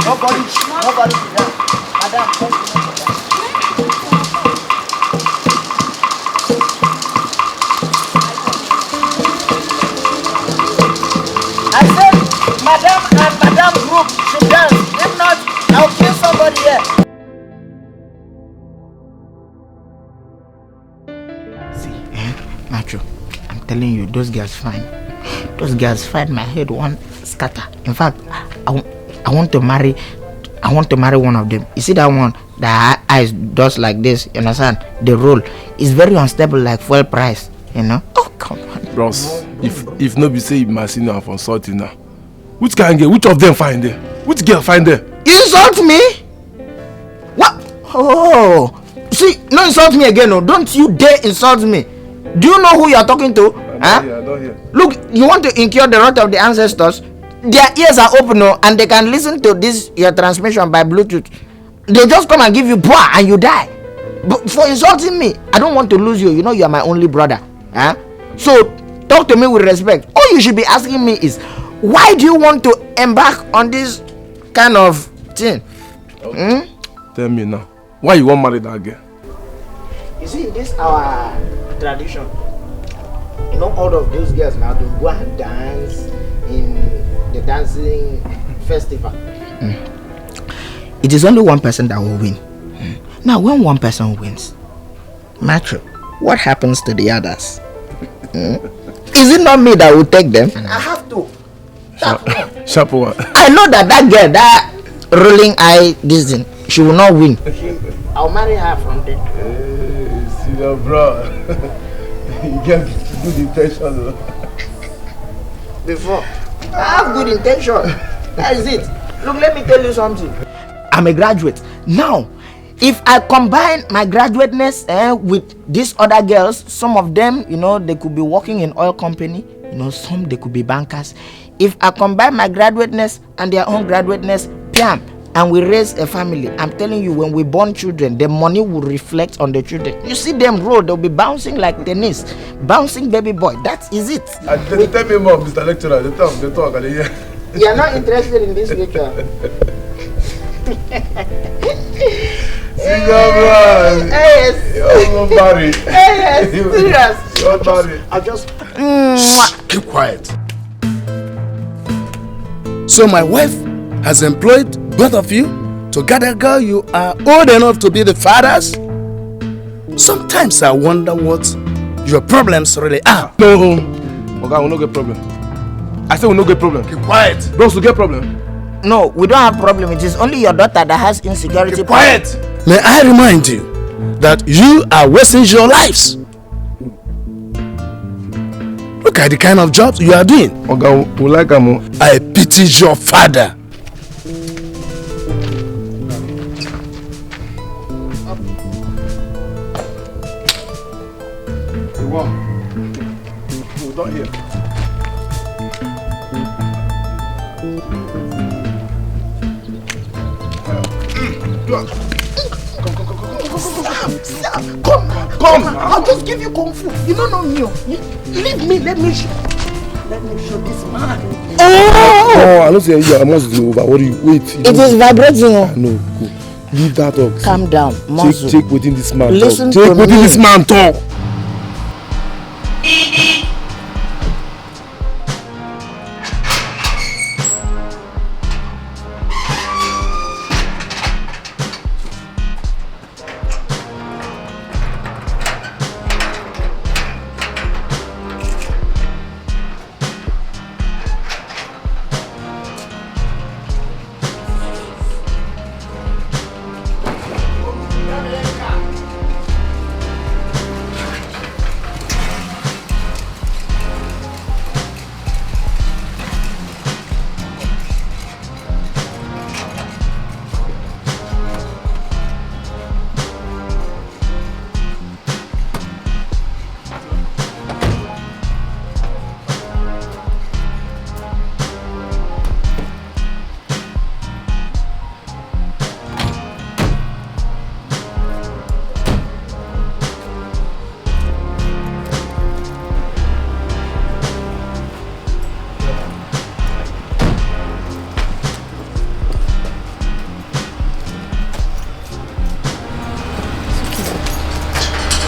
Nobody should dance. Madam, first to dance. I said, Madam and Madam group should dance. If not, I'll kill somebody here. Macho, I'm telling you, those girls fine. Those girls fine. My head won't scatter. In fact, I want to marry one of them. You see that one? The eyes does like this. You understand? The roll is very unstable, like fuel price. You know? Oh come on, Bros. If nobody say you must see now for insulting now. Which can get? Which of them find there? Which girl find there? You insult me? What? Oh, see, no insult me again. No, don't you dare insult me. Do you know who you are talking to? I don't hear. Look, you want to incur the wrath of the ancestors? Their ears are open, no, and they can listen to this your transmission by Bluetooth. They just come and give you power and you die. But for insulting me, I don't want to lose you. You know you are my only brother. Huh? So talk to me with respect. All you should be asking me is, why do you want to embark on this kind of thing? Okay. Tell me now, why you want to marry that girl? You see, this our tradition. You know, all of those girls now they go and dance in the dancing festival. It is only one person that will win. Now, when one person wins, Macho, what happens to the others? Is it not me that will take them? I have to. Sharp one. I know that girl, that rolling eye, this thing, she will not win. I'll marry her from there. See your bro. You get good intention. Before, I have good intention. That is it. Look, let me tell you something. I'm a graduate. Now, if I combine my graduateness with these other girls, some of them, you know, they could be working in oil company. You know, some they could be bankers. If I combine my graduateness and their own graduateness, bam, and we raise a family, I'm telling you, when we born children, the money will reflect on the children. You see them roll, they'll be bouncing like tennis, bouncing baby boy. That is it. And they tell me more, Mr. Lecturer. They talk. You are not interested in this lecture. Yes. You're married. Yes, serious. You're married. I just. Keep quiet. So my wife has employed both of you to gather girl you are old enough to be the fathers. Sometimes I wonder what your problems really are. No, okay, we no get problem. I say we no get problem. Keep quiet. Bros, we get problem. No, we don't have problem. It is only your daughter that has insecurity. Keep quiet. May I remind you that you are wasting your lives. Look at the kind of jobs you are doing. Okay, we like them. I pity your father. We don't hear. Come. I'll just give you kung fu. You don't know me. Leave me. Let me show this man. Oh, I don't say you. I must do over. What do you wait? It is vibrating. No, go. Leave that talk. Calm down. Take within this man. Listen talk. Take within this man talk.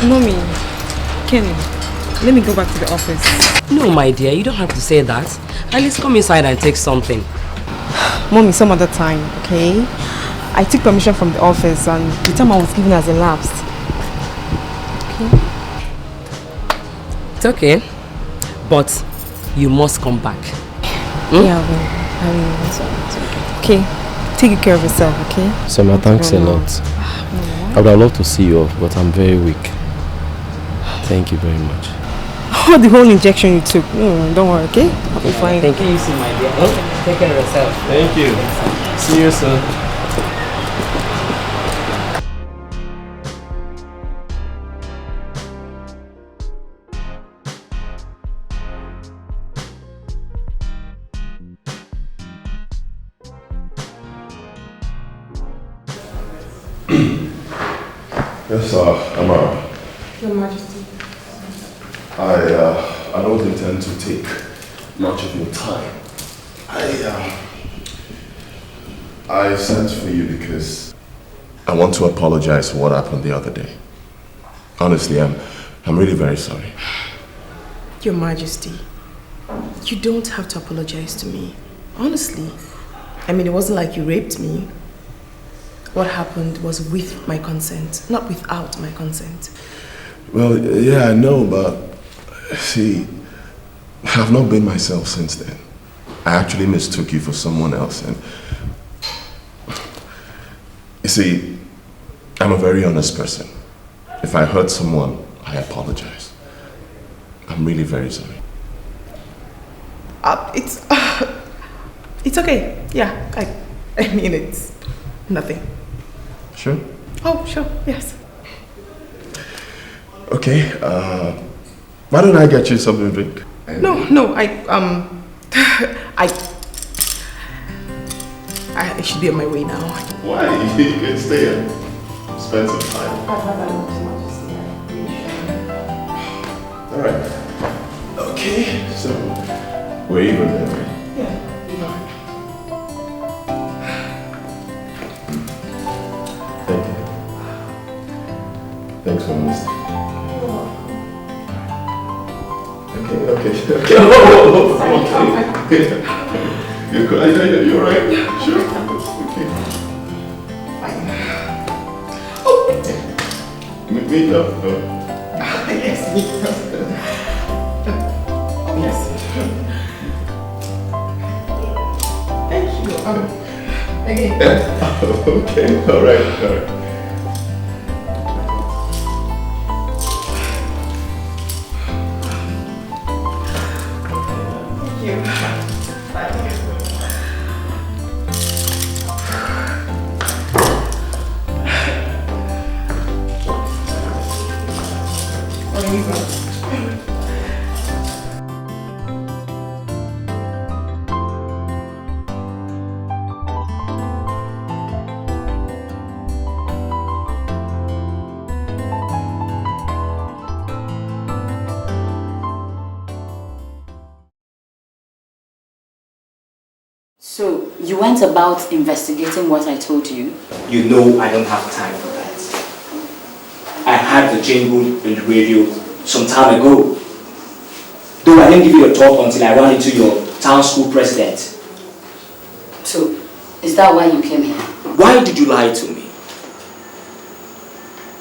Mommy, Kenny, let me go back to the office. No, my dear, you don't have to say that. At least come inside and take something. Mommy, some other time, okay? I took permission from the office and the time I was given has elapsed. Okay? It's okay. But you must come back. Yeah, I will. Okay, take care of yourself, okay? Selma, thanks a lot. I would have loved to see you off, but I'm very weak. Thank you very much. Oh, the whole injection you took. Don't worry, okay? I'll be fine. Thank you, my dear. Take care of yourself. Thank you. See you soon. Yes, Amara. Your Majesty. I don't intend to take much of your time. I sent for you because I want to apologize for what happened the other day. Honestly, I'm really very sorry. Your Majesty, you don't have to apologize to me. Honestly. I mean, it wasn't like you raped me. What happened was with my consent, not without my consent. Well, yeah, I know, but see, I've not been myself since then. I actually mistook you for someone else, and you see, I'm a very honest person. If I hurt someone, I apologize. I'm really very sorry. It's okay. Yeah, I mean, it's nothing. Sure? Oh, sure, yes. Okay, why don't I get you something to drink? No, I should be on my way now. Why? You can stay and spend some time. Alright. Okay, so we're even there, right? Yeah, you know. Thank you. Thanks for listening. Okay. Okay. You're good. You're right. Sure. Okay. Fine. Meet up. Yes, meet up. Yes. Thank you. Again. Okay. All right. So, you went about investigating what I told you? You know I don't have time for that. I had the jingle in the radio some time ago. Though I didn't give you a talk until I ran into your town school president. So, is that why you came here? Why did you lie to me?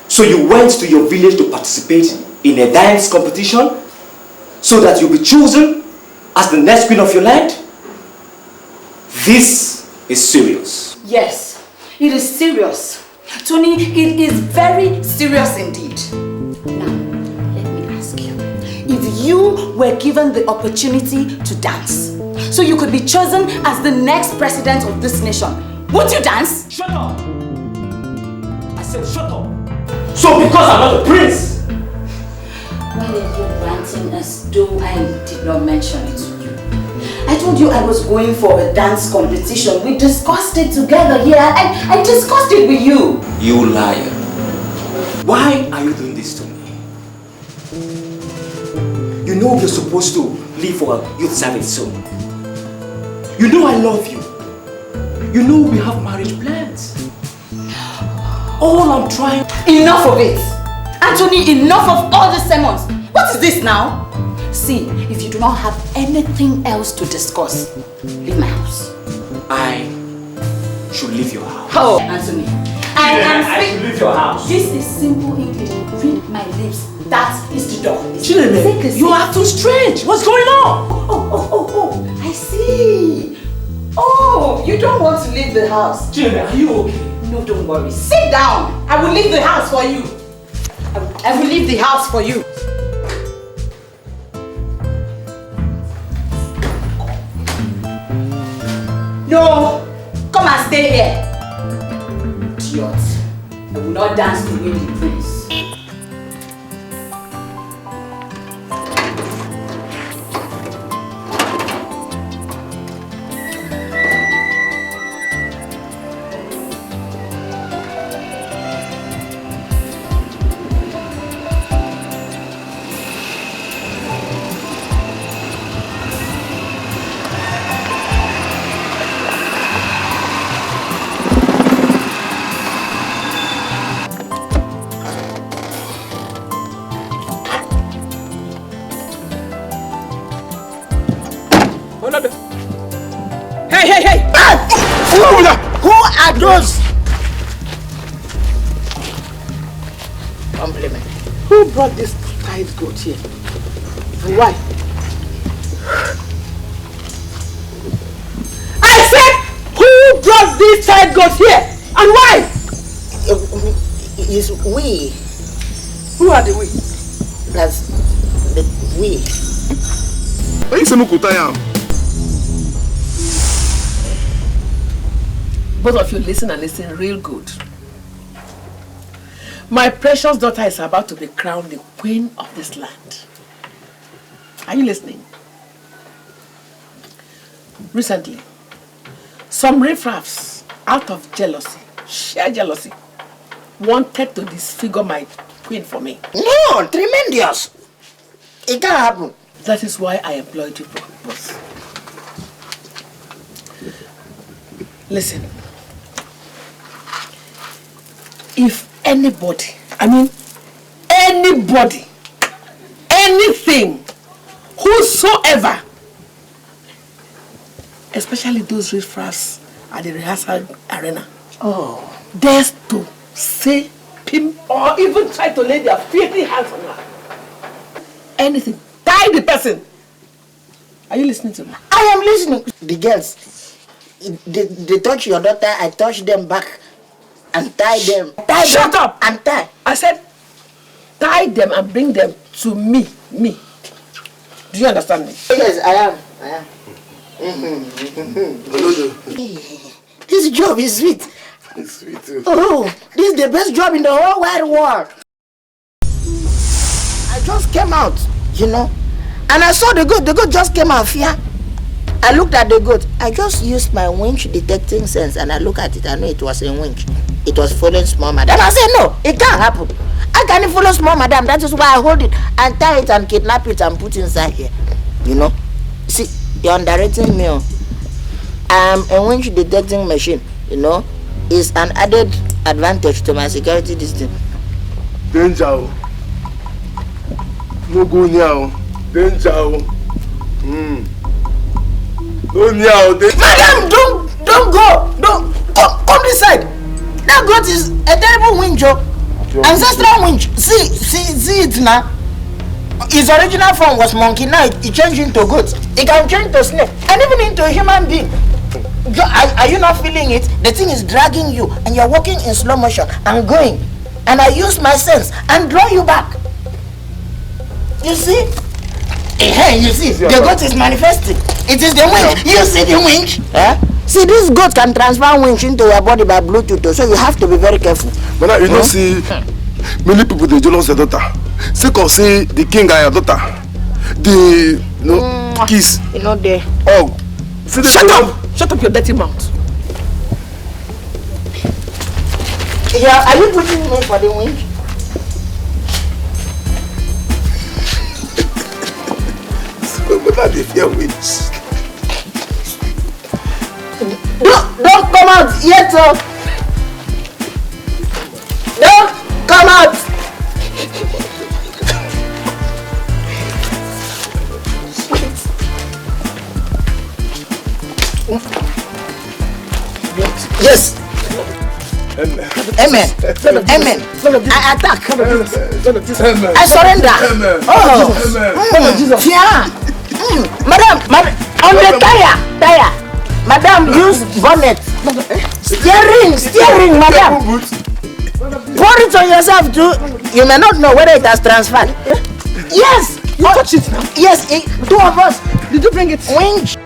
So you went to your village to participate in a dance competition so that you'll be chosen as the next queen of your land? This is serious. Yes, it is serious. Tony, it is very serious indeed. Now, let me ask you. If you were given the opportunity to dance, so you could be chosen as the next president of this nation, would you dance? Shut up! I said shut up! So because I'm not a prince! Why are you ranting as though I did not mention it to you? I told you I was going for a dance competition. We discussed it together here. I discussed it with you. You liar. Why are you doing this to me? You know you're supposed to leave for a youth service soon. You know I love you. You know we have marriage plans. All I'm trying... Enough of it. Anthony, enough of all the sermons. What is this now? See, if you do not have anything else to discuss, leave my house. I should leave your house. Oh, Anthony. I should leave your house. This is simple English. Read my lips. That is the door. Chideme, you are too strange. What's going on? Oh, I see. Oh, you don't want to leave the house. Chideme, are you okay? No, don't worry. Sit down. I will leave the house for you. I will leave the house for you. No, come and stay here. Idiot. I will not dance to win the prince. Hey! Who are those? Compliment. Who brought this tight goat here? And why? I said, who brought this tight goat here? And why? Is we. Who are the we? That's the we. Why you say no kutaya? Both of you listen and listen real good. My precious daughter is about to be crowned the queen of this land. Are you listening? Recently, some riffraffs, out of jealousy, sheer jealousy, wanted to disfigure my queen for me. No, tremendous. It can't happen. That is why I employed you, boss. Listen. If anybody, anybody, anything, whosoever, especially those riffraffs at the rehearsal arena, dares to say, pimp, or even try to lay their filthy hands on her, anything, tie the person. Are you listening to me? I am listening. The girls, they touch your daughter, I touch them back. And tie them. Shut up! And tie. I said, tie them and bring them to me. Me. Do you understand me? Yes, I am. This job is sweet. It's sweet too. Oh, this is the best job in the whole wide world. I just came out, and I saw the goat. The goat just came out here. I looked at the goat. I just used my winch detecting sense and I look at it. I know it was a winch. It was following small madam. I said, no, it can't happen. I can't follow small madam. That is why I hold it and tie it and kidnap it and put inside here. See, you're underrating me. A winch detecting machine, is an added advantage to my security distance. Danger. No go near. Danger. Madam, don't go. Don't come this side. That goat is a terrible winch, ancestral winch. See it now. His original form was monkey. Now it changed into goat. It can change to snake and even into a human being. Are you not feeling it? The thing is dragging you and you're walking in slow motion and going. And I use my sense and draw you back. You see? Hey, you see, the goat is manifesting. It is the winch. You see the winch? See, this goat can transfer winch into your body by Bluetooth, so you have to be very careful. But you don't see many people they jealous their daughter. Say, say the king and your daughter, the kiss. There. Oh, Shut up your dirty mouth. Yeah, are you putting me for the winch? Don't come out yet, Don't come out. Amen. Amen. I attack. I surrender. Oh. Yeah. Madam, on the tire. Madam, use bonnet. Steering, madam. Pour it on yourself too. You may not know whether it has transferred. Yes. You touch it now? Yes, two of us. Did you bring it? Winch.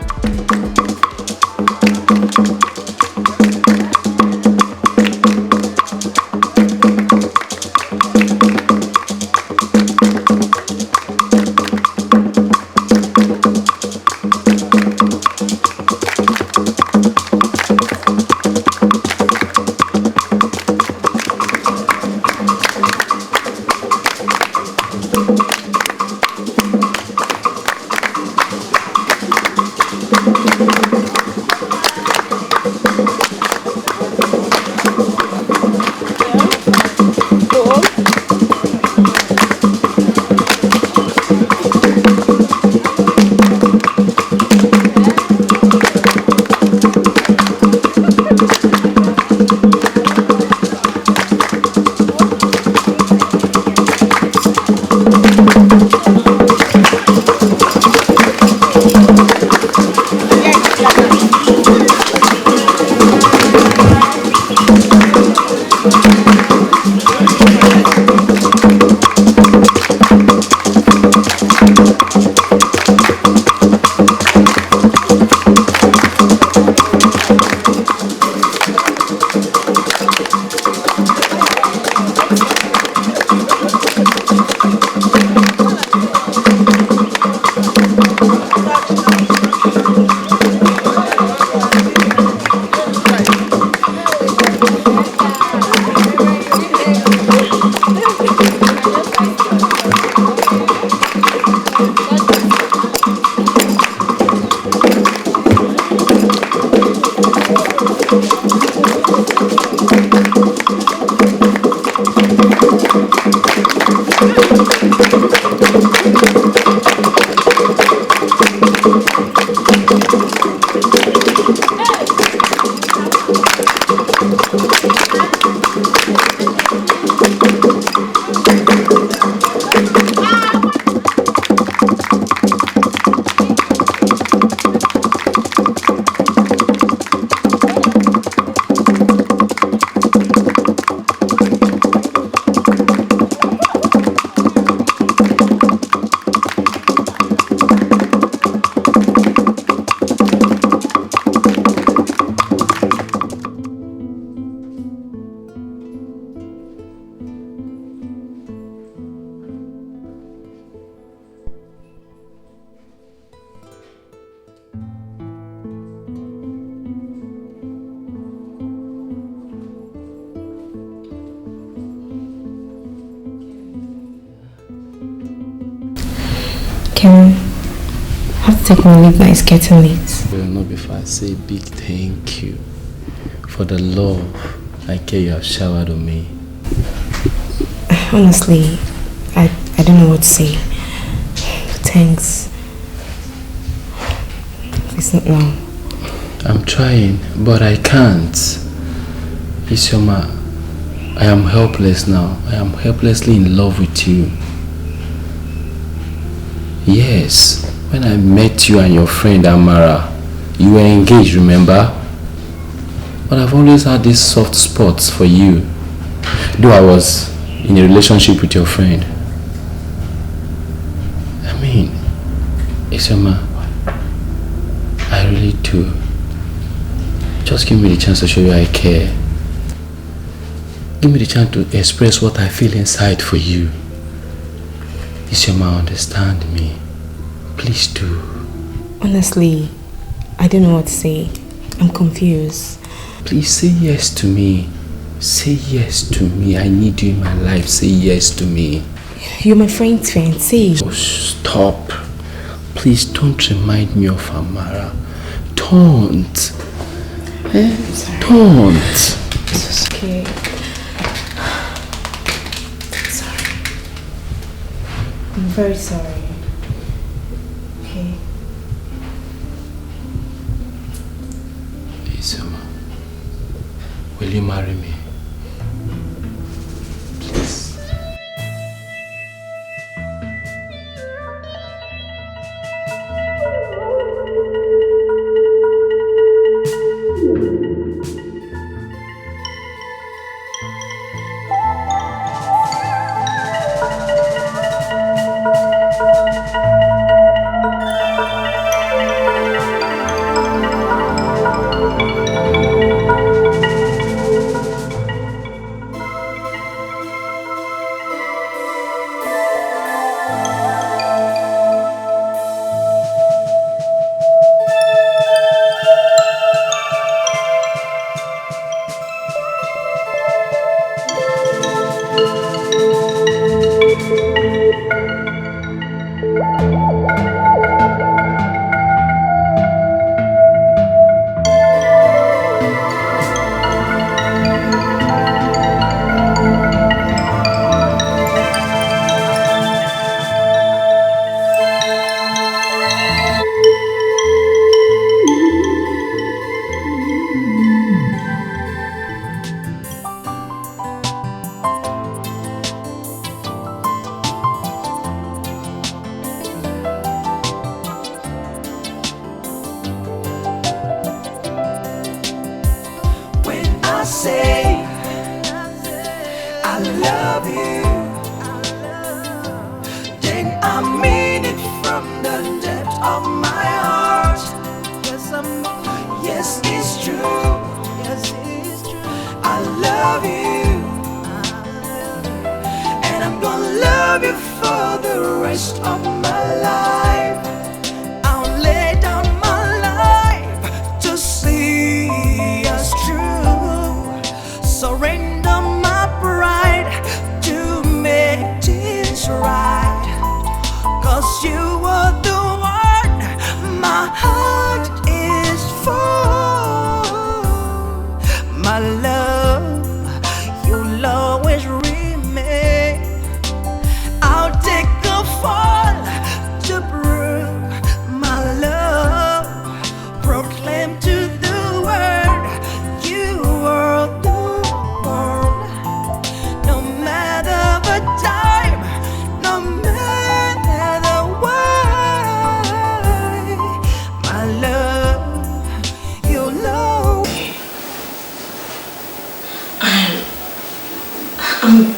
I have to take my leave now, it's getting late. Well, not before I say a big thank you for the love and care you have showered on me. Honestly, I don't know what to say. Thanks. It's not now. I'm trying, but I can't. Isioma, I am helpless now. I am helplessly in love with you. Yes, when I met you and your friend Amara, you were engaged, remember? But I've always had these soft spots for you. Though I was in a relationship with your friend. I mean, Isioma, I really do. Just give me the chance to show you I care. Give me the chance to express what I feel inside for you. Isioma, understand me. Please do. Honestly, I don't know what to say. I'm confused. Please say yes to me. Say yes to me. I need you in my life. Say yes to me. You're my friend's friend. Say it. Oh, stop. Please don't remind me of Amara. Don't. Don't. It's okay. Sorry. I'm very sorry. Okay. Isioma, will you marry me?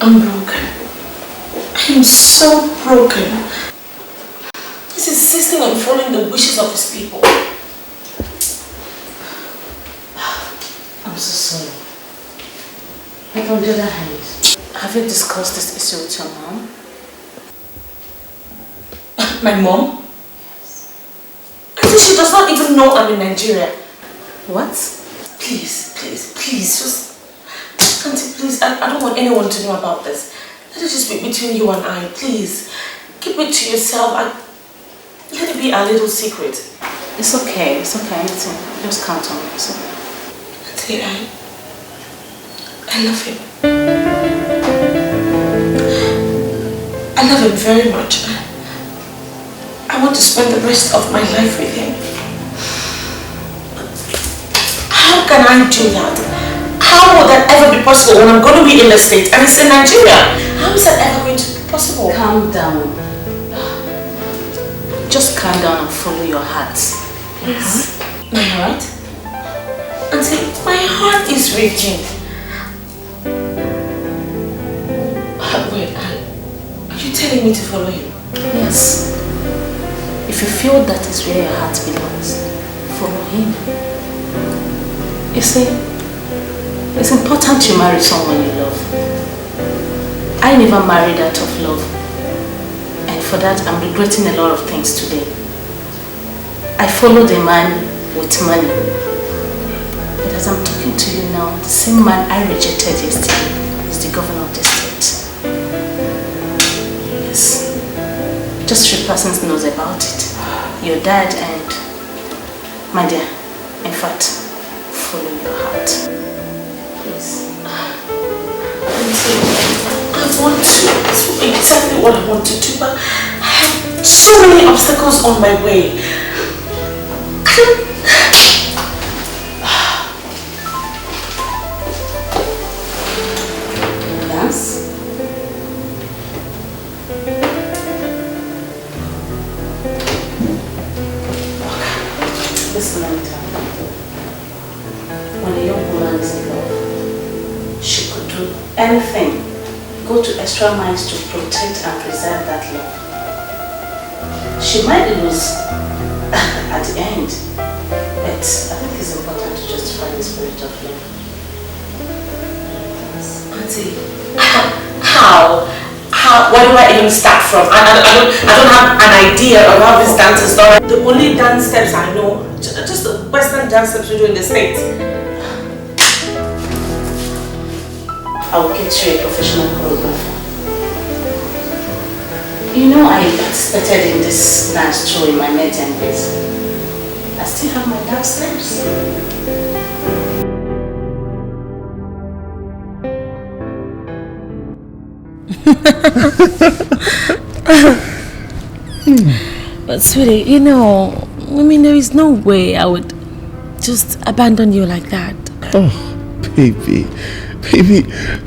I'm broken. I'm so broken. He's insisting on following the wishes of his people. I'm so sorry. But on the other hand, have you discussed this issue with your mom? My mom? Yes. I think she does not even know I'm in Nigeria. What? Please, just... Auntie, please, I don't want anyone to know about this. Let it just be between you and I, please. Keep it to yourself. Let it be a little secret. It's okay, anything. Just count on me, it's okay. Auntie, I love him. I love him very much. I want to spend the rest of my life with him. How can I do that? How will that ever be possible when I'm going to be in the States and it's in Nigeria? How is that ever going to be possible? Calm down. Just calm down and follow your heart. Please. My heart? Auntie, my heart is raging. Wait, are you telling me to follow him? Yes. If you feel that is where your heart belongs, follow him. You see, it's important you marry someone you love. I never married out of love. And for that, I'm regretting a lot of things today. I followed a man with money. But as I'm talking to you now, the same man I rejected yesterday is the governor of the state. Yes. Just 3 persons knows about it. Your dad and my dear. In fact, follow your heart. Please. I want to do exactly what I want to do, but I have so many obstacles on my way. Yes? Listen, let me tell you. When a young woman is in love, she could do anything, go to extra miles to protect and preserve that love. She might lose at the end, but I think it's important to justify the spirit of love. Auntie, how? Where do I even start from? I don't have an idea of how this dance is done. The only dance steps I know, just the Western dance steps we do in the States. I will get you a professional choreographer. You know, I participated in this dance show in my maiden days. I still have my dance steps. But sweetie, you know, I mean, there is no way I would just abandon you like that. Oh, baby,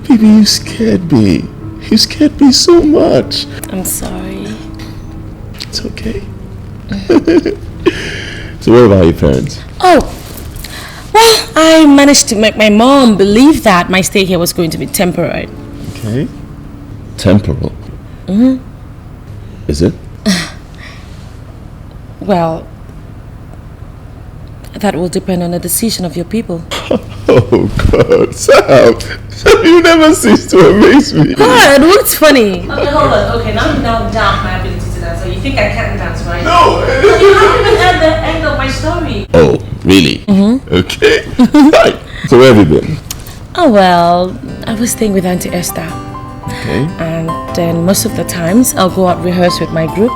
you scared me. You scared me so much. I'm sorry. It's okay. So what about your parents? Oh, well, I managed to make my mom believe that my stay here was going to be temporary. Okay. Temporal? Mm-hmm. Is it? Well, that will depend on the decision of your people. Oh God, Sam, you never cease to amaze me. God, what's funny? Okay, hold on. Okay, now you now doubt my ability to dance. So you think I can't dance, right? No. You haven't even heard the end of my story. Oh, really? Mm-hmm. Okay. Right. So where have you been? Oh, well, I was staying with Auntie Esther. Okay. And then most of the times, I'll go out rehearse with my group.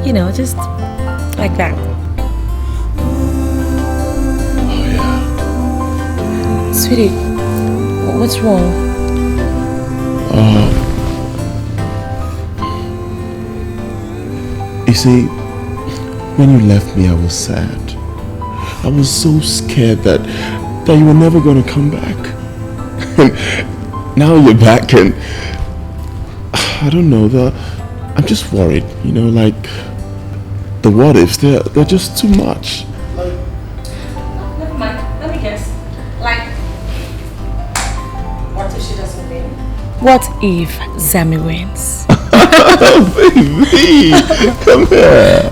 You know, just like that. Oh, yeah. Sweetie, what's wrong? You see, when you left me, I was sad. I was so scared that you were never going to come back. And now you're back and I don't know, I'm just worried, you know, like the what ifs, they're just too much. Never mind. Let me guess. Like, what if she doesn't win? What if Zami wins? Baby, come here.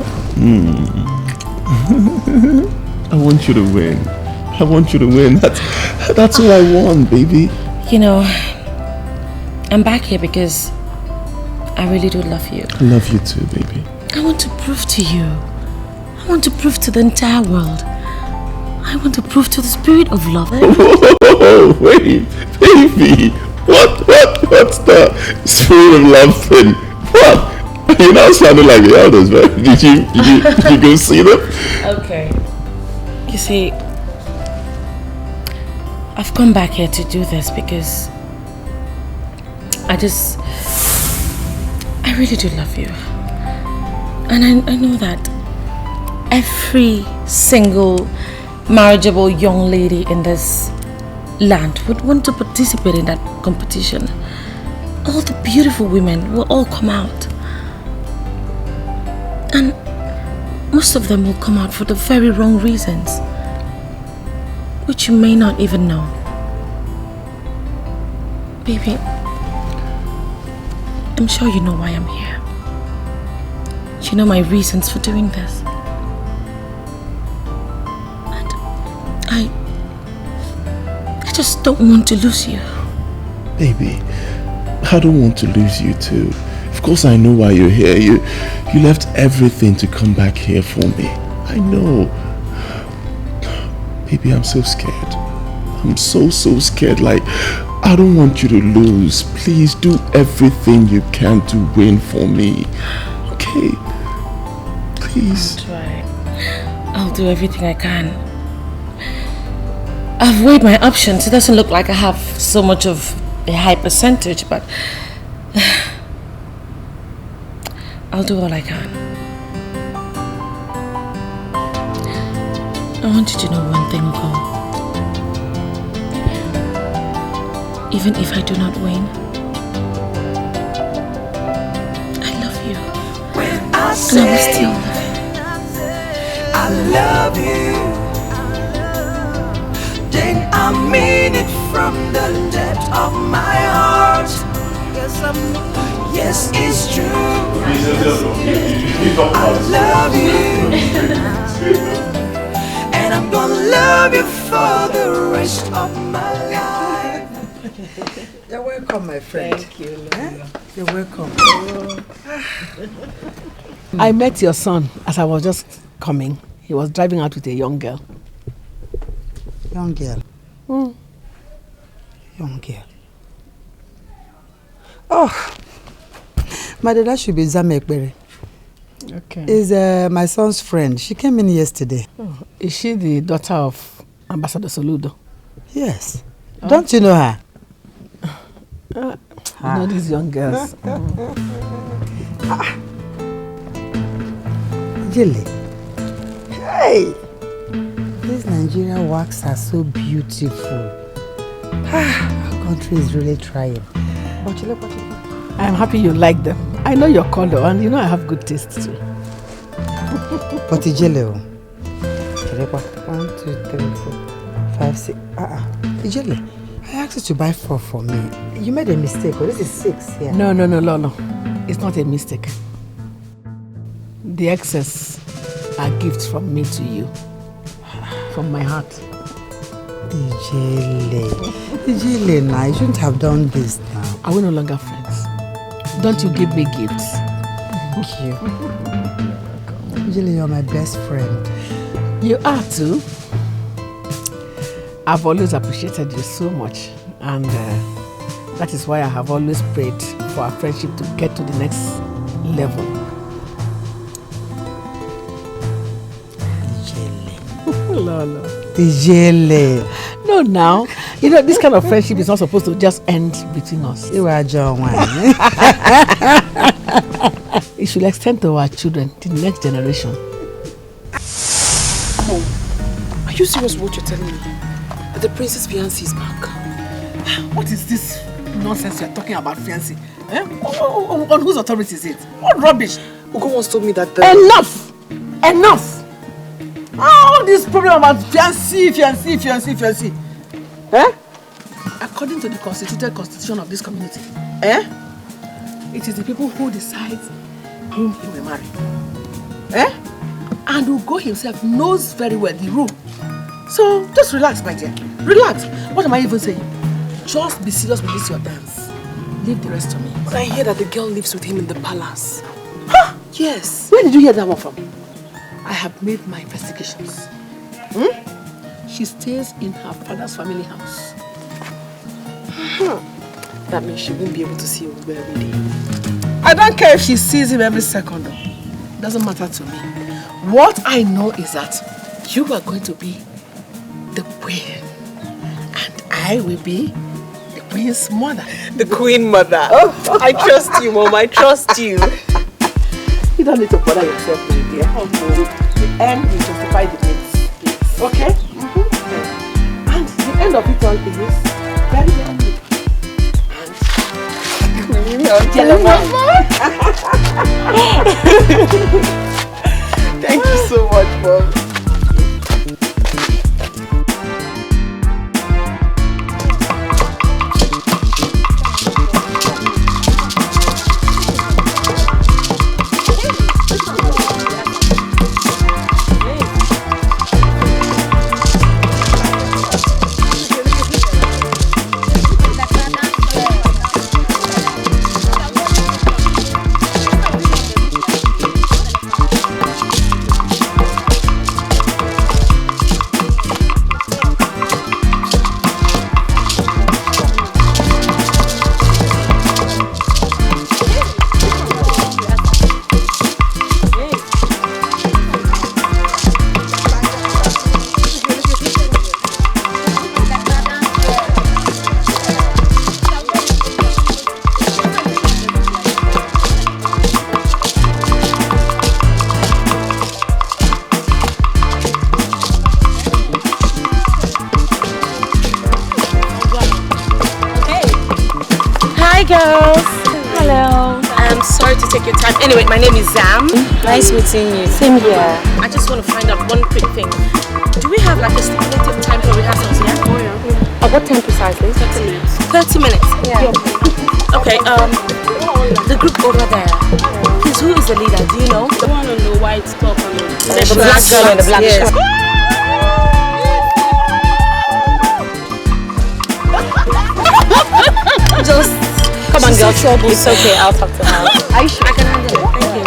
I want you to win. I want you to win. That's all I want, baby. You know, I'm back here because I really do love you. I love you too, baby. I want to prove to you. I want to prove to the entire world. I want to prove to the spirit of love. Whoa, wait, baby. What's the spirit of love thing? What? You're not sounding like the elders, man. Did you go see them? Okay. You see, I've come back here to do this because I I really do love you. And I know that every single marriageable young lady in this land would want to participate in that competition. All the beautiful women will all come out. And most of them will come out for the very wrong reasons, which you may not even know. Baby, I'm sure you know why I'm here. You know my reasons for doing this. And I just don't want to lose you. Baby, I don't want to lose you too. Of course I know why you're here. You left everything to come back here for me. I know. Baby, I'm so scared. I'm so scared. Like, I don't want you to lose. Please do everything you can to win for me. Okay? Please. I'll try. I'll do everything I can. I've weighed my options. It doesn't look like I have so much of a high percentage, but I'll do all I can. I want you to know one thing, Go. Even if I do not win, I love you. And I will still love you. I love you, then I mean it from the depth of my heart. Yes, it's true. I love you, and I'm gonna love you for the rest of my life. You're welcome, my friend. Thank you, You're welcome. I met your son as I was just coming. He was driving out with a young girl. Young girl? Mm. Young girl. Oh, my dad should be Zamekbere. Okay. Is my son's friend. She came in yesterday. Oh, is she the daughter of Ambassador Soludo? Yes. Oh. Don't you know her? You know these young girls. Jilly. Hey! These Nigerian works are so beautiful. Our country is really trying. I'm happy you like them. I know your color and you know I have good taste too. But Ijele, 1, 2, 3, 4, 5, 6. Ijele, I asked you to buy 4 for me. You made a mistake. Oh, this is 6 here. No, Lolo. It's not a mistake. The excess are gifts from me to you. From my heart. Ijele, now you shouldn't have done this now. Are we no longer friends? Don't you give me gifts? Thank you. Ijele, you're my best friend. You are too. I've always appreciated you so much, and that is why I have always prayed for our friendship to get to the next level. Lolo. Ijele. No, now. You know, this kind of friendship is not supposed to just end between us. You are John Wayne. It should extend to our children, the next generation. Mom, are you serious with what you're telling me? That the princess fiancé is back? What is this nonsense you're talking about, fiancé? On whose authority is it? What rubbish? Ugo once told me that the... Enough! Enough! All this problem about fiancé. According to the constituted constitution of this community, it is the people who decide whom he will marry. And Ugo himself knows very well the rule. So just relax, my dear. Relax. What am I even saying? Just be serious with this your dance. Leave the rest to me. But I hear that the girl lives with him in the palace. Huh? Yes. Where did you hear that one from? I have made my investigations. She stays in her father's family house. That means she won't be able to see Ugo every day. I don't care if she sees him every second. It doesn't matter to me. What I know is that you are going to be the queen. And I will be the Queen's mother. The Queen Mother. I trust you, Mom. I trust you. You don't need to bother yourself with it, dear. The end will justify the means. Okay? And the end of it all is very, very good. Thank you so much, Mom. Anyway, my name is Zam. Nice meeting you. Same here. I just want to find out one quick thing. Do we have like a stipulated time for rehearsals here? Oh yeah. At what time precisely? 30 minutes. 30 minutes? Yeah. Okay, the group over there. Please, who is the leader? Do you know? The one on the white top and the black girl and the black shirt. Just come on, girl. It's okay. I'll talk to her. I can handle it. Thank you.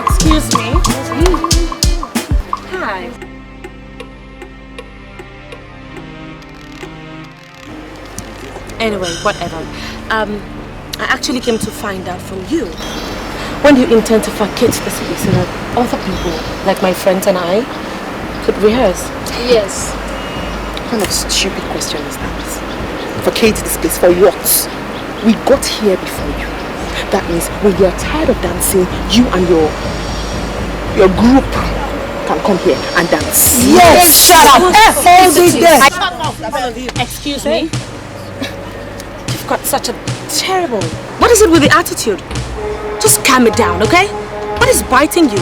Excuse me. Hi. Anyway, whatever. I actually came to find out from you. When do you intend to vacate the space so that other people, like my friends and I, could rehearse? Yes. What kind of stupid question is that? Vacate this place for what? We got here before you. That means when you're tired of dancing, you and your group can come here and dance. Yes, shut up! Hold it there! Excuse me? You've got such a terrible... What is it with the attitude? Just calm it down, okay? What is biting you?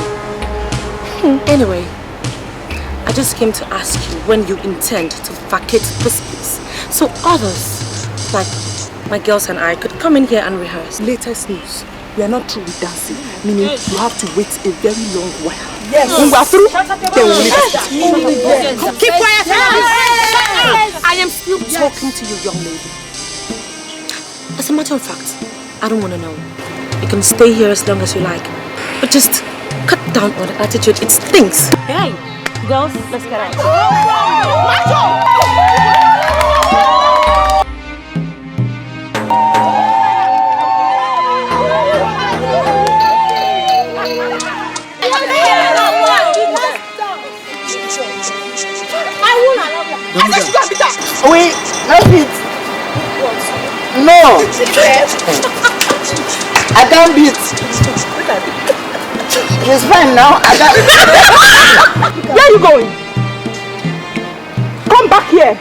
Anyway, I just came to ask you when you intend to vacate this place so others, like my girls and I, could come in here and rehearse. Latest news. We are not through with dancing, meaning you have to wait a very long while. Yes. When we are through, then we will leave it. Keep quiet! I am still talking to you, young lady. As a matter of fact, I don't want to know. You can stay here as long as you like, but just cut down on the attitude. It stinks. Hey, girls, let's get out. Wait, not it. No. I can't beat. It's fine now. I can't. Where are you going? Come back here.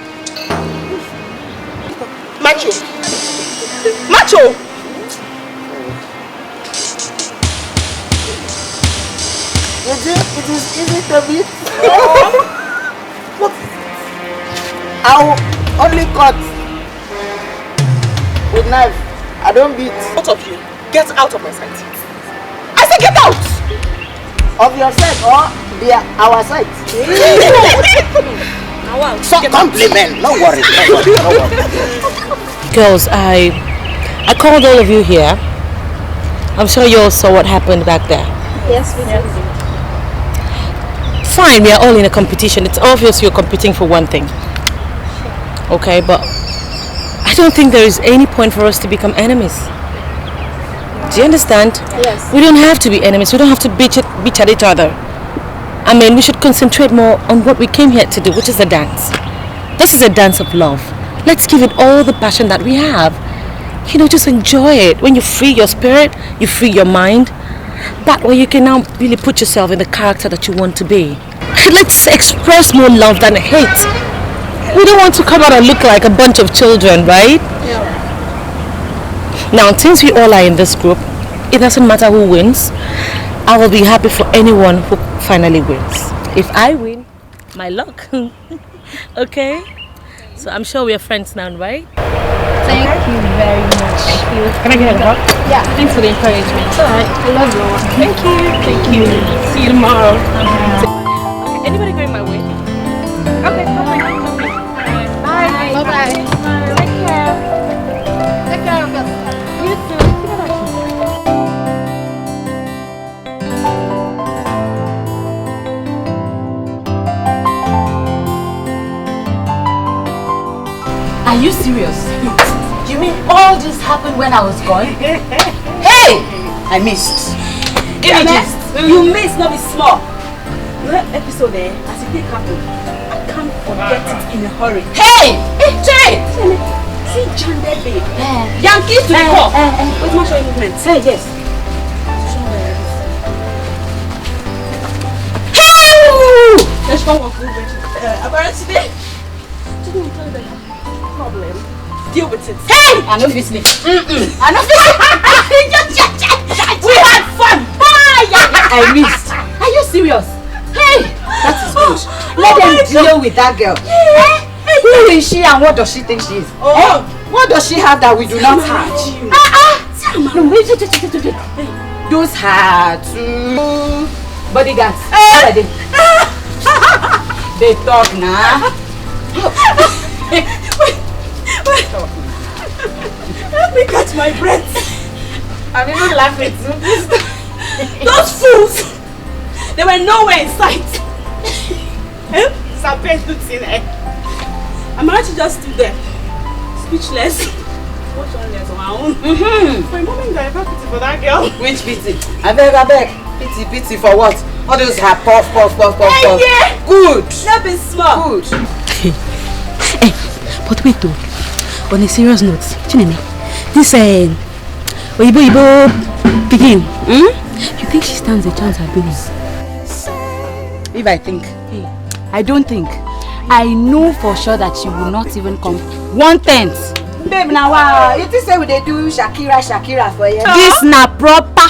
Macho. Macho. It is easy to beat. Look. I'll only cut with knife. I don't beat. Both of you, get out of my sight. I said get out! Of your sight or our sight? So compliment. No worries. No worries. Girls, I called all of you here. I'm sure you all saw what happened back there. Yes, we did. Fine, we are all in a competition. It's obvious you're competing for one thing. Okay, but I don't think there is any point for us to become enemies. Do you understand? Yes. We don't have to be enemies. We don't have to bitch at each other. I mean, we should concentrate more on what we came here to do, which is the dance. This is a dance of love. Let's give it all the passion that we have. You know, just enjoy it. When you free your spirit, you free your mind. That way you can now really put yourself in the character that you want to be. Let's express more love than hate. We don't want to come out and look like a bunch of children, right? Yeah. Now, since we all are in this group, it doesn't matter who wins. I will be happy for anyone who finally wins. If I win, my luck. Okay? So I'm sure we are friends now, right? Thank you very much. Thank you. Can I get a hug? Yeah. Thanks for the encouragement. It's alright. I love you. Thank you. Thank you. See you tomorrow. Okay, anybody going my way? Okay, bye. Bye. Bye-bye. Take care. Take care of yourself. You too. Are you serious? You mean all this happened when I was gone? Hey! I missed. Images. You missed, not be small. That episode there, as it happened, I can't forget it in a hurry. Hey! Hey, Jay! See Chandler babe. Yankees to the core. Where's my showing movement? Hey, yes. Hey! Let's go walk over. Apparently, problem. Deal with it. Hey! I know if it's me. I know we had fun. I missed. Are you serious? Hey! That is good. Let them deal with that girl. Who is she and what does she think she is? What does she have that we do not have? No, wait. Those are two bodyguards. What are they? They talk now. Wait. Let me catch my breath. I'm even laughing too. Those fools! They were nowhere in sight. I'm actually just stood there, speechless. Watch on there on my own. For a moment, I felt pity for that girl. Which pity? I beg. Pity for what? All those have puff. Hey, yeah. Good. Let me small. Good. Hey, but wait though. On a serious note, Chineme, this Oyibo begin. You think she stands a chance at this? If I think, I don't think. I know for sure that she will not even come 1/10. Babe, now wow, you think say we dey do Shakira for you? This na proper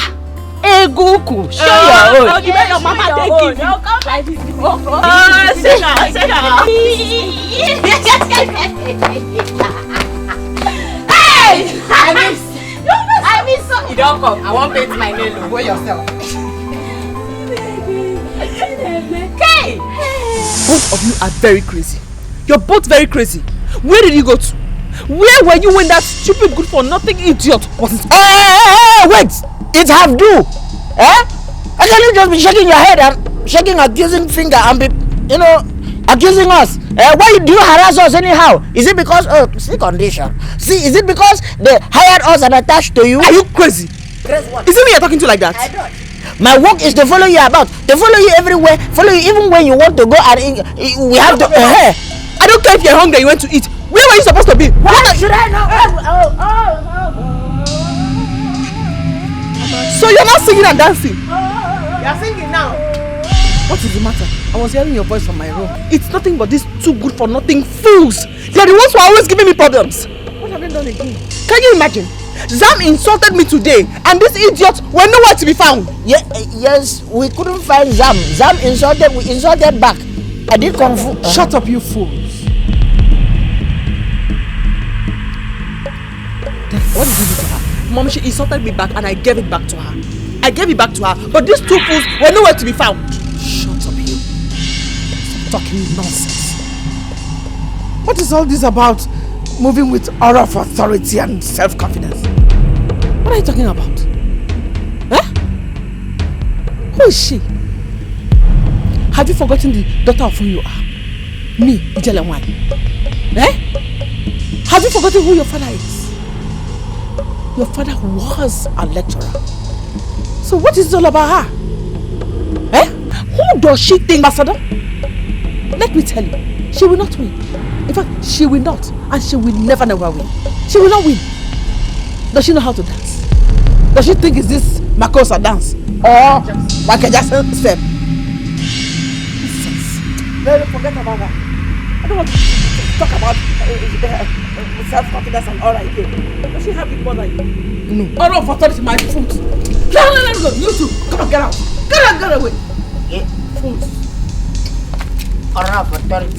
Eguku. Show your own. You your mama take it. Don't come like this. Say now. Hey! I miss so. You don't come. I won't paint my nail. Go yourself. Okay. Both of you are very crazy. You're both very crazy. Where did you go to? Where were you when that stupid good for nothing idiot was it? Hey, wait! It have do. How can you just be shaking your head and shaking accusing finger and be, accusing us? Why do you harass us anyhow? Is it because see condition? See, is it because they hired us and attached to you? Are you crazy? Crazy what? Is it me you're talking to like that? I don't. My work is to follow you about, to follow you everywhere, follow you even when you want to go and we have to. I don't care if you're hungry, you want to eat. Where were you supposed to be? What should I know? So you're not singing and dancing? You're singing now. What is the matter? I was hearing your voice from my room. It's nothing but these two good for nothing fools. They're the ones who are always giving me problems. What have they done again? Can you imagine? Zam insulted me today and these idiots were nowhere to be found. Yeah, yes, we couldn't find Zam. Zam insulted, we insulted back. I did kung fu. Shut up, you fools. What did you do to her? Mom, she insulted me back and I gave it back to her. I gave it back to her, but these two fools were nowhere to be found. Shut up, you. Stop talking nonsense. What is all this about moving with aura of authority and self-confidence? What are you talking about? Who is she? Have you forgotten the daughter of who you are? Me, Ijelenwai. Have you forgotten who your father is? Your father was a lecturer. So what is it all about her? Who does she think, Ambassador? Let me tell you, she will not win. In fact, she will not. And she will never win. She will not win. Does she know how to dance? Does she think it's this Makosa dance? Or Michael Jackson step? Forget about that. I don't want to talk about self-confidence and all that again. Does she have it more like no? All of authority, my foot. No. You two. Come on, get out. Get away. Yeah. Foot. All of authority.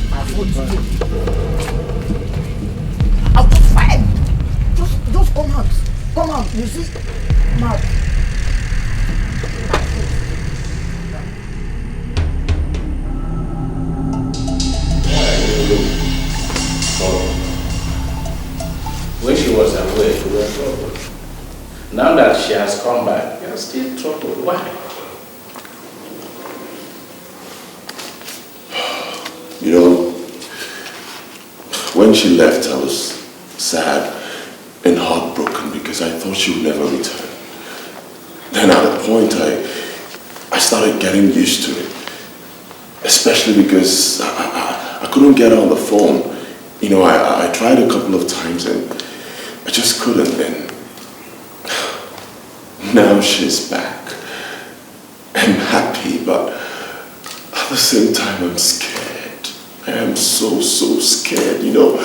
My foot. I'll be fine. Just come out. Come out. You see? Come out. When she was away, we were troubled. Now that she has come back, we are still troubled. Why? You know, when she left, I was sad and heartbroken because I thought she would never return. Then at a point, I started getting used to it, especially because I couldn't get her on the phone. You know, I tried a couple of times and I just couldn't. And now she's back. I'm happy, but at the same time, I'm scared. I am so scared. You know,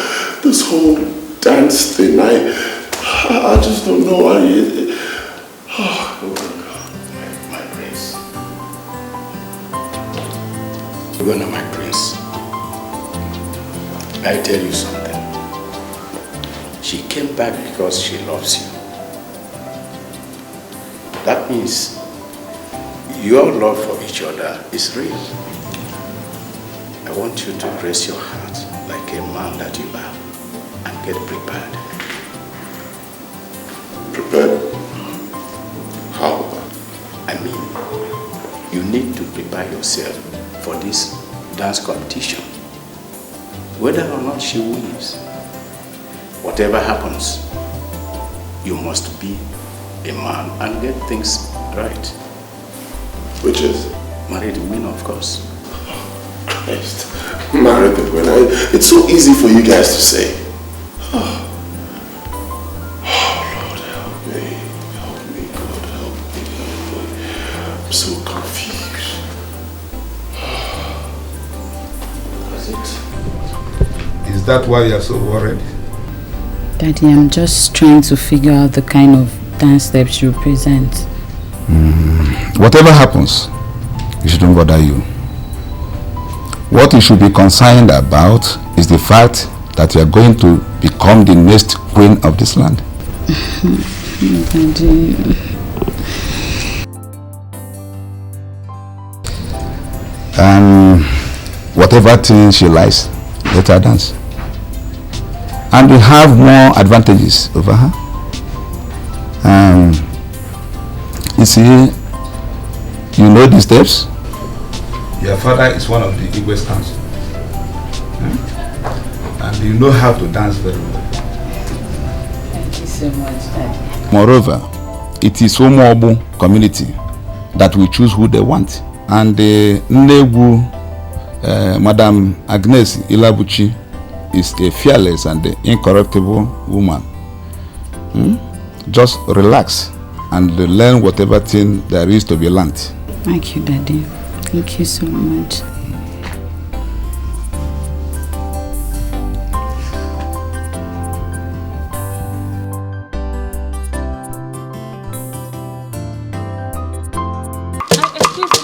this whole dance thing, I just don't know. Oh God, my prince. Ugonna, my prince, I tell you something. She came back because she loves you. That means your love for each other is real. I want you to brace your heart like a man that you are and get prepared. Prepared? How? I mean, you need to prepare yourself for this dance competition. Whether or not she wins, whatever happens, you must be a man and get things right. Which is? Marry the winner, of course. Christ, marry the winner. It's so easy for you guys to say. Oh, Lord, help me, God, help me. I'm so confused. That's it. Is that why you're so worried? Daddy, I'm just trying to figure out the kind of dance steps you present. Whatever happens, it shouldn't bother you. What you should be concerned about is the fact that you are going to become the next queen of this land. Daddy. Whatever thing she likes, let her dance. And you have more advantages over her. You see, you know the steps. Your father is one of the Igbo's council. And you know how to dance very well. Thank you so much, Daddy. Moreover, it is Omobu community that will choose who they want. And the Negu, Madam Agnes Ilabuchi, is a fearless and incorruptible woman. Just relax and learn whatever thing there is to be learned. Thank you, Daddy. Thank you so much.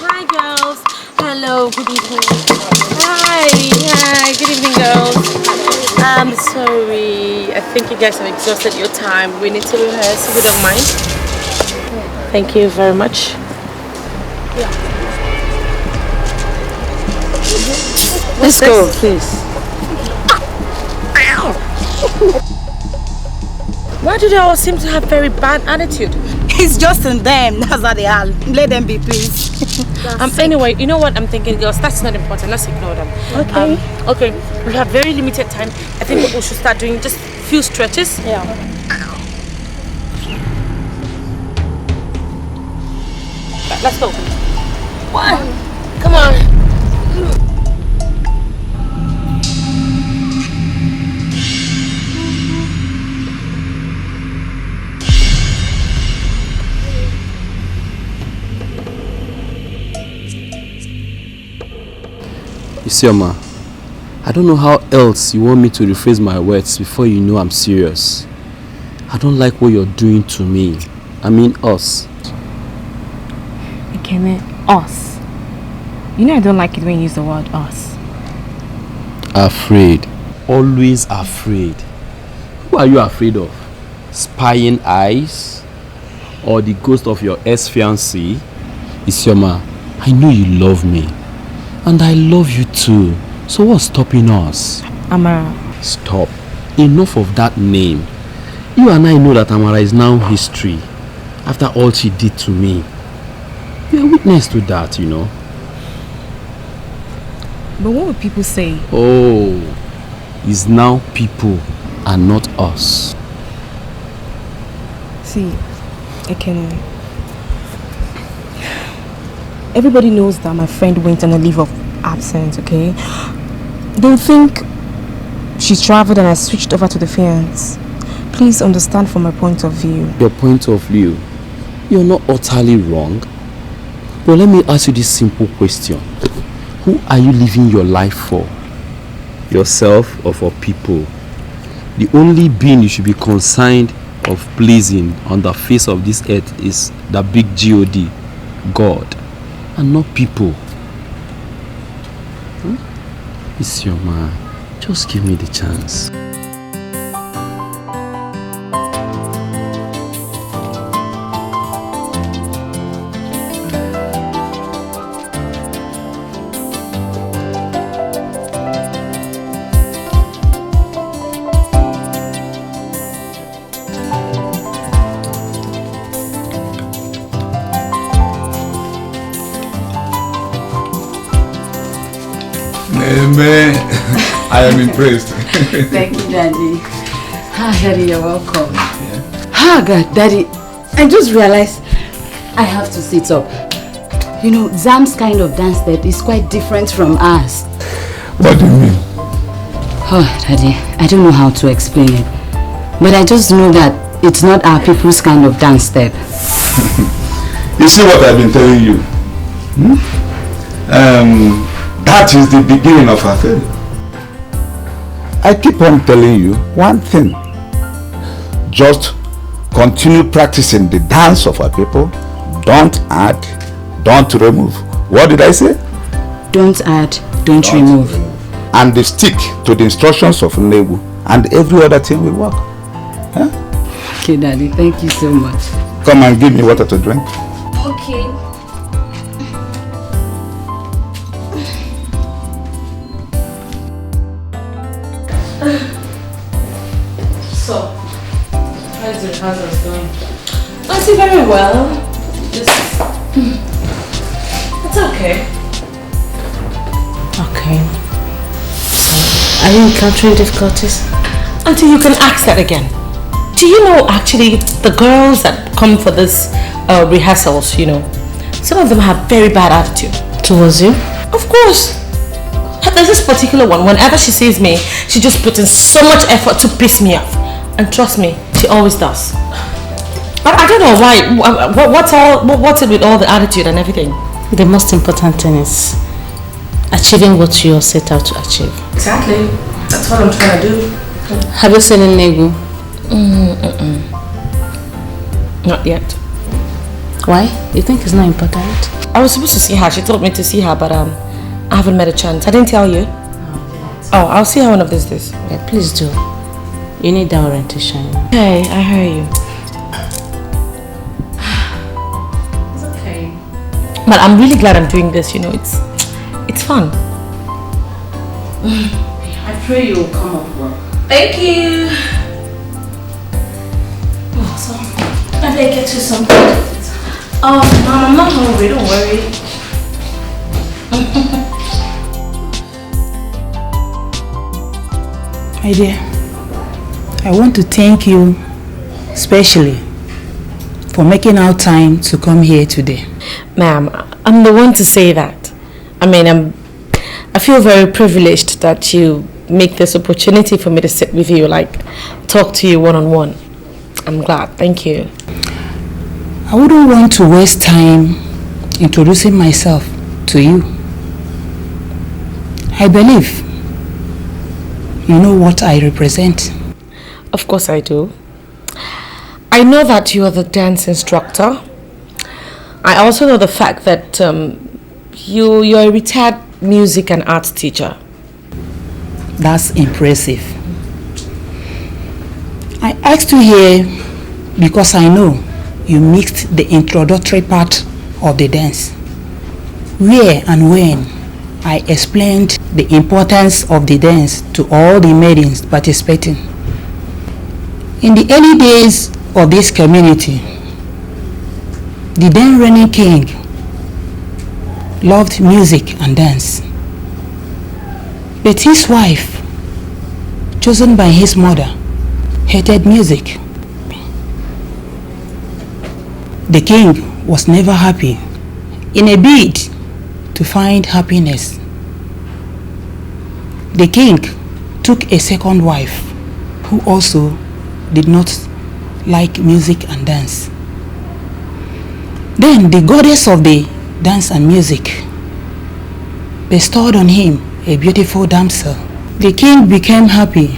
Hi, girls. Hello, good evening. Hi, good evening, girls. I'm sorry. I think you guys have exhausted your time. We need to rehearse, if you don't mind. Thank you very much. Let's go, please. Why do they all seem to have very bad attitude? It's just in them. That's how they are. Let them be, please. Anyway, you know what I'm thinking, girls? That's not important. Let's ignore them. Okay. Okay. We have very limited time. I think what we should start doing just a few stretches. Yeah. Let's go. One. Come on. Isioma, I don't know how else you want me to rephrase my words before you know I'm serious. I don't like what you're doing to me. I mean us. Ekene, us. You know I don't like it when you use the word us. Afraid. Always afraid. Who are you afraid of? Spying eyes? Or the ghost of your ex-fiancé? Isioma, I know you love me. And I love you too. So what's stopping us? Amara. Stop. Enough of that name. You and I know that Amara is now history. After all she did to me. You're a witness to that, you know. But what would people say? Oh, it's now people and not us. See, Ekene, everybody knows that my friend went on a leave of absence, okay? They think she's traveled and I switched over to the fiance. Please understand from my point of view. Your point of view? You're not utterly wrong. But let me ask you this simple question. Who are you living your life for? Yourself or for people? The only being you should be concerned of pleasing on the face of this earth is the big God, God, and not people. It's your man. Just give me the chance. Amen. I am impressed. Thank you, Daddy. Daddy, you're welcome. God, Daddy, I just realized I have to sit up. You know, Zam's kind of dance step is quite different from ours. What do you mean? Oh, Daddy, I don't know how to explain it. But I just know that it's not our people's kind of dance step. You see what I've been telling you? That is the beginning of our failure. I keep on telling you one thing. Just continue practicing the dance of our people. Don't add, don't remove. What did I say? Don't add, don't remove. And they stick to the instructions of Nollywood, and every other thing will work. Huh? Okay, Daddy, thank you so much. Come and give me water to drink. Okay. So, how's the rehearsals going? I see very well. Just, it's okay. Okay. So, are you encountering difficulties? Until you can ask that again. Do you know actually the girls that come for this rehearsals, you know, some of them have very bad attitude towards you? Of course. There's this particular one, whenever she sees me, she just puts in so much effort to piss me off. And trust me, she always does. But I don't know why, what's it with all the attitude and everything? The most important thing is achieving what you set out to achieve. Exactly. That's what I'm trying to do. Have you seen Negu? Not yet. Why? You think it's not important? I was supposed to see her. She told me to see her, but I haven't met a chance. I didn't tell you. Oh, I'll see her one of these days. Yeah, please do. You need that orientation. Okay, I hear you. It's okay. But I'm really glad I'm doing this, you know, it's fun. I pray you will come up well. Thank you. Oh, so, I better get you something. Oh, Mom, I'm not hungry, don't worry. My dear, I want to thank you especially for making our time to come here today. Ma'am, I'm the one to say that. I mean, I feel very privileged that you make this opportunity for me to sit with you, like talk to you one-on-one. I'm glad. Thank you. I wouldn't want to waste time introducing myself to you. I believe you know what I represent. Of course I do. I know that you are the dance instructor. I also know the fact that you're a retired music and art teacher. That's impressive. I asked you here because I know you mixed the introductory part of the dance, where and when I explained the importance of the dance to all the maidens participating. In the early days of this community, the then reigning king loved music and dance. But his wife, chosen by his mother, hated music. The king was never happy. In a bid to find happiness, the king took a second wife who also did not like music and dance. Then the goddess of the dance and music bestowed on him a beautiful damsel. The king became happy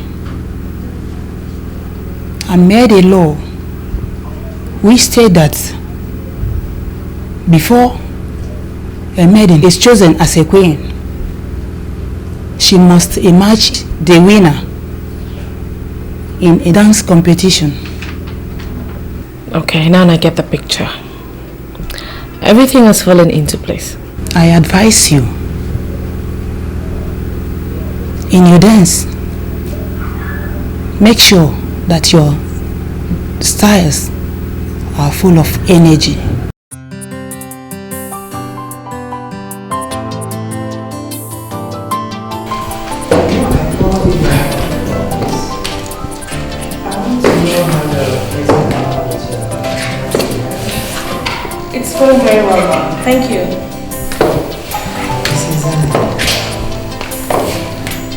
and made a law which stated that before a maiden is chosen as a queen, she must emerge the winner in a dance competition. Okay, now I get the picture. Everything has fallen into place. I advise you, in your dance, make sure that your styles are full of energy. It's going very well, Mom. Thank you.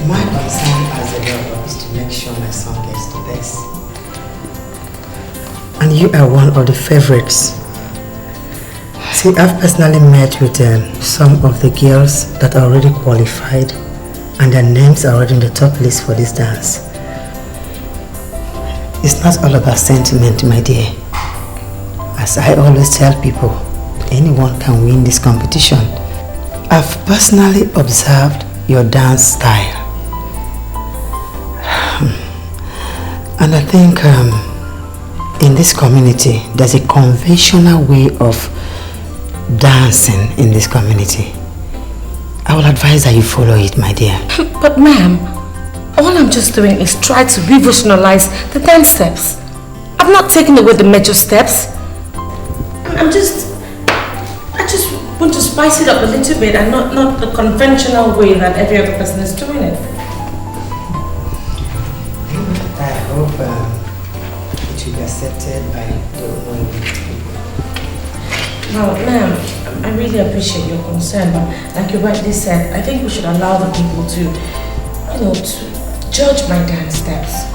My concern as a mother is to make sure my son gets the best. And you are one of the favorites. See, I've personally met with some of the girls that are already qualified and their names are already in the top list for this dance. It's not all about sentiment, my dear. As I always tell people, anyone can win this competition. I've personally observed your dance style. And I think in this community, there's a conventional way of dancing in this community. I will advise that you follow it, my dear. But ma'am, all I'm just doing is try to revolutionalize the dance steps. I've not taken away the major steps. I just want to spice it up a little bit and not the conventional way that every other person is doing it. I hope it will be accepted by the Nollywood people. Now, ma'am, I really appreciate your concern, but like you rightly said, I think we should allow the people to, to judge my dance steps.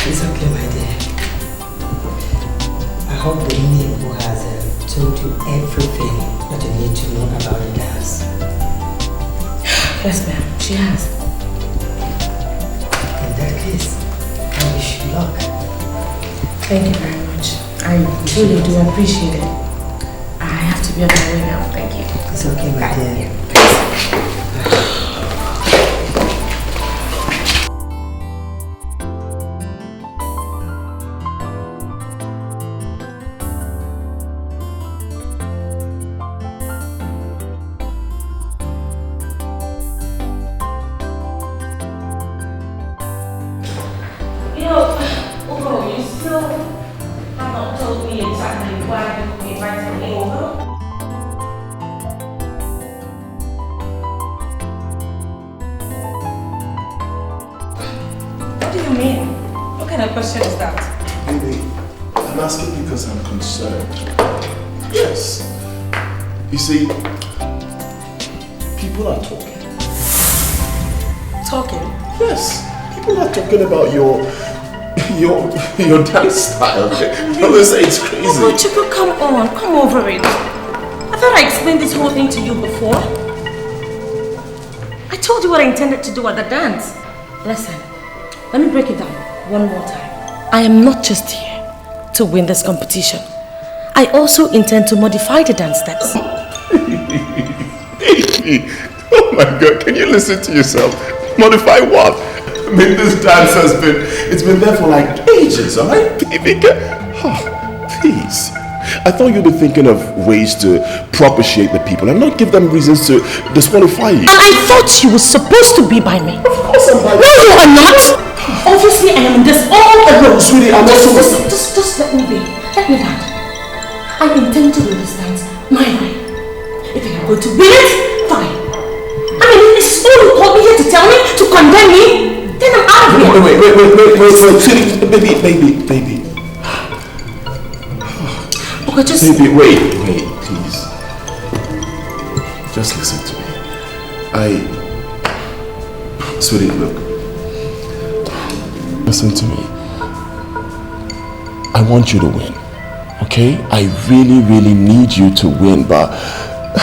It's okay, my dear. I hope the Indian who has told you everything that you need to know about the dance. Yes, ma'am, she has. In that case, I wish you luck. Thank you very much. I truly do appreciate it. I have to be on my way now. Thank you. It's okay, my dear. Question is that? Baby, I'm asking because I'm concerned. Yes. You see, people are talking. Talking? Yes. People are talking about your dance style. They say it's crazy. Oh, Chico, come on. Come over it. I've thought I explained this whole thing to you before. I told you what I intended to do at the dance. Listen, let me break it down one more time. I am not just here to win this competition. I also intend to modify the dance steps. Oh my God, can you listen to yourself? Modify what? I mean, this dance it's been there for like ages, alright? Please. I thought you'd be thinking of ways to propitiate the people and not give them reasons to disqualify you. And I thought you were supposed to be by me. Of course I'm by you. No, you are not. Obviously, I am in this all alone. Sweetie, I'm also... Just let me be. Let me land. I intend to do this dance my way. If I am going to win it, fine. I mean, is this all you called me here to tell me? To condemn me? Then I'm out of here. Wait. Sweetie, baby. Okay, just... Baby, wait, please. Just listen to me. Sweetie, look. Listen to me. I want you to win, okay? I really need you to win, but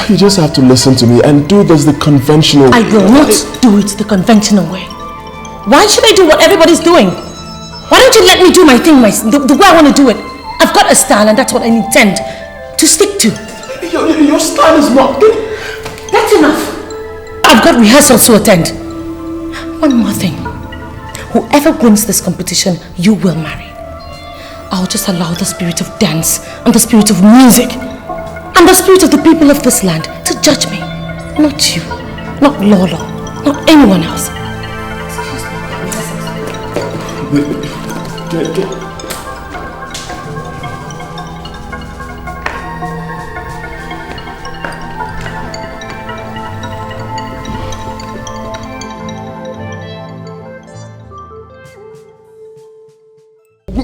you just have to listen to me and do this the conventional... I will not do it the conventional way. Why should I do what everybody's doing? Why don't you let me do my thing the way I want to do it? I've got a style and that's what I intend to stick to. Your style is not... That's enough. I've got rehearsals to attend. One more thing. Whoever wins this competition, you will marry. I'll just allow the spirit of dance and the spirit of music and the spirit of the people of this land to judge me. Not you, not Lolo, not anyone else.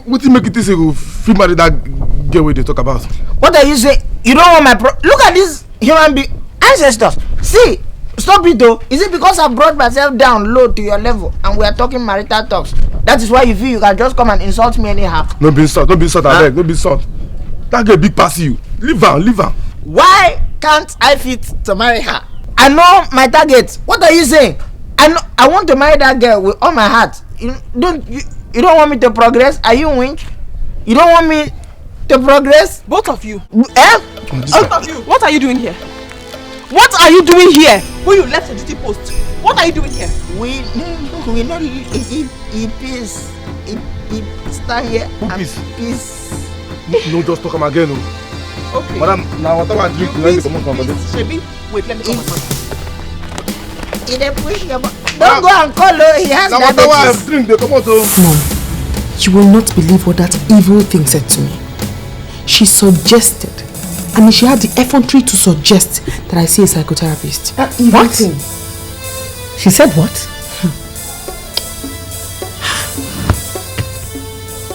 What do you make it this free marry that girl they talk about? What are you saying? You don't want my look at these human being ancestors. See, stop it though. Is it because I brought myself down low to your level and we are talking marital talks? That is why you feel you can just come and insult me anyhow. Don't be insult, I beg, don't be insult. That girl big pass you. Leave her. Why can't I fit to marry her? I know my target. What are you saying? I want to marry that girl with all my heart. You don't want me to progress? Are you winch? You don't want me to progress? Both of you. Both of you. What are you doing here? What are you doing here? When you left the duty post, what are you doing here? We not peace. Stand here. Peace. No, just talk again. Okay. Madam, now whatever I drink, let me come on. Shebi, wait, let me come on. Don't go and call her. He has diabetes. Mom, you will not believe what that evil thing said to me. She suggested, I mean she had the effrontery to suggest that I see a psychotherapist. That evil thing? She said what?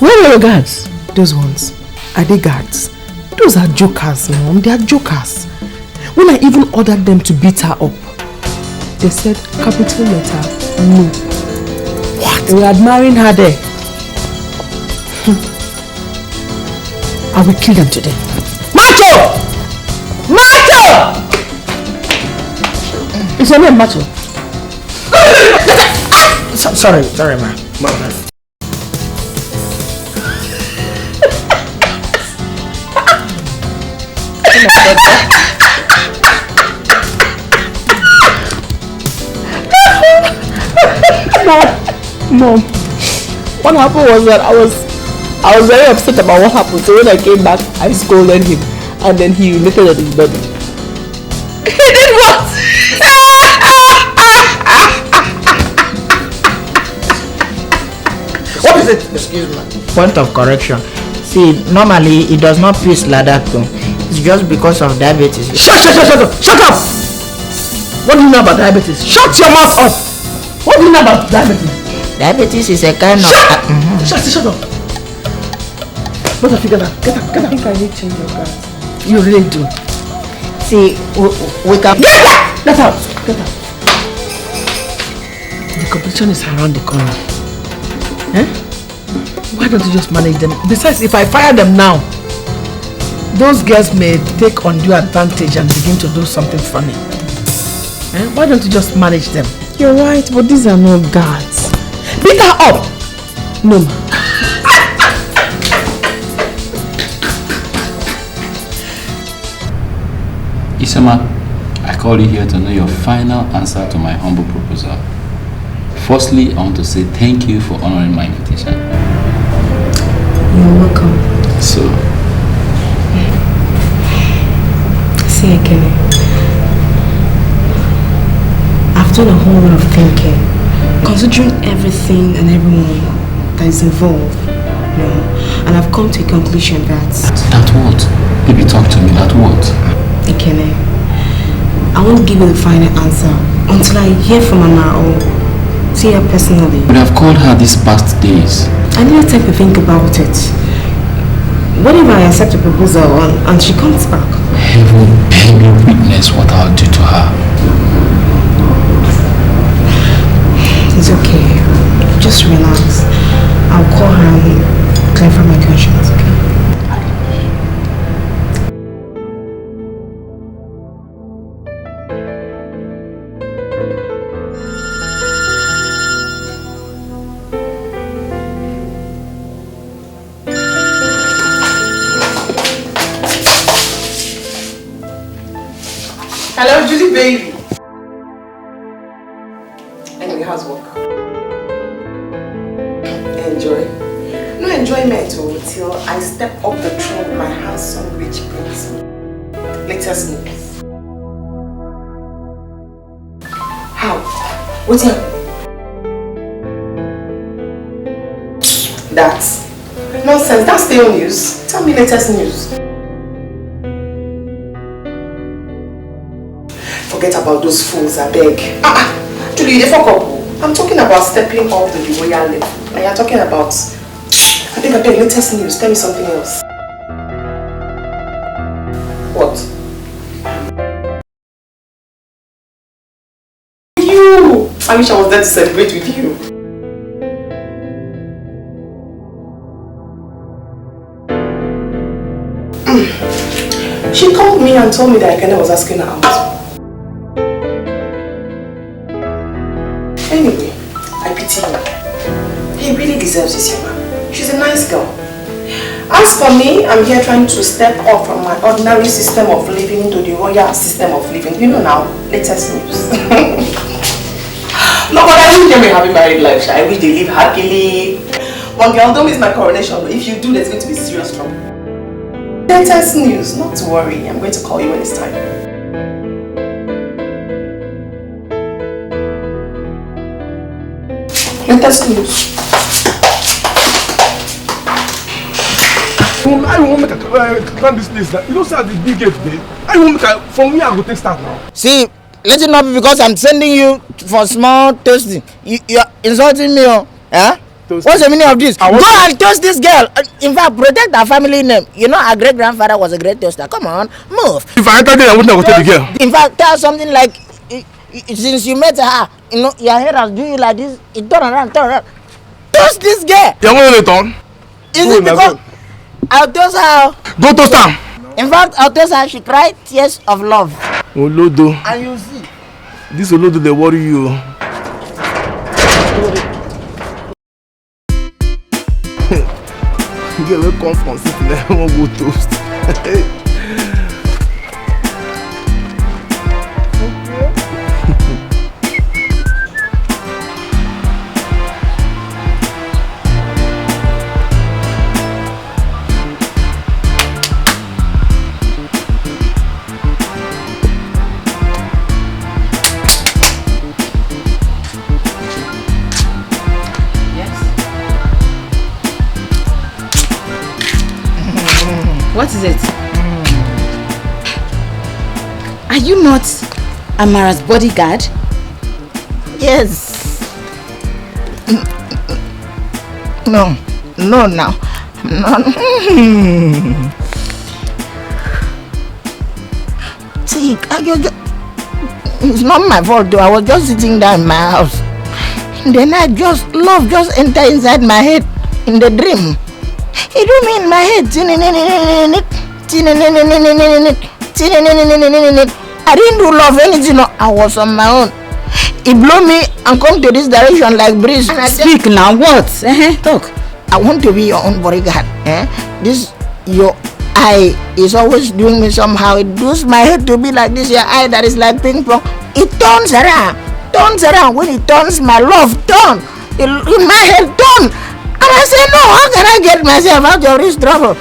Where are your guards? Those ones. Are they guards? Those are jokers, Mom. They are jokers. When I even ordered them to beat her up, they said capital letter no. What? They were admiring her there. I will kill them today. Macho! Is your name Macho? Sorry, ma. Mom, what happened was that I was very upset about what happened. So when I came back, I scolded him, and then he urinated on his body. He did what? What is it? Excuse me. Point of correction. See, normally it does not piss like that though. It's just because of diabetes. Shut up! What do you know about diabetes? Shut your mouth up! What do you know about diabetes? Diabetes is a kind of... Shut up! What have you got? Get up! I think I need to change your guards. You really do. See, we can... Get out! The competition is around the corner. Eh? Why don't you just manage them? Besides, if I fire them now, those girls may take undue advantage and begin to do something funny. Why don't you just manage them? You're right, but these are not guards. Beat her up! No, ma. Isama, I called you here to know your final answer to my humble proposal. Firstly, I want to say thank you for honoring my invitation. You're welcome. So, see again. I've done a whole lot of thinking, considering everything and everyone that is involved, you know, and I've come to a conclusion that... That what? Baby, talk to me, that what? Ikene, I won't give you the final answer until I hear from Anna or see her personally. But I've called her these past days. I need time to think about it. What if I accept a proposal and she comes back? Heaven bear me witness what I'll do to her. It's okay. Just relax. I'll call her and clarify my conscience, okay? Hello, Julie, baby. Anyway, how's work? Enjoy. No enjoyment until I step up the throne with my handsome rich prince. Latest news. How? What's up? That's nonsense. That's the old news. Tell me latest news. Forget about those fools, I beg. Julie, you fuck up. I'm talking about stepping up to the royal level. And you're talking about... I beg, latest news. Tell me something else. What? You! I wish I was there to celebrate with you. She called me and told me that Ikene was asking her out. Anyway, I pity him. He really deserves this young man. She's a nice girl. As for me, I'm here trying to step up from my ordinary system of living into the royal system of living. You know now, latest news. No, but I wish them a happy married life. I wish they live happily. One girl, don't miss my coronation. But if you do, there's going to be serious trouble. Latest news, not to worry. I'm going to call you when it's time. Latest news. I won't make a climb this place. You don't see how the big gate there. I won't make a from here. I go take start now. See, let it not be because I'm sending you for small toasting. You're insulting me, eh? What's the meaning of this? Go and toast this girl. In fact, protect her family name. You know, her great grandfather was a great toaster. Come on, move. If I enter there, I wouldn't have take the girl. In fact, tell something like, since you met her, you know, your hair has doing like this. It turn around. Toast this girl. You want to turn? Is it because I'll toast her? Go toast her. In fact, I'll toast her. She cried tears of love. Olodo. And you see, this Olodo they worry you. You get come from city, I won't go toast. What is it? Are you not Amara's bodyguard? yes. No, now. No. See, it's not my fault though. I was just sitting down in my house. Then love just enter inside my head in the dream. It do me in my head. I didn't do love anything. No. I was on my own. He blew me and come to this direction like breeze. Speak now. What? Talk. I want to be your own bodyguard. This your eye is always doing me somehow. It does my head to be like this. Your eye that is like ping pong. It turns around. When it turns, my love turn. In my head turn. And I say, no, how can I get myself out of this trouble?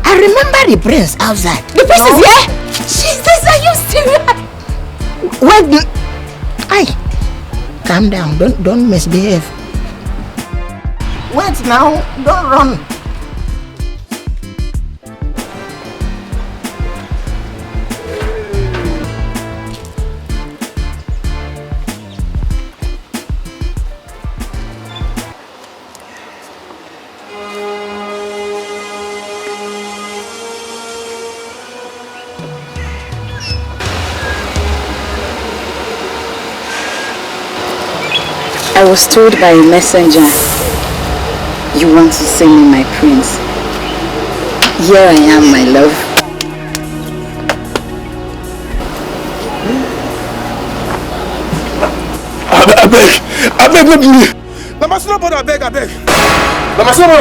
I remember the prince outside. The prince is here? Jesus, are you serious? Wait, calm down. Don't misbehave. Wait now. Don't run. I was told by a messenger you want to see me, my prince. Here I am, my love. I beg, let me. Namasino brother, I beg. Namasino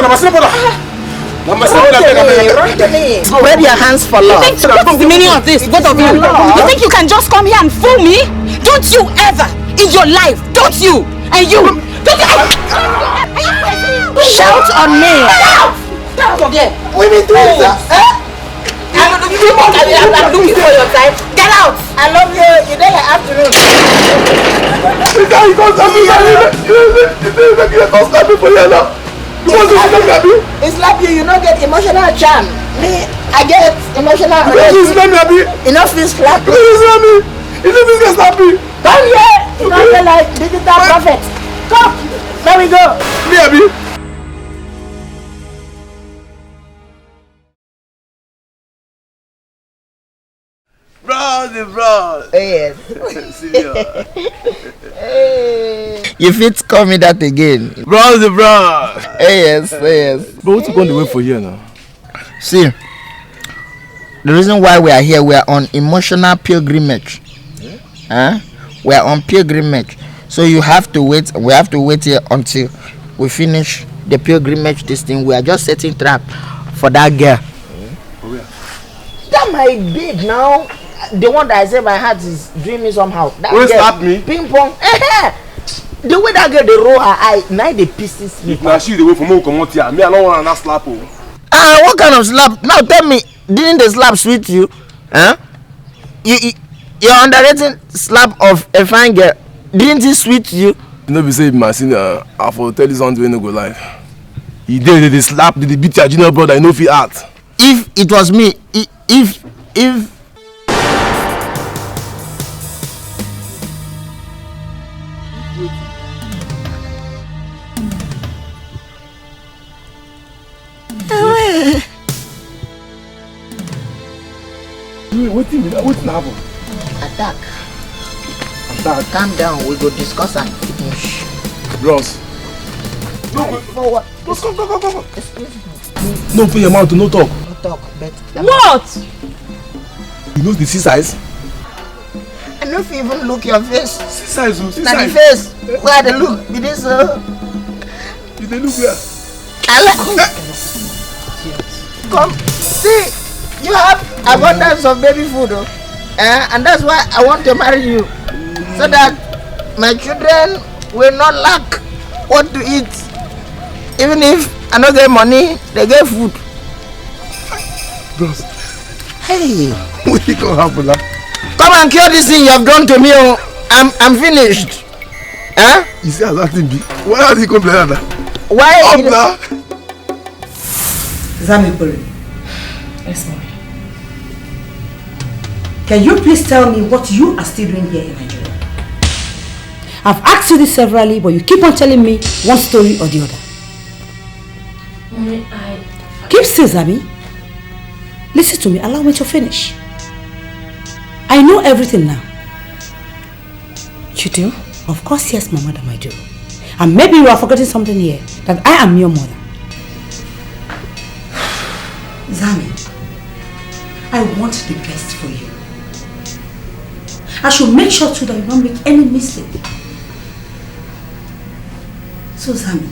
Spread your hands for love. What's the meaning of this, both of you? You think you can just come here and fool me? Don't you ever in your life, don't you? And you, don't you? Shout on me. Get out of there. Women do it. I'm looking for your time. Get out. I love you. You know your afternoon. He slap you, you don't get emotional charm. Me, I get emotional. Enough is slap. Come here. You don't get like digital prophet. Come. There we go. Bros. Yes. Hey. You fit call me that again. Bros. Yes. But what you going to wait for here now? See, the reason why we are here, we are on emotional pilgrimage. We are on pilgrimage. So you have to wait. We have to wait here until we finish the pilgrimage. This thing. We are just setting trap for that girl. That my babe now. The one that I say my heart is doing me somehow. That girl slap me. Ping pong. The way that girl they roll her eye, now they pisses me. Now she the way for me come out here. Me I don't want to slap her. What kind of slap? Now tell me, didn't the slap sweet you? You're underrating slap of a fine girl. Didn't it sweet you? You know, be say my senior, I for tell you something when you go live. He did the slap, did the beat your junior brother, you know if he act. If it was me, if What's happened? Attack. Calm down, we go discuss and finish. Bros. Forward. Bros, come. Excuse me. No, open your mouth, no talk. No talk, but... What? You know the C-size? I know if you even look your face. C-size. Now the face, where the look, it is You they look where? Come, see, you have abundance of baby food, and that's why I want to marry you, so that my children will not lack what to eat. Even if I don't get money, they get food. Bros. Hey. What is going to happen now? Come and cure this thing you have done to me. I'm finished. You see how that thing be? Why are you complaining like that? Why? Up now. Zamipuri. Yes, mommy. Can you please tell me what you are still doing here in Nigeria? I've asked you this severally, but you keep on telling me one story or the other. Mommy, Keep still, Zami. Listen to me. Allow me to finish. I know everything now. You do? Of course, yes, my madam, I do. And maybe you are forgetting something here, that I am your mother. Zami, I want the best for you. I should make sure too that you don't make any mistake. So Sammy,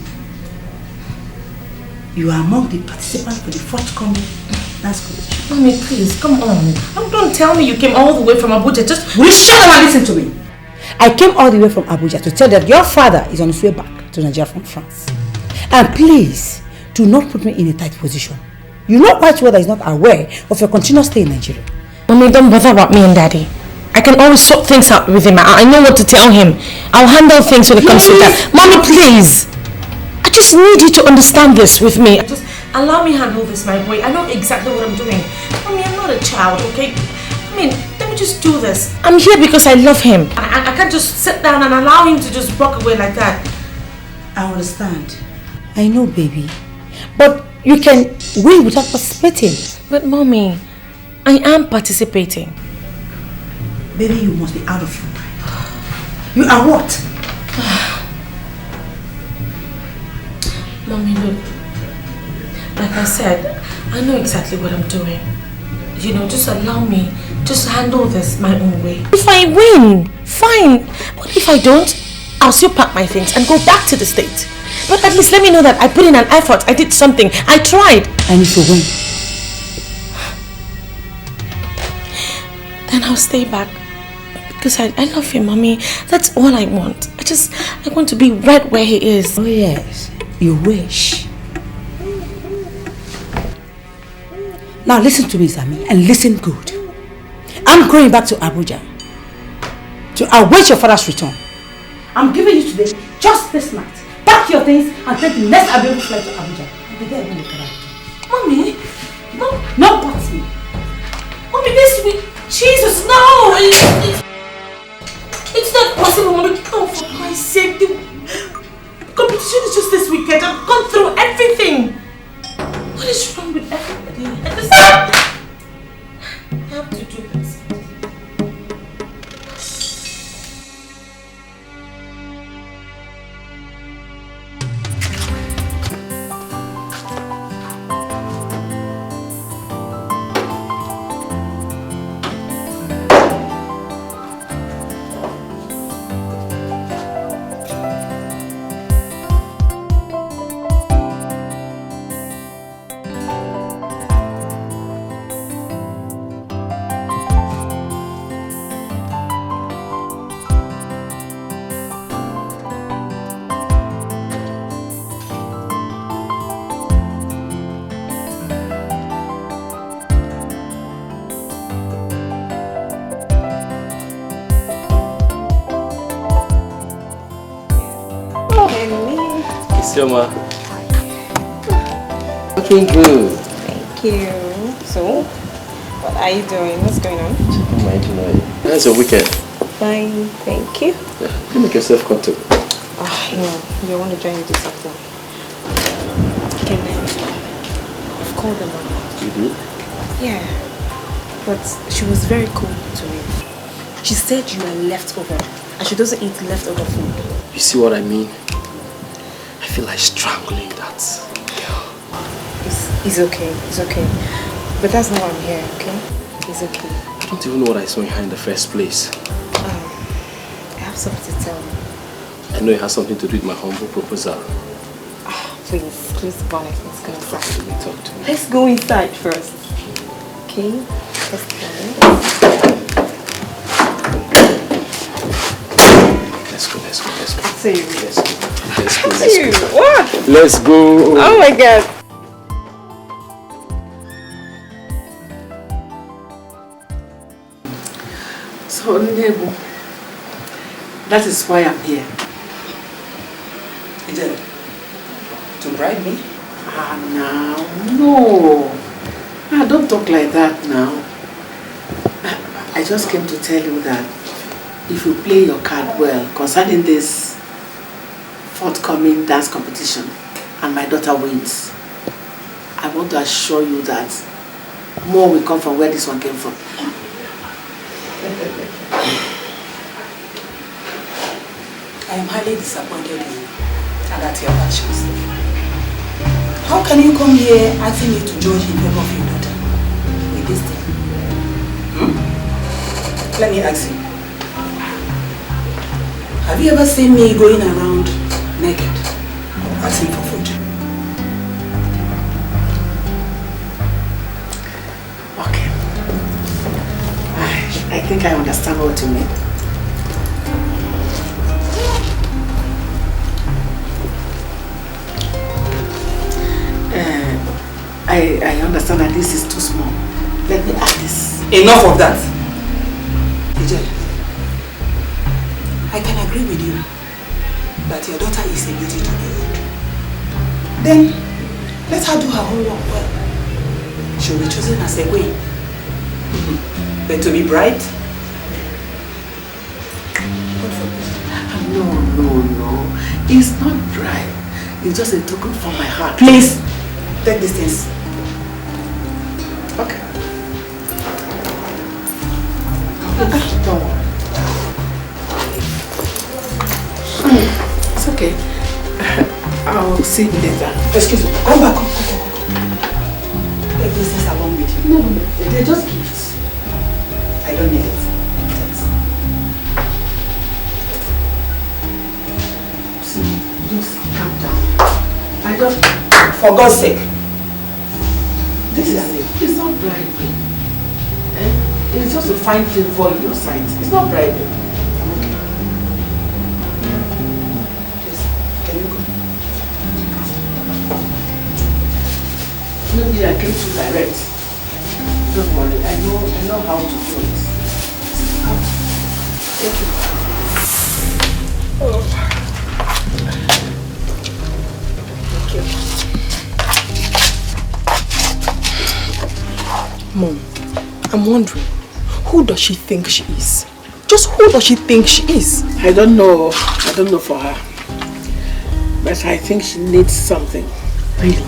you are among the participants for the forthcoming dance competition. Mommy, please, come on. Don't tell me you came all the way from Abuja. Just will you shut up and listen to me? I came all the way from Abuja to tell that your father is on his way back to Nigeria from France. And please, do not put me in a tight position. You know quite well that he's not aware of your continuous stay in Nigeria. Mommy, don't bother about me and Daddy. I can always sort things out with him. I know what to tell him. I'll handle things when it comes to that. Mommy, please. I just need you to understand this with me. Just allow me handle this, my boy. I know exactly what I'm doing. Mommy, I'm not a child, okay? I mean, let me just do this. I'm here because I love him. I can't just sit down and allow him to just walk away like that. I understand. I know, baby. But you can win without participating. But Mommy, I am participating. Baby, you must be out of your mind. You are what? Mommy, look. Like I said, I know exactly what I'm doing. You know, just allow me. Just handle this my own way. If I win, fine. But if I don't, I'll still pack my things and go back to the States. But at least let me know that I put in an effort. I did something. I tried. And if you win? Then I'll stay back. Because I love him, Mommy. That's all I want. I want to be right where he is. Oh yes, you wish. Now listen to me, Zami, and listen good. I'm going back to Abuja to await your father's return. I'm giving you today, just this night. Pack your things and take the next available flight to Abuja. I'll be there when you come back. Mommy, no, but me. Mommy, this week, Jesus, no! It's not possible, Mommy. Oh, for Christ's sake, the competition is just this weekend. I've gone through everything. What is wrong with everybody? I have to do this. Sioma. Looking good. Thank you. So, what are you doing? What's going on? I'm enjoying. How's your weekend? Fine, thank you. Yeah, you make yourself comfortable. No, you want to join this after. Okay, I've called them up. You did? Yeah, but she was very cool to me. She said you are leftover, and she doesn't eat leftover food. You see what I mean? I feel like strangling that girl. It's okay, it's okay. But that's not why I'm here, okay? It's okay. I don't even know what I saw in her in the first place. I have something to tell you. I know it has something to do with my humble proposal. Please, close the bonnet. Let's go inside. Talk to me. Let's go inside first. Okay? Let's go. Let's go. I'll see you. Let's go. What? Let's go. Oh my God. So, Nebo, that is why I'm here. Is it to bribe me? Now, no. Don't talk like that now. I just came to tell you that if you play your card well concerning this forthcoming dance competition and my daughter wins, I want to assure you that more will come from where this one came from. I am highly disappointed in you and at your actions. How can you come here asking me to judge in favor of your daughter with this thing? Let me ask you. Have you ever seen me going around naked, asking for food? Okay. I think I understand what you mean. I understand that this is too small. Let me add this. Enough of that. Ijel, I can agree with you that your daughter is a beauty to behold. Then, let her do her homework well. She'll be chosen as a queen. But to be bride? No. It's not bride. It's just a token from my heart. Please, take these things. Okay. Don't worry. It's okay. I'll see you later. Excuse me. Come back. Come. Take these things along with you. No. They're just gifts. I don't need it. Thanks. See, just calm down. For God's sake. This is it. It's not bribery. It's just a fine favor in your sight. It's not bribery. I'm okay. Please, can you go? Maybe I came too direct. Don't worry, I know how to do it. Thank you. Thank you. Mom, I'm wondering, who does she think she is? Just who does she think she is? I don't know for her. But I think she needs something. Really?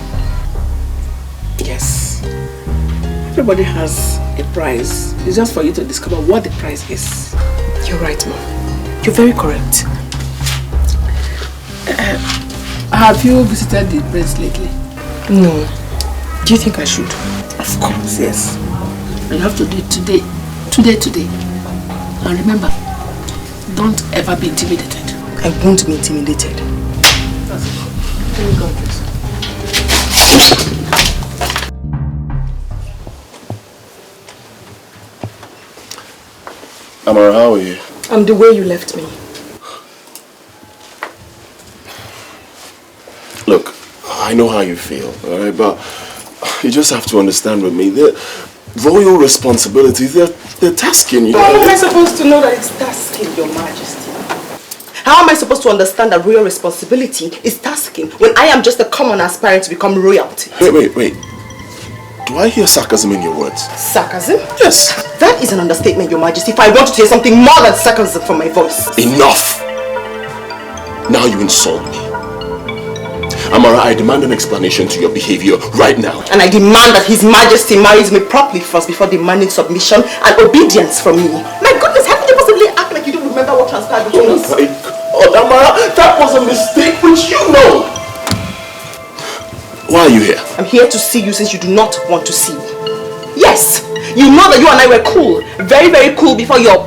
Yes. Everybody has a prize. It's just for you to discover what the prize is. You're right, Mom. You're very correct. Have you visited the prince lately? No. Do you think I should? Of course, yes. You have to do it today. Today. And remember, don't ever be intimidated. I won't be intimidated. That's it. Can you go, please? Amara, how are you? I'm the way you left me. Look, I know how you feel, alright? But you just have to understand with me, the royal responsibilities, they're tasking you. How am I supposed to know that it's tasking, Your Majesty? How am I supposed to understand that royal responsibility is tasking when I am just a common aspirant to become royalty? Wait. Do I hear sarcasm in your words? Sarcasm? Yes. That is an understatement, Your Majesty. If I want to hear something more than sarcasm from my voice. Enough! Now you insult me. Amara, I demand an explanation to your behavior right now. And I demand that His Majesty marries me properly first before demanding submission and obedience from me. My goodness, how can you possibly act like you don't remember what transpired between us? Oh my God, Amara, that was a mistake which you know. Why are you here? I'm here to see you since you do not want to see me. Yes, you know that you and I were cool. Very, very cool before your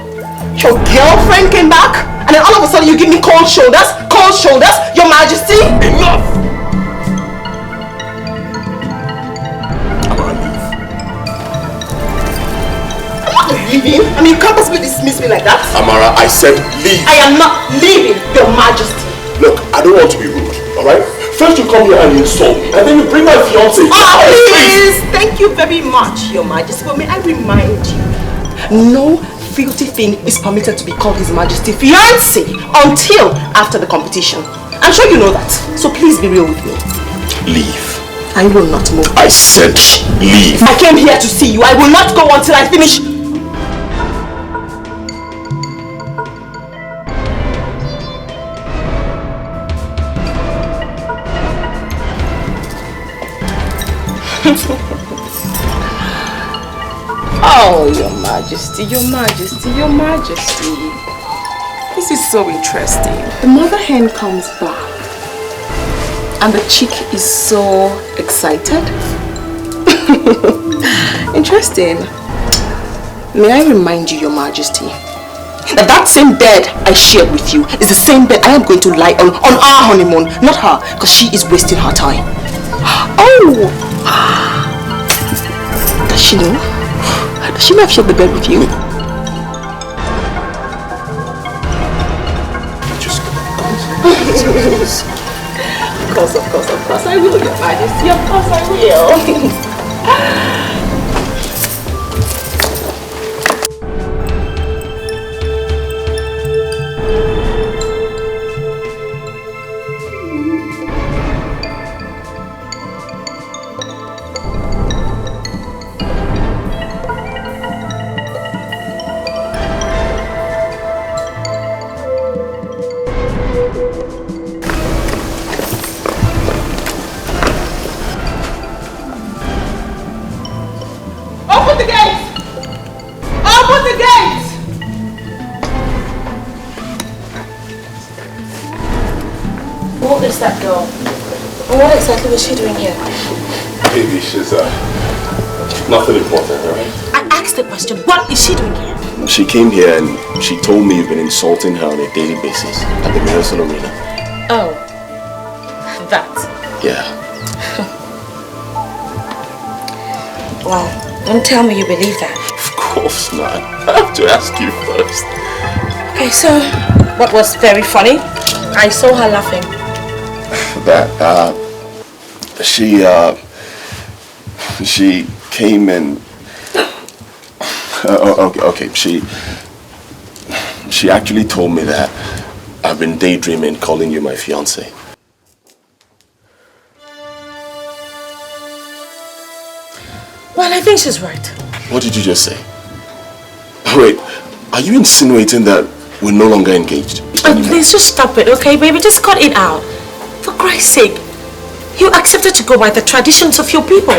girlfriend came back. And then all of a sudden you give me cold shoulders. Your Majesty. Enough! Amara, leave. I'm not leaving. I mean, you can't possibly dismiss me like that. Amara, I said leave. I am not leaving, Your Majesty. Look, I don't want to be rude, alright? First you come here and you insult me, and then you bring my fiancé. Oh, please! Thank you very much, Your Majesty. But may I remind you, no filthy thing is permitted to be called His Majesty fiancé until after the competition. I'm sure you know that. So please be real with me. Leave. I will not move. I said leave. I came here to see you. I will not go until I finish. Oh, Your Majesty, Your Majesty, Your Majesty. This is so interesting. The mother hen comes back and the chick is so excited. Interesting. May I remind you, Your Majesty, that same bed I shared with you is the same bed I am going to lie on our honeymoon, not her, because she is wasting her time. Oh! Does she know? Does she know I've shared the bed with you? Of course I will, Your Majesty. Of course I will. What exactly was she doing here? Baby, she's nothing important, alright? I asked the question, what is she doing here? She came here and she told me you've been insulting her on a daily basis at the rehearsal arena. Oh, that. Yeah. Well, don't tell me you believe that. Of course not. I have to ask you first. Okay, so what was very funny? I saw her laughing. That she came and okay, she actually told me that I've been daydreaming calling you my fiance. Well, I think she's right. What did you just say? Wait, are you insinuating that we're no longer engaged? Please just stop it, okay, baby? Just cut it out. For Christ's sake, you accepted to go by the traditions of your people.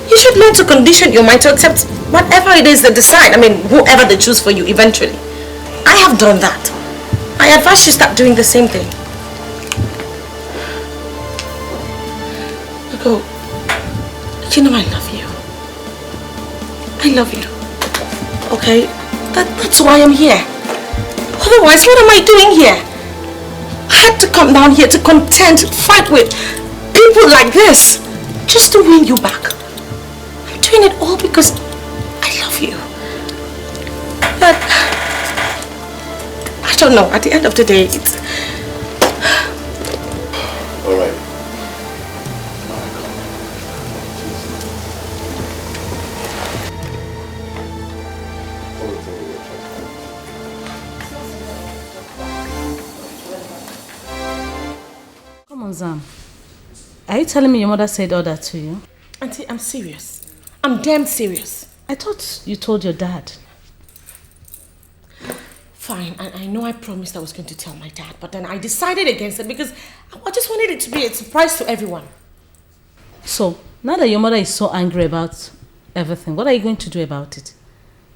You should learn to condition your mind to accept whatever it is they decide. I mean, whoever they choose for you eventually. I have done that. I advise you start doing the same thing. Go. You know I love you. I love you. Okay? That's why I'm here. Otherwise, what am I doing here? I had to come down here to contend, fight with people like this, just to win you back. I'm doing it all because I love you. But I don't know, at the end of the day, it's... Alright. Come on, Zam. Are you telling me your mother said all that to you? Auntie, I'm serious. I'm damn serious. I thought you told your dad. Fine, I know I promised I was going to tell my dad, but then I decided against it because I just wanted it to be a surprise to everyone. So, now that your mother is so angry about everything, what are you going to do about it?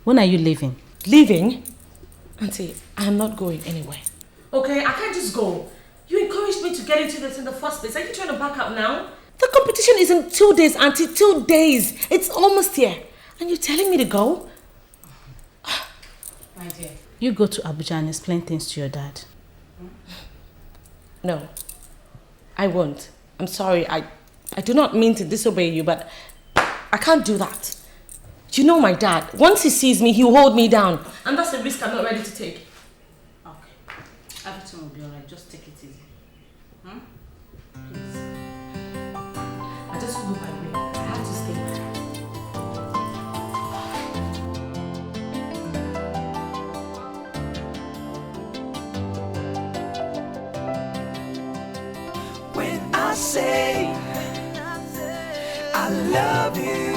When are you leaving? Leaving? Auntie, I'm not going anywhere. Okay, I can't just go. You encouraged me to get into this in the first place. Are you trying to back out now? The competition is in 2 days, Auntie. 2 days. It's almost here. And you're telling me to go? My dear. You go to Abuja and explain things to your dad. No. I won't. I'm sorry. I do not mean to disobey you, but I can't do that. You know my dad. Once he sees me, he'll hold me down. And that's a risk I'm not ready to take. Okay. Everything will be alright. Just take it easy. Please. I just want my way. I have to stay here. When I say I love you,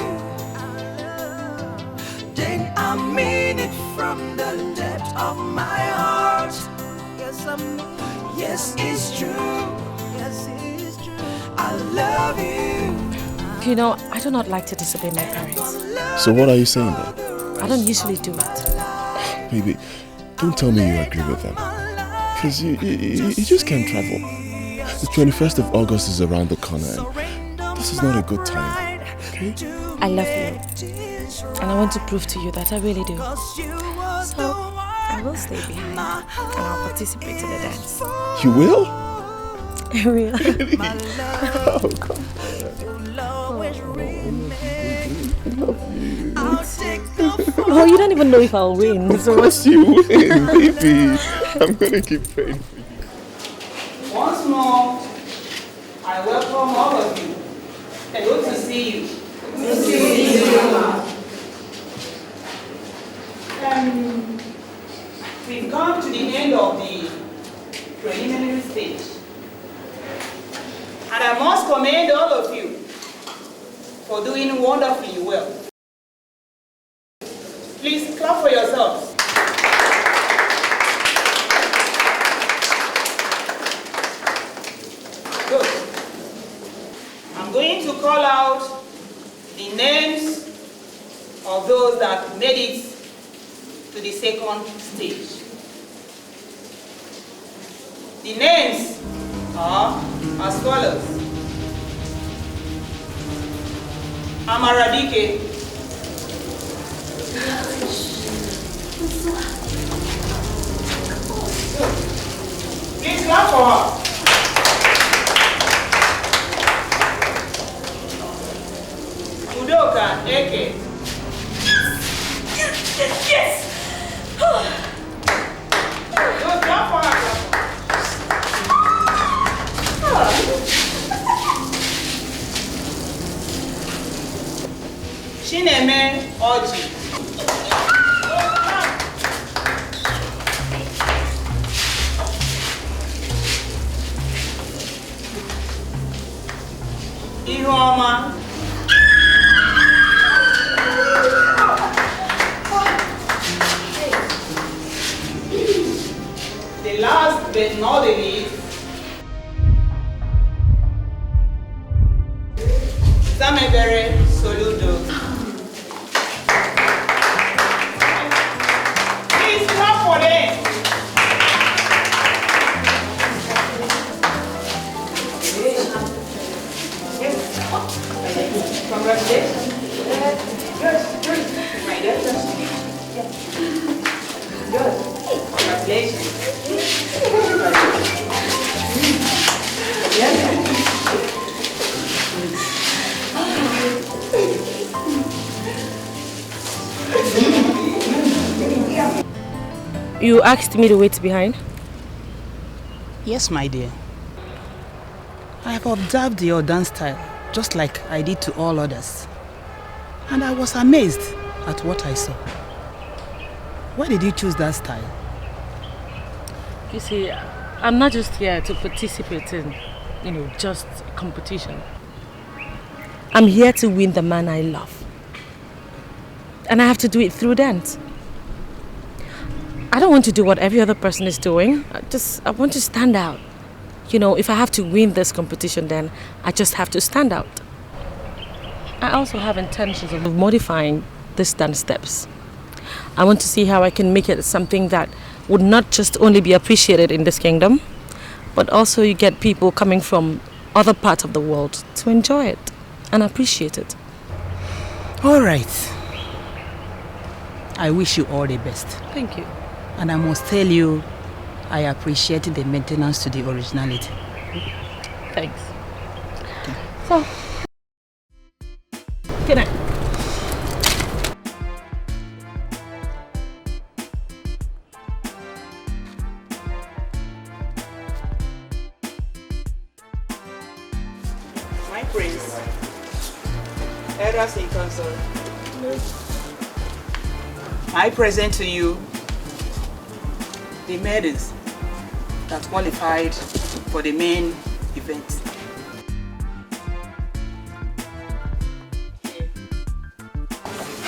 then I mean it from the depth of my heart. Yes, it's true. Yes, it's true. I love you. You know, I do not like to disobey my parents. So what are you saying then? I don't usually do it. Baby, don't tell me you agree with them. Because you just can't travel. The 21st of August is around the corner and this is not a good time. okay? I love you. And I want to prove to you that I really do. So, I will stay behind and I'll participate in the dance. You will? I will. Oh, come Oh, you don't even know if I'll win. Of course you win, baby. I'm gonna keep praying for you. Once more, I welcome all of you. Good to see you. Good to see you. We've come to the end of the preliminary stage. And I must commend all of you for doing wonderfully well. Please clap for yourselves. Good. I'm going to call out the names of those that made it to the second stage. The names are as follows. Amaradike. Please clap for her. Udoka Eke. Yes! Good, clap for her. Chineme Oji. Ihuoma. The last but not the least, Samebere Soludo. Please clap for them. Congratulations. Good. My dear. Good. Congratulations. You asked me to wait behind? Yes, my dear. I have observed your dance style, just like I did to all others. And I was amazed at what I saw. Why did you choose that style? You see, I'm not just here to participate in, just competition. I'm here to win the man I love. And I have to do it through dance. I don't want to do what every other person is doing. I want to stand out. If I have to win this competition, then I just have to stand out. I also have intentions of modifying these dance steps. I want to see how I can make it something that would not just only be appreciated in this kingdom, but also you get people coming from other parts of the world to enjoy it and appreciate it. All right. I wish you all the best. Thank you. And I must tell you, I appreciate the maintenance to the originality. Thanks. So, good night. My prince, elders in council, I present to you the maidens that qualified for the main event.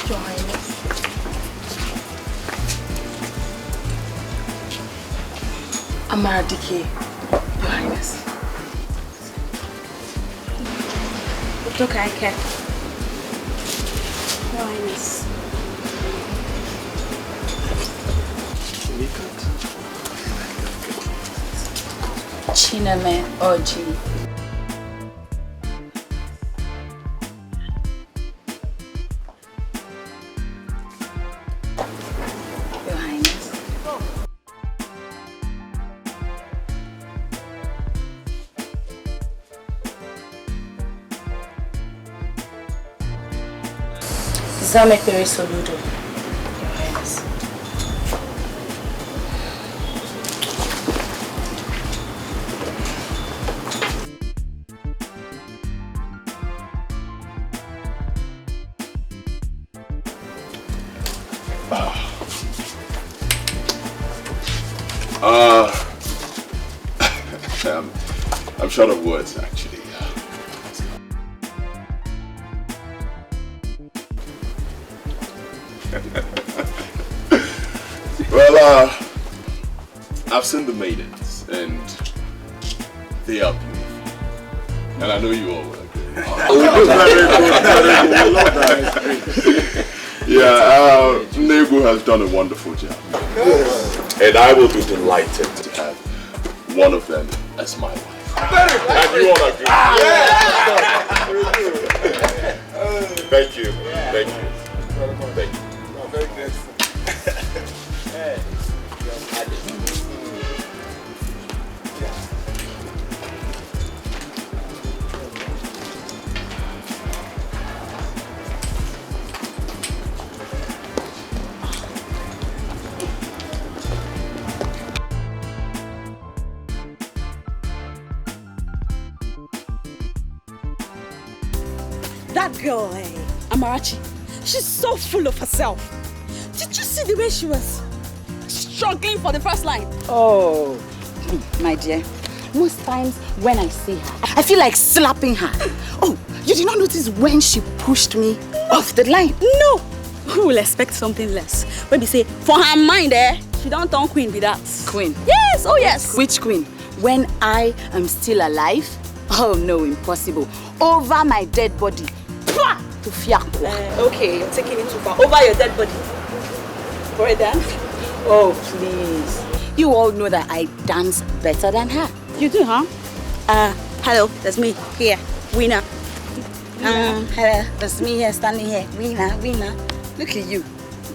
Your Highness. Amaradike, Your Highness. Dr. Ike, Your Highness. Chineme Oji. Zamek Pere Soludo, Your Highness. I'm short of words, actually. Well, I've seen the maidens, and they are beautiful. And I know you all will agree. Yeah, Nego has done a wonderful job. And I will be delighted to have one of them as my wife. And you all agree? Thank you. Thank you. Thank you. I'm very grateful. That girl, Amarachi, she's so full of herself. Did you see the way she was struggling for the first line? Oh, my dear. Most times when I see her, I feel like slapping her. Oh, you did not notice when she pushed me off the line? No. Who will expect something less? When we say, for her mind, she don't turn queen with that. Queen? Yes, oh yes. Which queen? When I am still alive? Oh no, impossible. Over my dead body. To fiakwa. Okay, you're taking it too far. Over your dead body. For a dance? Oh, please. You all know that I dance better than her. You do, huh? Hello, that's me here, winner. Hello, that's me here, standing here, winner. Look at you,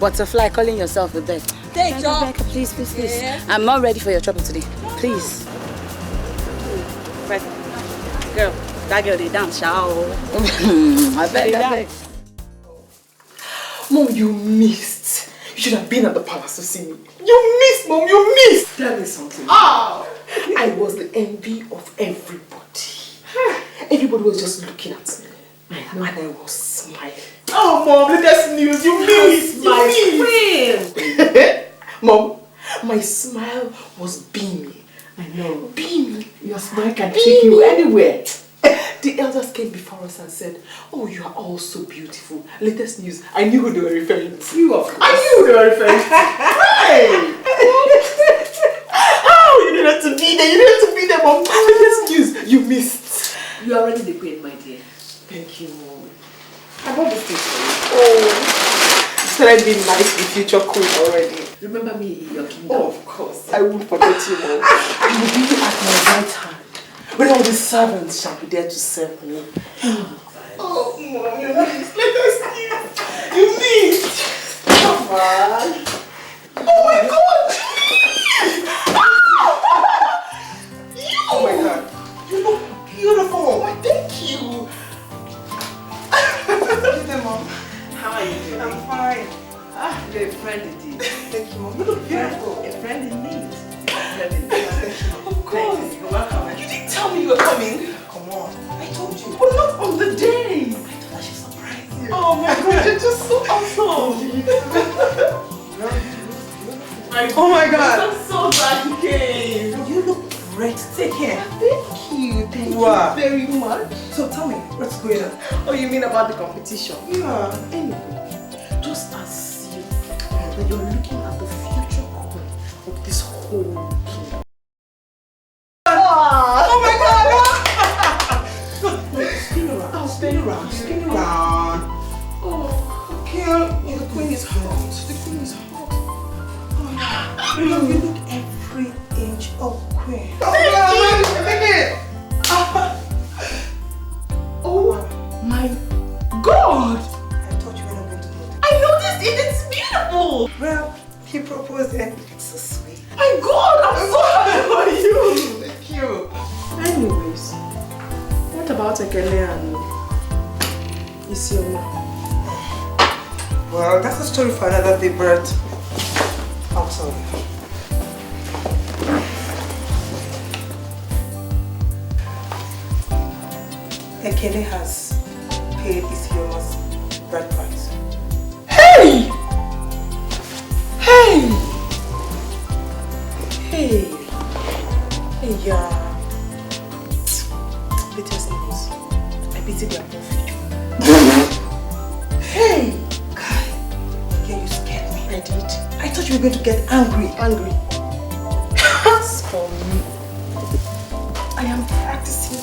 butterfly calling yourself a bird. Take your please. Yeah. I'm not ready for your trouble today. Please. Right. Girl, that girl, they dance, shall I bet. Mom, you missed. You should have been at the palace to see me. You missed, Mom, you missed. Tell me something. I was the envy of everybody. Everybody was just looking at me. And I was smiling. Oh, Mom, latest news. You missed. Mom, my smile was beaming. I know. Beaming. Your smile can take you anywhere. The elders came before us and said, oh, you are all so beautiful. Latest news. I knew who they were referring to. You, of course. I knew who they were referring to. Hey! Oh, you didn't have to be there. You didn't have to be there, Mom. Latest news. You missed. You are already the queen, my dear. Thank you, Mom. I bought this thing for you. Oh. You started being nice, the future queen already. Remember me in your kingdom? Oh, of course. I won't forget you, Mom. I will be at my right hand. When all the servants shall be there to serve me. Oh, Mom, you missed. Let us news. You missed. Come on. Oh my God. Oh my God. You look beautiful. Oh, thank you. Mom. How are you doing? I'm fine. You're a friend indeed. Thank you, Mom. You look beautiful. A friend indeed. Of course. You're welcome. You didn't tell me you were coming. Come on. I told you. But not on the day. I thought I should surprise you. Oh my God, you're just so awesome. Oh my God. I'm so glad you came. You look breathtaking. Thank you. Thank you very much. So tell me, what's going on? Oh, you mean about the competition? Yeah. Anyway, just as you that you're looking at the future queen of this whole kingdom. Oh my God! Spin around. Oh, spin around. Spin around. Oh, girl, the queen is hot. The queen is hot. Oh, you look every inch of queen. Oh my God! I thought you were not going to notice. I noticed it. It's beautiful. Well, he proposed and it's so sweet. My God, I'm so happy for you. Thank you. Anyways, what about Ekele and Isioma? Well, that's a story for another day, Bert. I'll tell you. Ekele has paid Isiyoma's bride price. Hey! Hey! Hey! Hey, yeah. Latest news. I pity their poor future. Hey! Guy, yeah, you scared me. I did. I thought you were going to get angry. Angry. As for me, I am practicing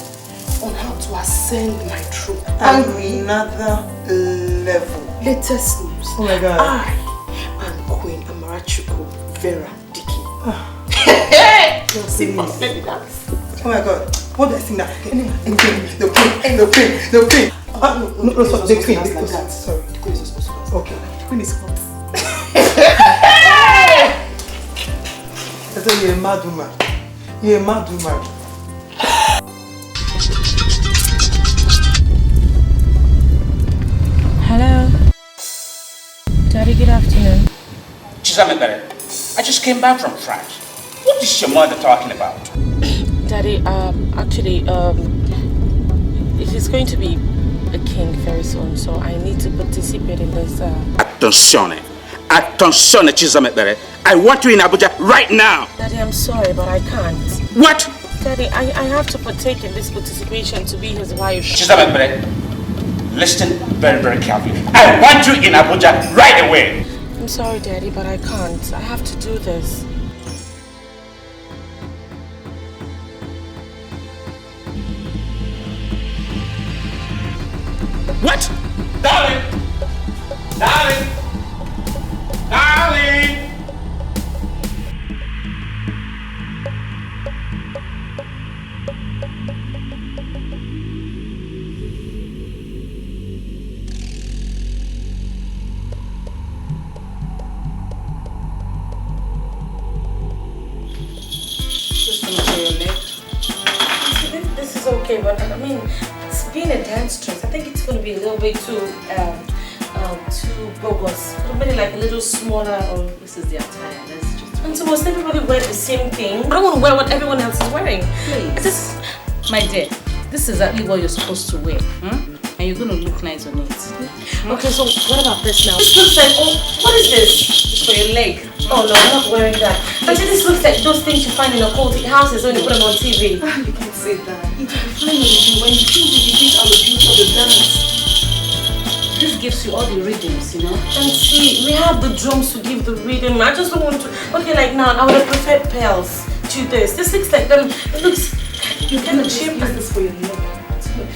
on how to ascend my throne. Angry. Another level. Latest news. Oh my God. I am Queen Amarachuku Vera Dicky. Let me dance. Oh my God. What do I sing now? The queen. The queen. No, the queen. Sorry. The queen is supposed to dance. Okay. The queen is hot. I tell you, you're a mad woman. You're a mad woman. Hello. Daddy, good afternoon. Chizamekere, I just came back from France. What is your mother talking about? Daddy, actually, it is going to be a king very soon, so I need to participate in this. Attenzione, Chizamekere. I want you in Abuja right now. Daddy, I'm sorry, but I can't. What? Daddy, I have to partake in this participation to be his wife. Chizamekere, listen very, very carefully. I want you in Abuja right away. I'm sorry, Daddy, but I can't. I have to do this. What? Darling! Darling! Darling! This is okay, but I mean, it's being a dance dress. I think it's going to be a little bit too bogus. Maybe like a little smaller, or this is the attire. And so must everybody wear the same thing? I don't want to wear what everyone else is wearing. Please. My dear, this is exactly what you're supposed to wear. And you're going to look nice on it. Okay, so what about this now? This looks like, oh, what is this? It's for your leg. Oh no, I'm not wearing that. Actually, this looks like those things you find in occultic houses when you put them on TV. You can't say that. It will be fine on you when you feel the beat and the beauty of the dance. This gives you all the rhythms, you know? And see, we have the drums to give the rhythm. I just don't want to. Okay, like now, I would have preferred pearls to this. This looks like them. It looks. You kind of cheap. Use this for your leg.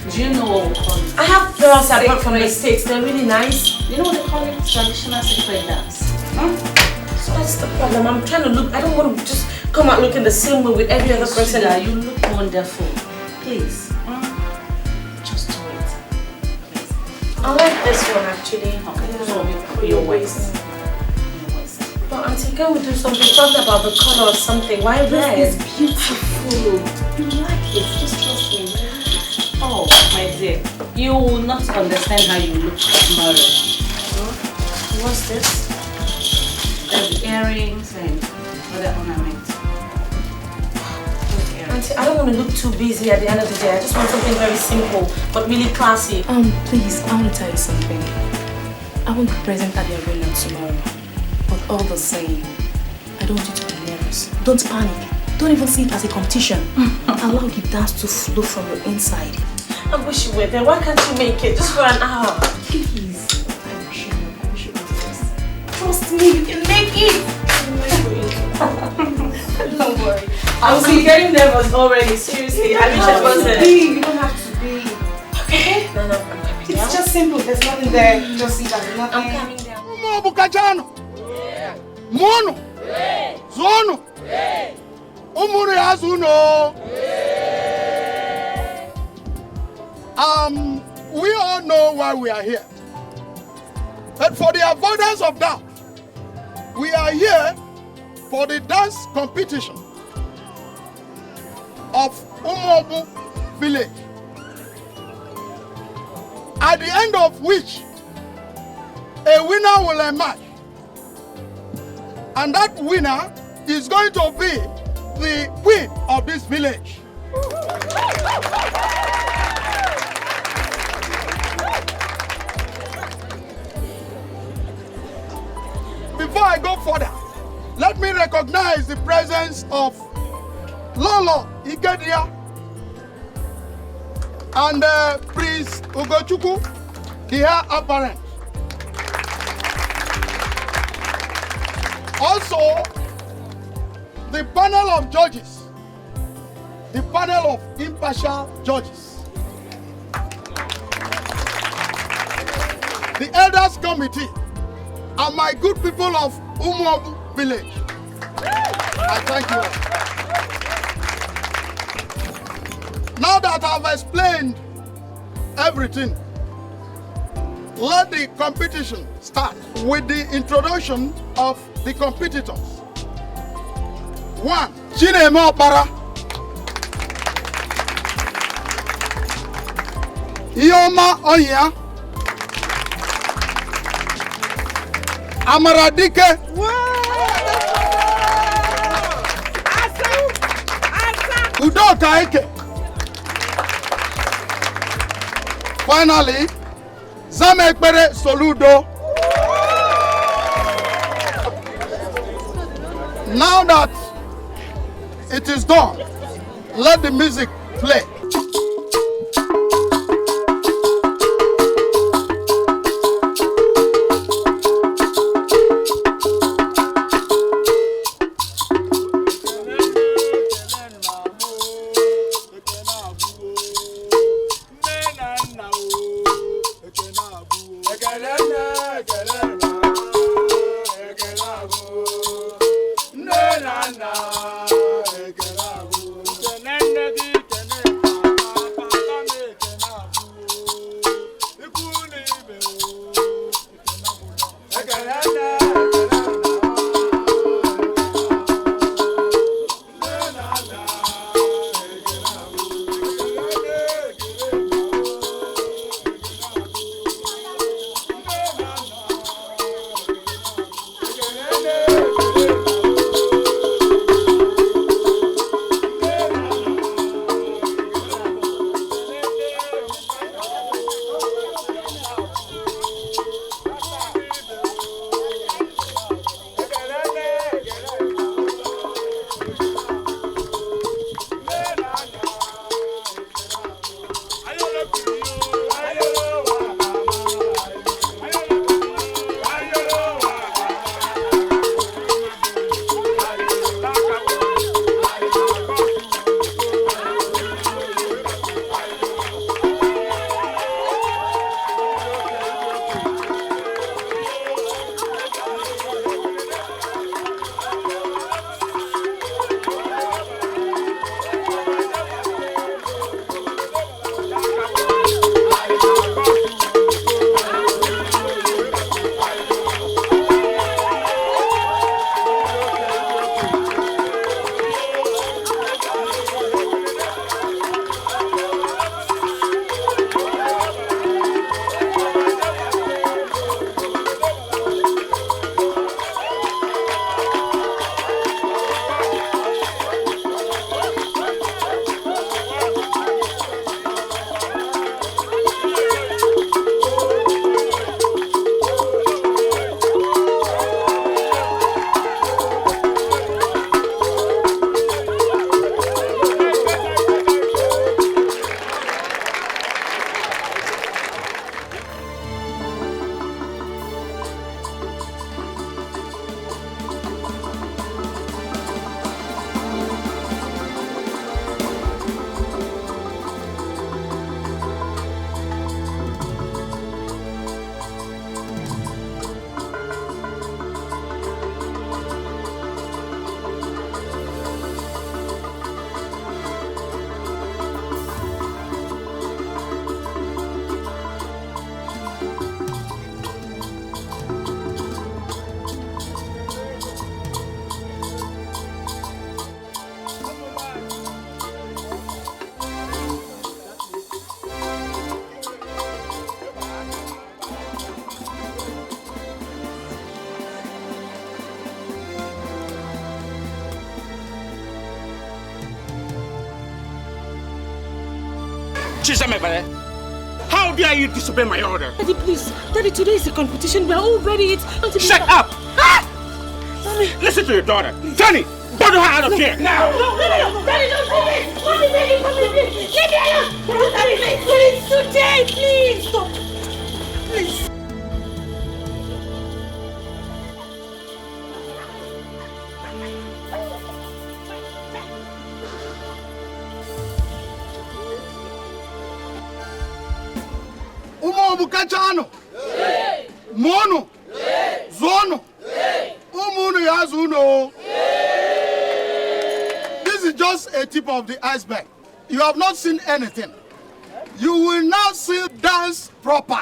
Do you know what we call it? I have pearls I bought from the States. They're really nice. You know what they call it? Traditional sacred dance. So that's the problem. I'm trying to look. I don't want to just come out looking the same way with every other person. Sugar, you look wonderful. Please. Just do it. I like this one actually. Okay, so for your waist. But Auntie, can we do something? Talking about the color or something. Why red? This is beautiful. You like it. Just trust me. Oh, my dear. You will not understand how you look tomorrow. What's this? There's earrings and other ornaments. Auntie, I don't want to look too busy at the end of the day. I just want something very simple, but really classy. Please, I want to tell you something. I won't be present at the arena tomorrow. But all the same, I don't want you to be nervous. Don't panic. Don't even see it as a competition. Allow the dance to flow from your inside. I wish you were there. Why can't you make it? Just for an hour. Please. I wish you were there. Trust me, you can make it. Don't worry. I'm getting nervous already. Seriously, I wish I wasn't. You don't have to be. Okay. No, I'm coming down. It's just simple. There's nothing there. Just see that. Nothing. I'm coming down. Bukajano. Mono. Zono. Umuri Azuno. We all know why we are here. But for the avoidance of doubt, we are here for the dance competition of Umobu village, at the end of which a winner will emerge. And that winner is going to be the queen of this village. Before I go further, let me recognize the presence of Lolo Ikedia and Prince Ugochukwu, the heir apparent. Also, the panel of judges, the panel of impartial judges, the elders committee, and my good people of Umuobu village. I thank you all. Now that I've explained everything, let the competition start with the introduction of the competitors. 1. Chineme Opara. Ioma Oya. Amaradike. Udoka Eke. Finally, Zamekbere Soludo. Now that it is done, let the music play. Chisamebere, how dare you disobey my order? Daddy, please. Daddy, today is a competition. We are all ready. Shut up! Listen to your daughter. Tony, bundle her out of here now! No! Daddy, don't do this! Mommy, please! Leave me alone! Daddy, please! Today, please! Stop! Please! Umo Bukachano! Mono! Zono! Umuno Yazuno! This is just a tip of the iceberg. You have not seen anything. You will now see dance proper.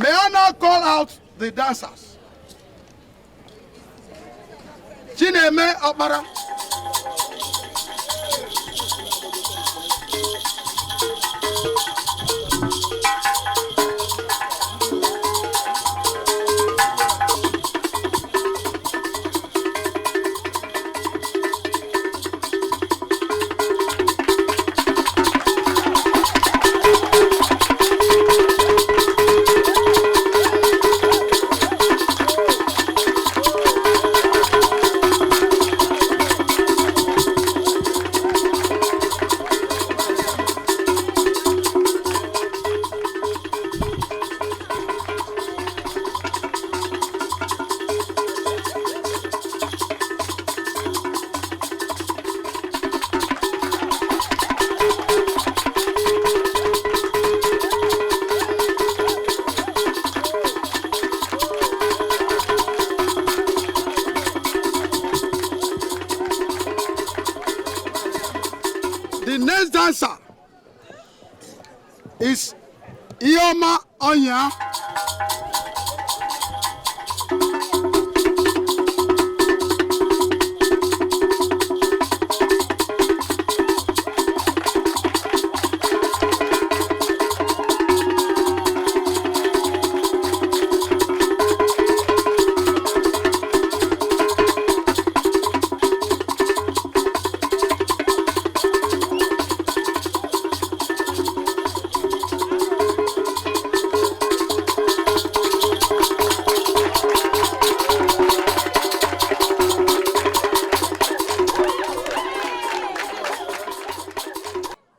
May I now call out the dancers? Chineme Opara. The next dancer is Ioma Onya.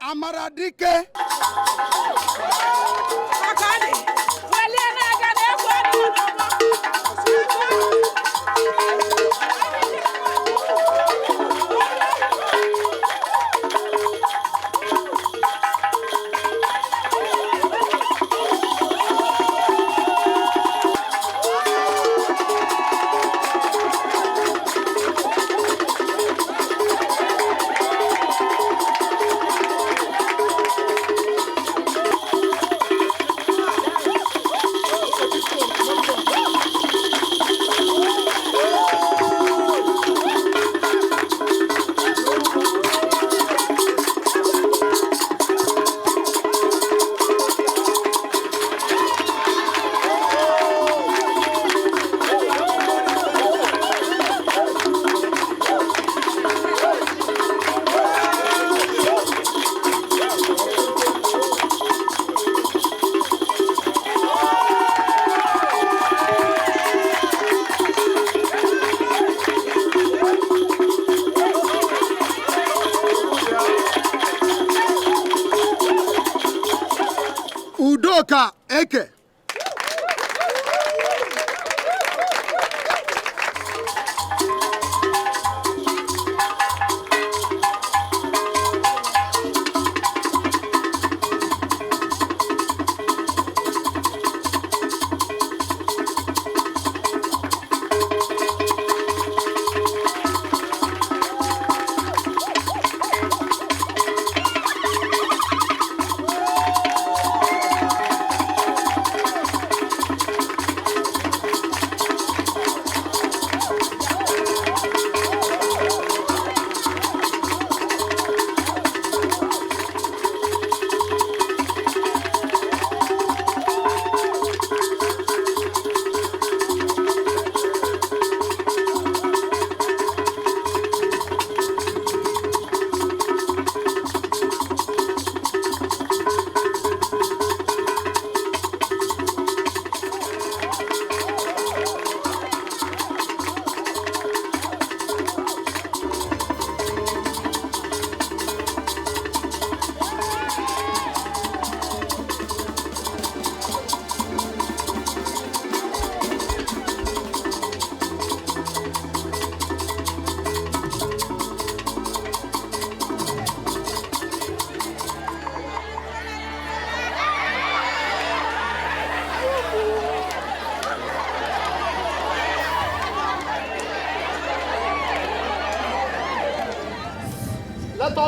Amaradike. Udoka Eke.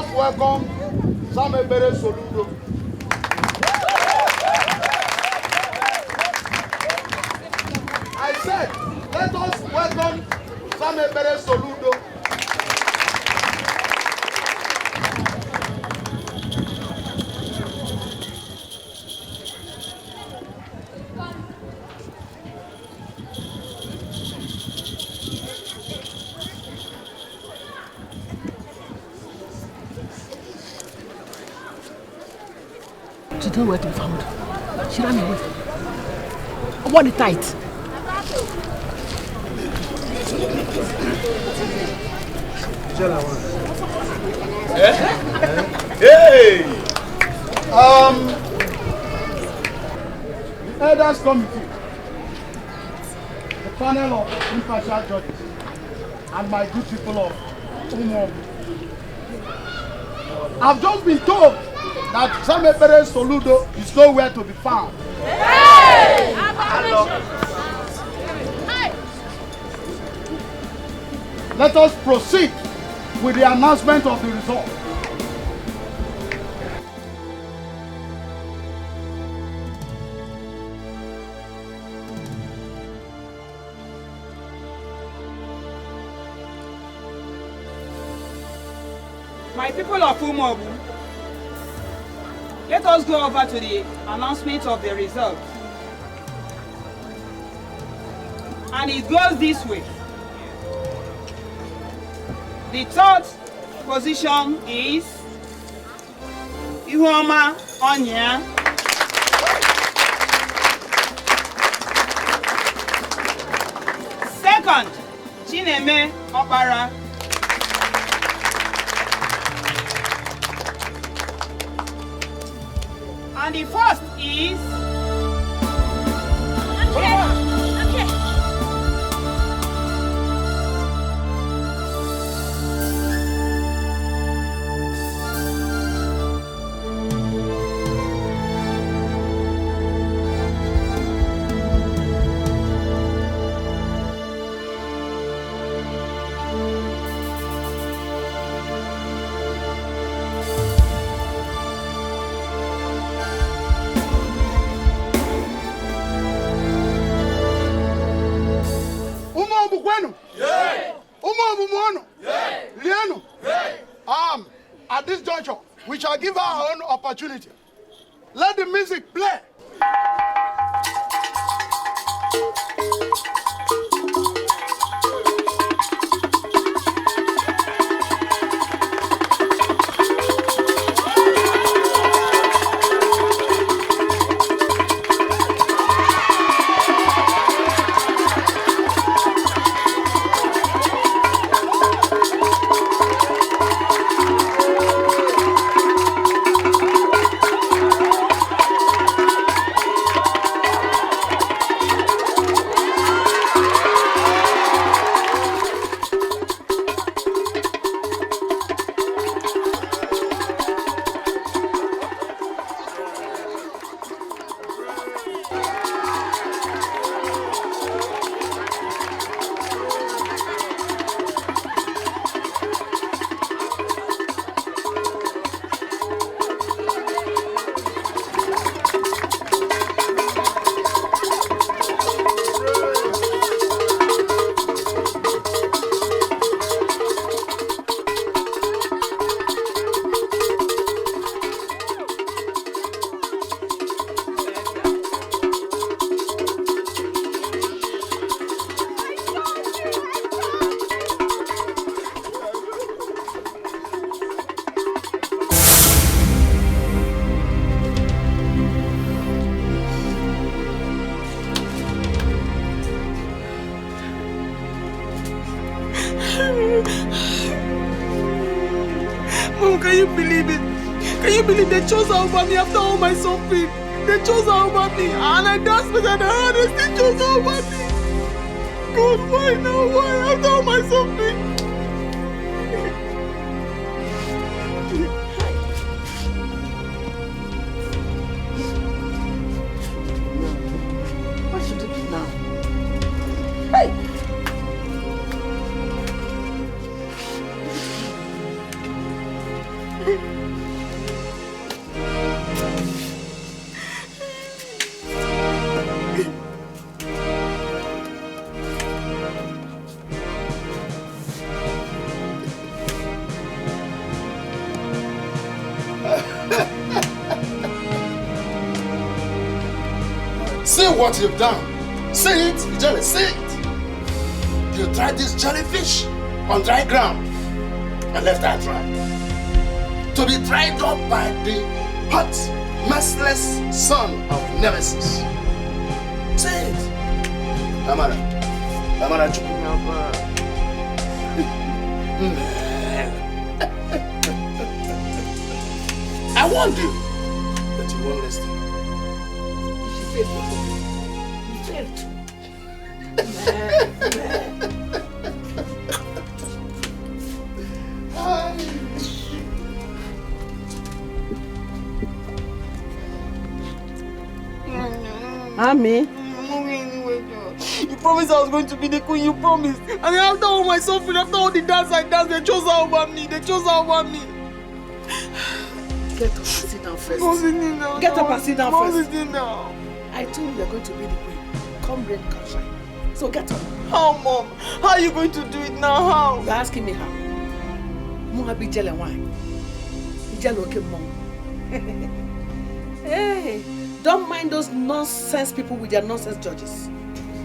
us welcome Samebere Soludo. I said, let us welcome Samebere Soludo. She don't where to be found. She ran away. What the tight? Hey! The elders committee, the panel of impartial judges, and my good people of Umom. I've just been told that Samebere Soludo is nowhere to be found. Hey! Let us proceed with the announcement of the result. My people of Umobu, let us go over to the announcement of the results. And it goes this way. The third position is Ihuoma Onya. Second, Chineme Obara. And the first is At this juncture, we shall give her our own opportunity. Let the music play. Mom, can you believe it? Can you believe they chose her over me after all my suffering? They chose her over me, and I danced with her, and they still chose her over me. God, why now? Why after all my suffering? What should I do now? Hey! See what you've done. See it, Jelly, see it. You tried this jellyfish on dry ground and left her dry. To be dried up by the hot, merciless son of Nemesis. See it. Amara Chukwunapa. I warned you, but you won't listen. You failed. Mommy. You promised I was going to be the queen, you promised. And then after all my suffering, after all the dance I danced, they chose her over me. Get up and sit down first. Get up and sit down first. I told you you're going to be the queen. Come rain, come shine. So get up. How, Mom? How are you going to do it now? How? You're asking me how? Mom, be jelly wine. Jelly, okay, Mom. Hey, don't mind those nonsense people with their nonsense judges.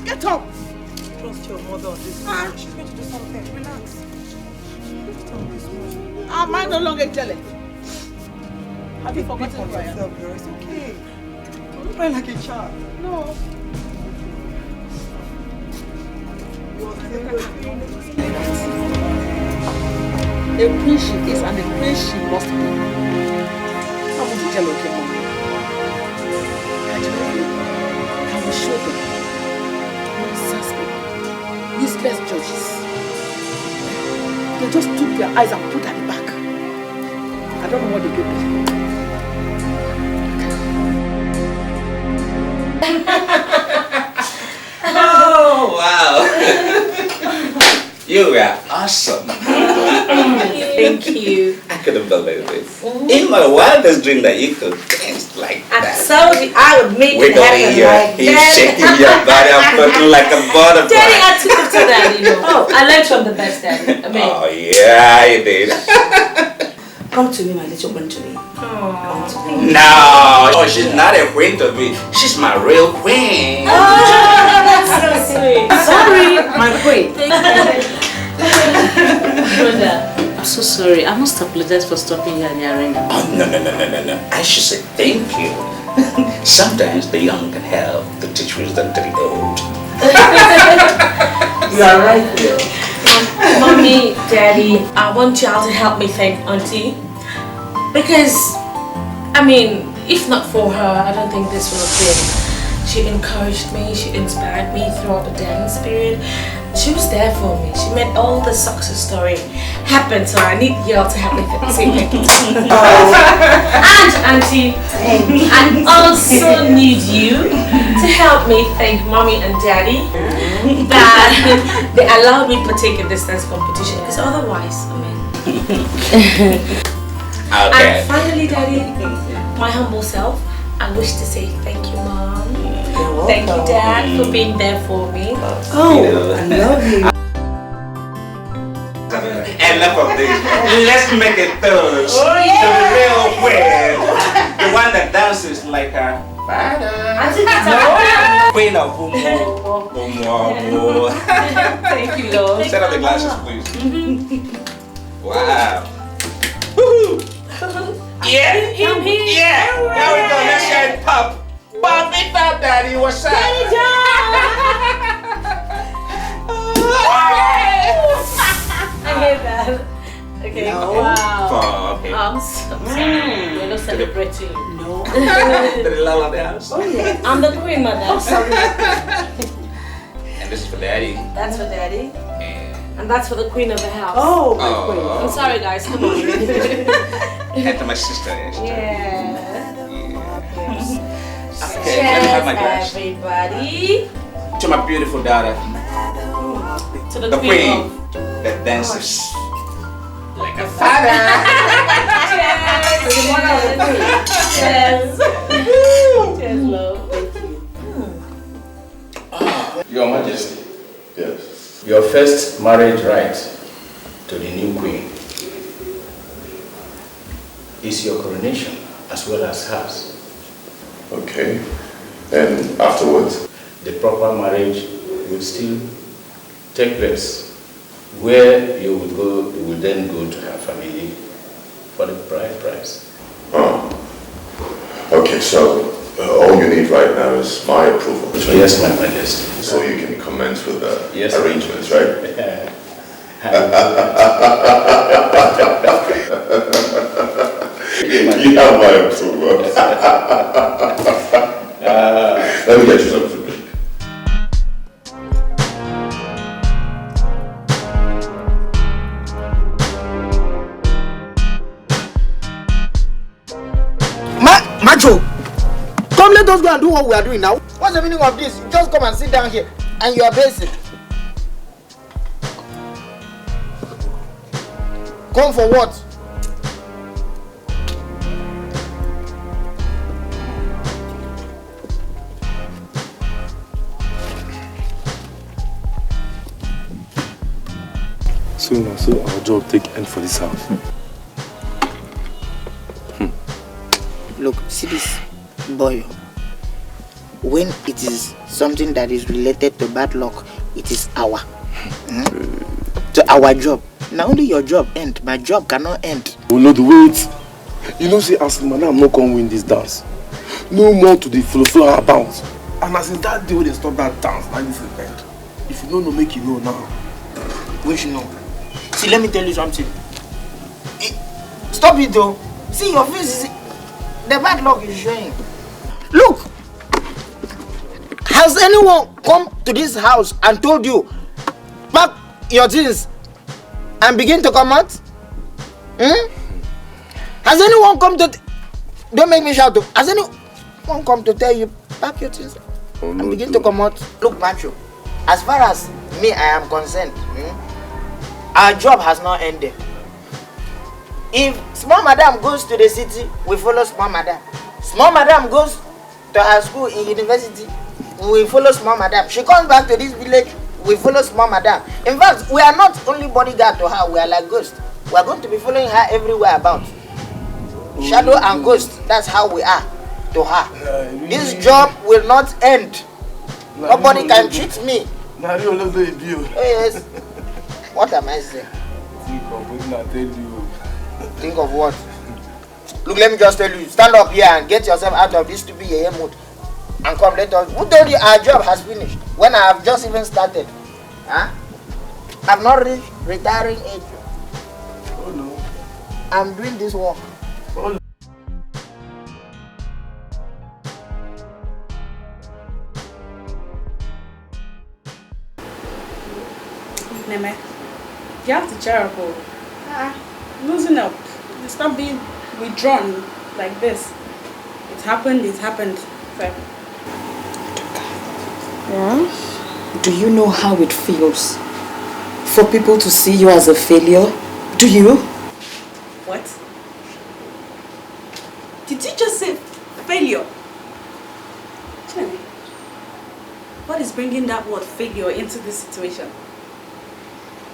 Get up. Trust your mother on this. She's going to do something. Relax. Am I no longer jelly? Have you forgotten about yourself, girl? It's okay. Don't cry like a child. No. A queen she is and a queen she must be. I won't be jelly, okay, Mom? I will show them. Nonsense people. Useless judges. They just took their eyes and put at the back. I don't know what they do. Oh, wow. You were awesome. Thank you. I couldn't believe it. In my wildest dream that you could dance like that. Absolutely, I would make it happen like He's that. shaking your body and putting like a butterfly. Daddy, I took it to that, you know. Oh, I learned from the best, Daddy. I mean, Oh, yeah, you did. come to me, my little Benjamin. Come to me. No, oh, she's not a queen to me. She's my real queen. Oh, that's so sweet. Sorry, my queen. Brother, I'm so sorry. I must apologize for stopping you at the arena. Oh, no. I should say thank you. Sometimes the young can help to teach wisdom to the old. You are right there. Mommy, Daddy, I want y'all to help me thank Auntie. Because, I mean, if not for her, I don't think this would have been. She encouraged me, she inspired me throughout the dance period. She was there for me. She made all the success story happen. So I need y'all to help me say thank you. And Auntie, I also need you to help me thank Mommy and Daddy that they allowed me to partake in this dance competition. Because otherwise, I mean. Okay. And finally, Daddy, my humble self, I wish to say thank you, Mom. Thank you, Dad, for being there for me. Oh, I love you. Enough of this. Let's make it third. Oh, yeah. The real queen. The one that dances like her father. Queen of Umo. Thank you, Lord. Set up the glasses, please. Wow. Woohoo! Yeah. Yeah. There we go. Let's shine pop. Pop it up, Daddy. What's up? Daddy I hate that. Okay. No. Wow. Oh, okay. I'm sorry. We're not celebrating. No. The love of the house. Oh, yeah. I'm the queen, madam. Oh, sorry. And this is for Daddy. That's for Daddy. And that's for the queen of the house. Oh, my queen. I'm sorry, guys. Come on. And to my sister. Yeah. Okay, let me have my glass. Everybody. To my beautiful daughter. To the queen that dances like a father. Cheers. Cheers, love. Your Majesty. Yes. Your first marriage rite to the new queen is your coronation as well as hers. Okay. And afterwards? The proper marriage will still take place, where you will then go to her family for the bride price. Oh. Okay, so all you need right now is my approval. Yes, my majesty. So you can commence with the Yes, arrangements, right? You have my approval. Let me get you something to drink. Macho, come let us go and do what we are doing now. What's the meaning of this? You just come and sit down here and you are basic. Come for what? So our job take end for this house. Look, see this boy. When it is something that is related to bad luck, it is our. So our job. Now only your job end. My job cannot end. Oh no, wait. You know, see, as madam not gonna win this dance. No more to the flow about. And as in that day when they stop that dance, like this is end. If you don't know, make you know now. Which know? See, let me tell you something. Stop it though. See, your face is... The bad luck is showing. Look! Has anyone come to this house and told you, pack your things and begin to come out? Has anyone come to... Don't make me shout. Has anyone come to tell you, pack your things and begin to come out? Look, Macho, as far as me, I am concerned, our job has not ended. If small madam goes to the city, we follow small madam. Small madam goes to her school in university, we follow small madam. She comes back to this village, we follow small madam. In fact, we are not only bodyguard to her, we are like ghosts. We are going to be following her everywhere about. Shadow and ghost, that's how we are to her. This job will not end. Nobody can cheat me. Oh yes. What am I saying? Think of what? Look, let me just tell you, stand up here and get yourself out of this stupid mood. And come, let us. Who told you our job has finished? When I have just even started. Huh? I've not reached retiring age. Oh no. I'm doing this work. Oh no. Neme, you have to cheer up. Losing up. Stop being withdrawn like this. It happened. So. Yeah? Do you know how it feels for people to see you as a failure? Do you? What? Did you just say failure? What is bringing that word failure into this situation?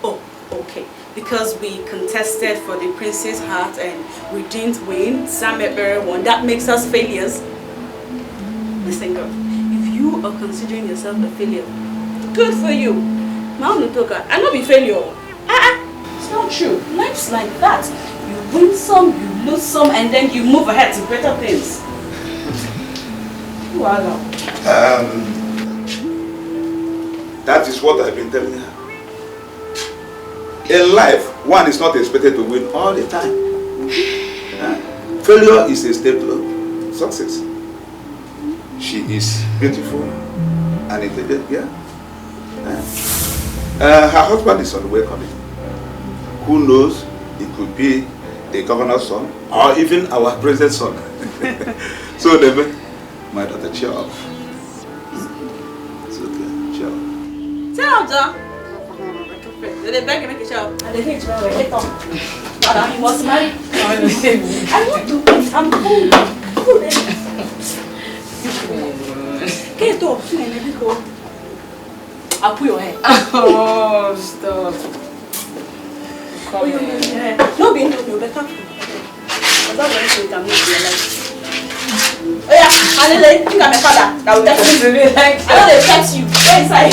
Oh, okay. Because we contested for the prince's heart and we didn't win, Sam Ebere won. That makes us failures. Listen, girl, if you are considering yourself a failure, good for you. I know be failure. It's not true. Life's like that. You win some, you lose some, and then you move ahead to better things. Voila. That is what I've been telling her. In life, one is not expected to win all the time. Failure is a step to success. She is beautiful and intelligent, yeah. Her husband is on the way coming. Who knows, it could be the governor's son or even our president's son. So, my daughter, cheer up. It's okay, cheer up. Cheer up, John. They beg you make a show. And they hate you already. Madam, you must marry. I want to eat. I'm hungry. Get up. I'll put your hair. Oh, stop. No, be no, better. That's what you can make your life. Oh, yeah. Anile, look at my father. That will definitely be like. I know they kept you. Go inside.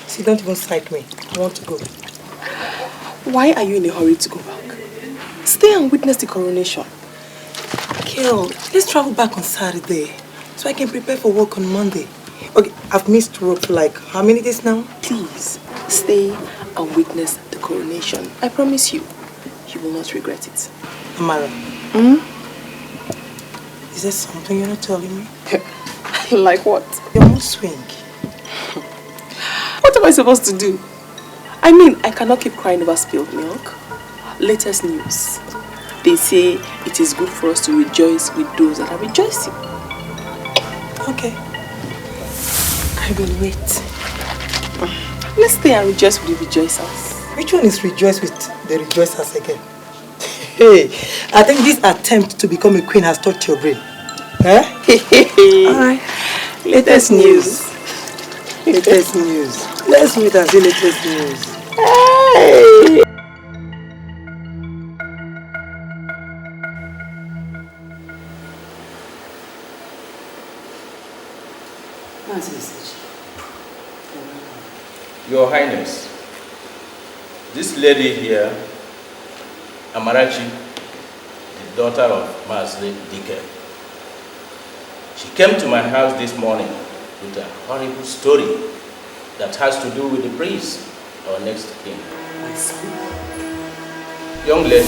See, don't even sight me. I want to go. Why are you in a hurry to go back? Stay and witness the coronation. Kel, let's travel back on Saturday so I can prepare for work on Monday. Okay, I've missed work for like how many days now? Please, stay and witness the coronation. I promise you, you will not regret it. Amara. Is there something you're not telling me? Like what? Your mood swing. What am I supposed to do? I mean, I cannot keep crying over spilled milk. Latest news. They say it is good for us to rejoice with those that are rejoicing. Okay. I will wait. Let's stay and rejoice with the rejoicers. Which one is rejoice with the rejoicers again? Hey, I think this attempt to become a queen has touched your brain. Eh? Alright. Latest news. Latest news. Let's meet and see latest news. Hey! Your Highness, this lady here, Amarachi, the daughter of Master Dike, she came to my house this morning with a horrible story that has to do with the priest, our next king. My son? Young lady,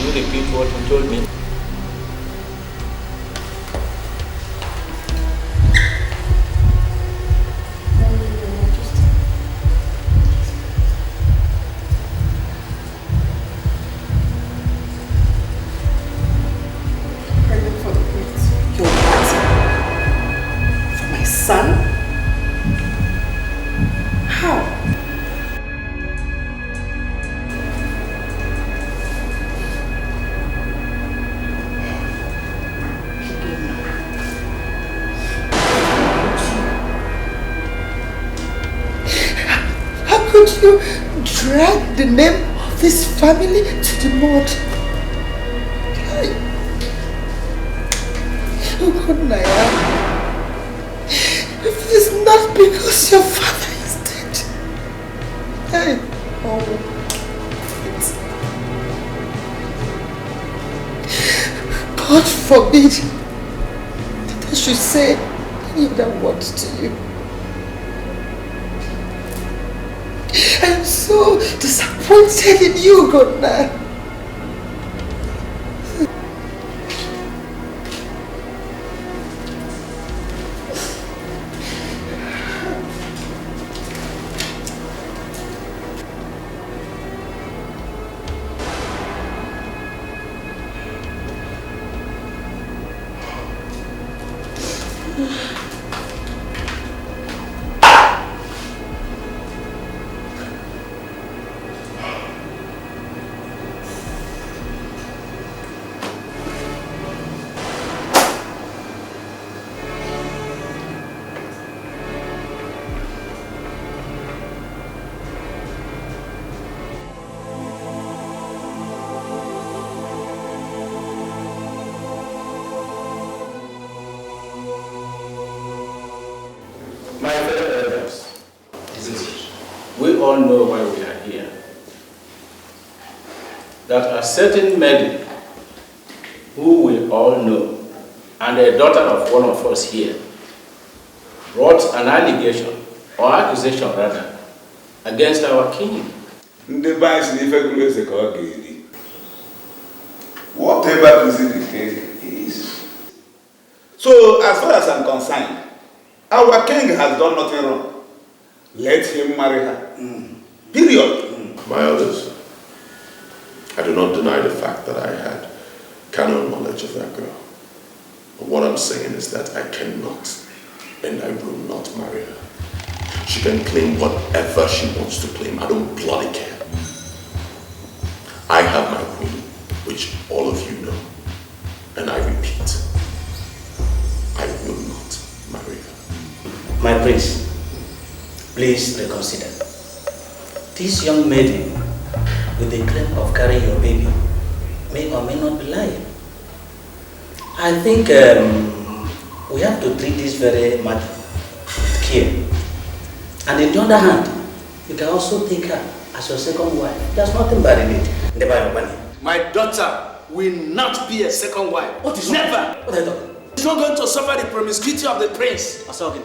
will you repeat what you told me? Son? How? How could you drag the name of this family to the mud? Oh God, Naya. If it is not because your father is dead. Hey, oh, God forbid that I should say any other words to you. I am so disappointed in you, Godna. We all know why we are here. That a certain lady who we all know, and a daughter of one of us here, brought an allegation, or accusation rather, against our king. Whatever is the case is. So, as far as I'm concerned, our king has done nothing wrong. Let him marry her. Period. My elders, I do not deny the fact that I had carnal knowledge of that girl. But what I'm saying is that I cannot and I will not marry her. She can claim whatever she wants to claim. I don't bloody care. I have my queen, which all of you know. And I repeat, I will not marry her. My prince, please reconsider. This young maiden with the claim of carrying your baby may or may not be lying. I think we have to treat this very matter with care. And on the other hand, you can also take her as your second wife. There's nothing bad in it. Never money. My daughter will not be a second wife. What is never? What are you talking? She's not going to suffer the promiscuity of the prince. What's talking?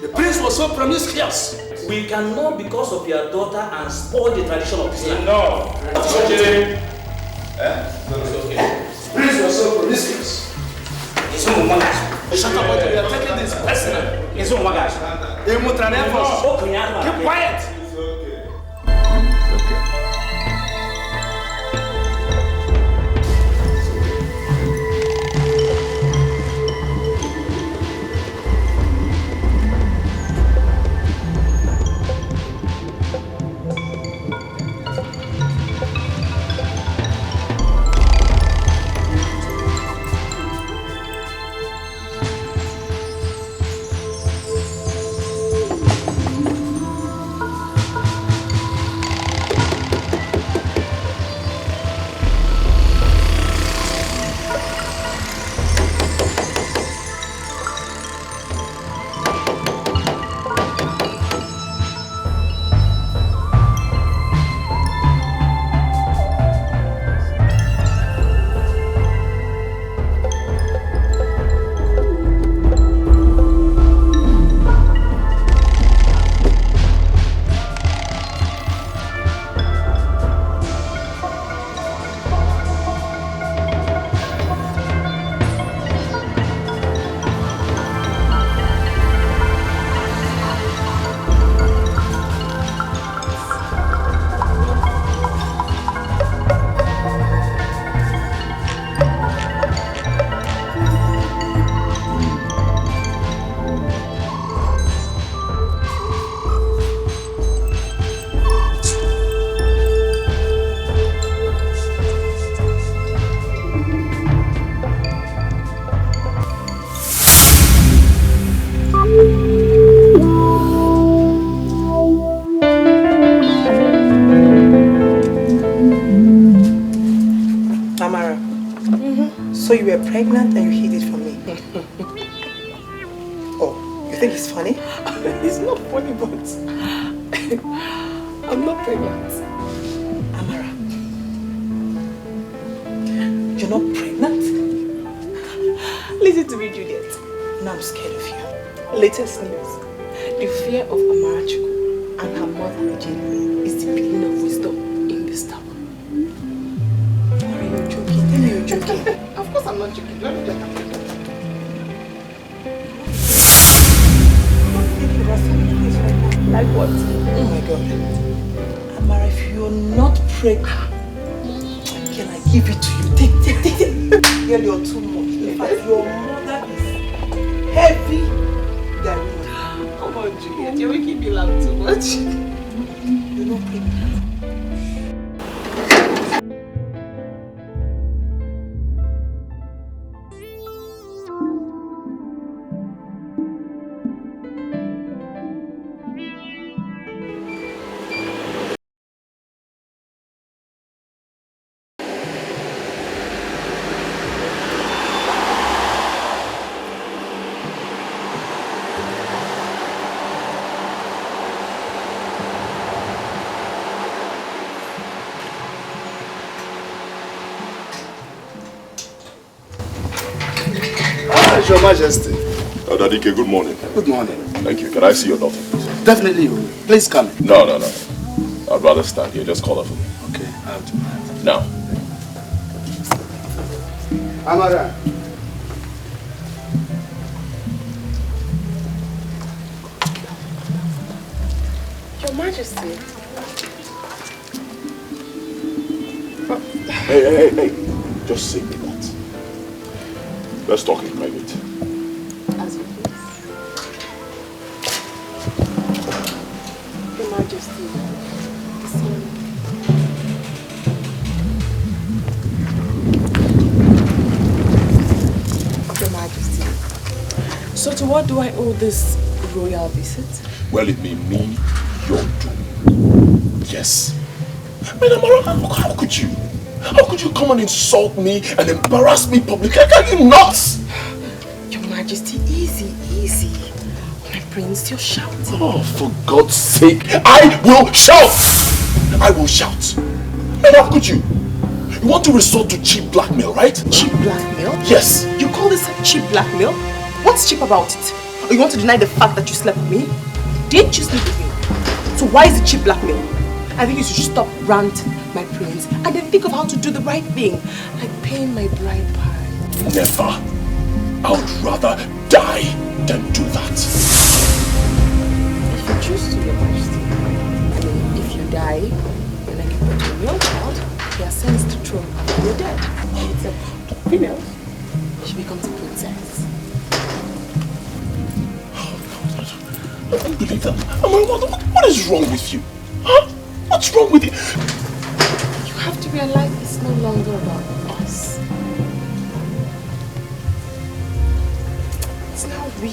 The prince was so promiscuous. We cannot, because of your daughter, and spoil the tradition of this land. No. Okay. The prince was so promiscuous. Shut up, we are taking this personal. Keep quiet. So you were pregnant and you hid it from me. Oh, you think it's funny? It's not funny, but I'm not pregnant. Amara, you're not pregnant? Listen to me, Juliet. Now I'm scared of you. Latest news. The fear of Amara Chuku and her mother Regina is the beginning of wisdom in this town. Are you joking? Tell me you're joking. Of course I'm not joking. Let me just like what? Oh my God. Amara, if you're not pregnant, can I give it to you? Take. Girl, you're too much. In fact, your mother is heavy than you. Come on, Juliet. You're making me laugh too much. You're not pregnant. Your Majesty. Oh, Dadike, good morning. Good morning. Thank you. Can I see your daughter, please? Definitely. Please come. No. I'd rather stand here. Just call her for me. Okay, I'll do that. Now. Amara. Your Majesty. Hey. Just say me that. Let's talk in private. As you please. Your Majesty. Your Majesty. So to what do I owe this royal visit? Well, it may mean your doom. Yes. Man, Amara, how could you? How could you come and insult me and embarrass me publicly? Are you nuts? Your Majesty, easy. My prince, you're shouting. Oh, for God's sake, I will shout! I will shout. Man, how could you? You want to resort to cheap blackmail, right? Cheap blackmail? Yes. You call this cheap blackmail? What's cheap about it? Or you want to deny the fact that you slept with me? Didn't you sleep with me? So why is it cheap blackmail? I think you should stop ranting, my prince, and then think of how to do the right thing, like paying my bride price. Never. I would rather die than do that. If you choose to, Your Majesty, I mean, if you die, you're like a young child, you are sentenced to throne after you're dead. It's a female. She becomes a princess. I don't believe that. What is wrong with you? Huh? What's wrong with you? You have to realize it's no longer about us. It's now we.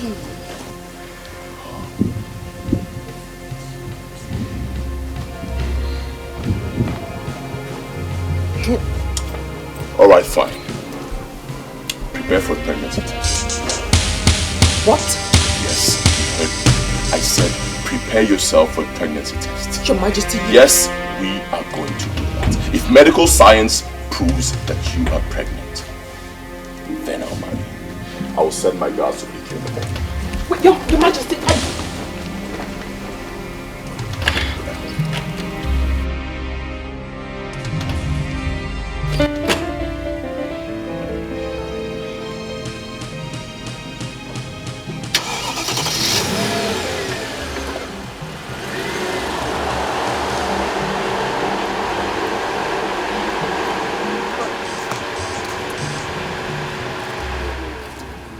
Alright, fine. Prepare for a pregnancy test. What? Yes, you heard me. I said prepare yourself for a pregnancy test. Your Majesty. Yes, we are going to do that. If medical science proves that you are pregnant, then I'll marry you. I will send my guards to meet you in the morning. Wait, Your Majesty,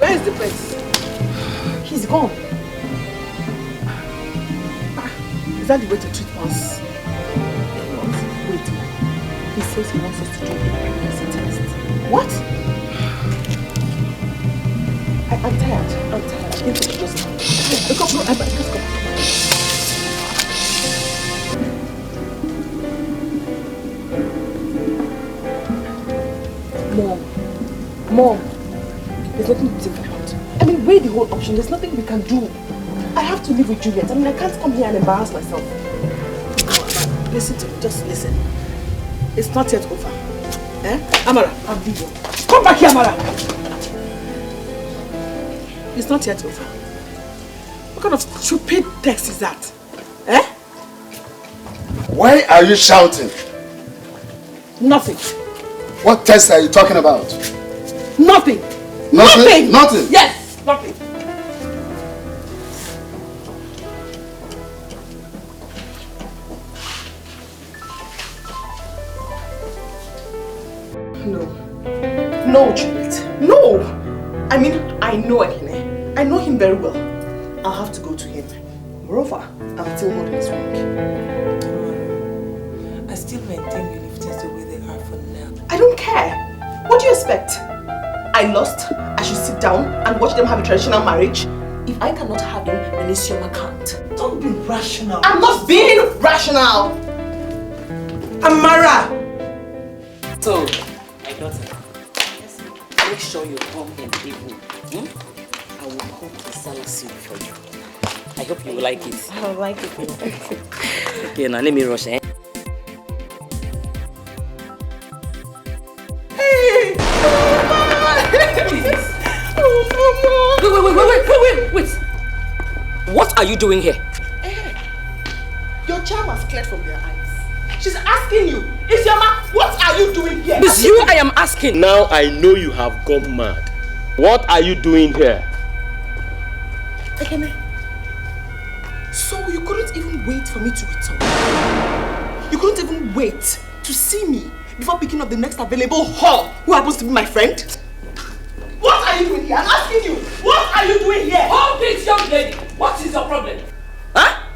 where is the prince? He's gone. Is that the way to treat us? Wait. He says he wants us to do a pregnancy test. What? I'm tired. I think we should just go. Let's go. Mom. There's nothing to think about. I mean, weigh the whole option. There's nothing we can do. I have to live with Juliet. I mean, I can't come here and embarrass myself. Listen to me. Just listen. It's not yet over. Eh? Amara, I'm leaving. Come back here, Amara. It's not yet over. What kind of stupid text is that? Eh? Why are you shouting? Nothing. What test are you talking about? Nothing. Nothing? Nothing? Yes, nothing. No, Juliet. No! I mean, I know Ekene. I know him very well. I'll have to go to him. Moreover, I'm still holding his ring. I still maintain you leave things the way they are for now. I don't care. What do you expect? I lost. I should sit down and watch them have a traditional marriage. If I cannot have him, then Isioma can't. Don't be rational. I'm not being rational. Amara! So, my daughter, make sure you come in the evening. I will cook the salad soup for you. I hope you will like it. I will like it. Okay, now let me rush, eh? Hey! Oh, Mama! Oh, Mama! Wait! What are you doing here? Your charm has cleared from their eyes. She's asking you, Isioma, what are you doing here? It's you I am asking. Now I know you have gone mad. What are you doing here? Ekene, so you couldn't even wait for me to return? You couldn't even wait to see me before picking up the next available whore who happens to be my friend? What are you doing here? I'm asking you, what are you doing here? Hold this, young lady. What is your problem? Huh?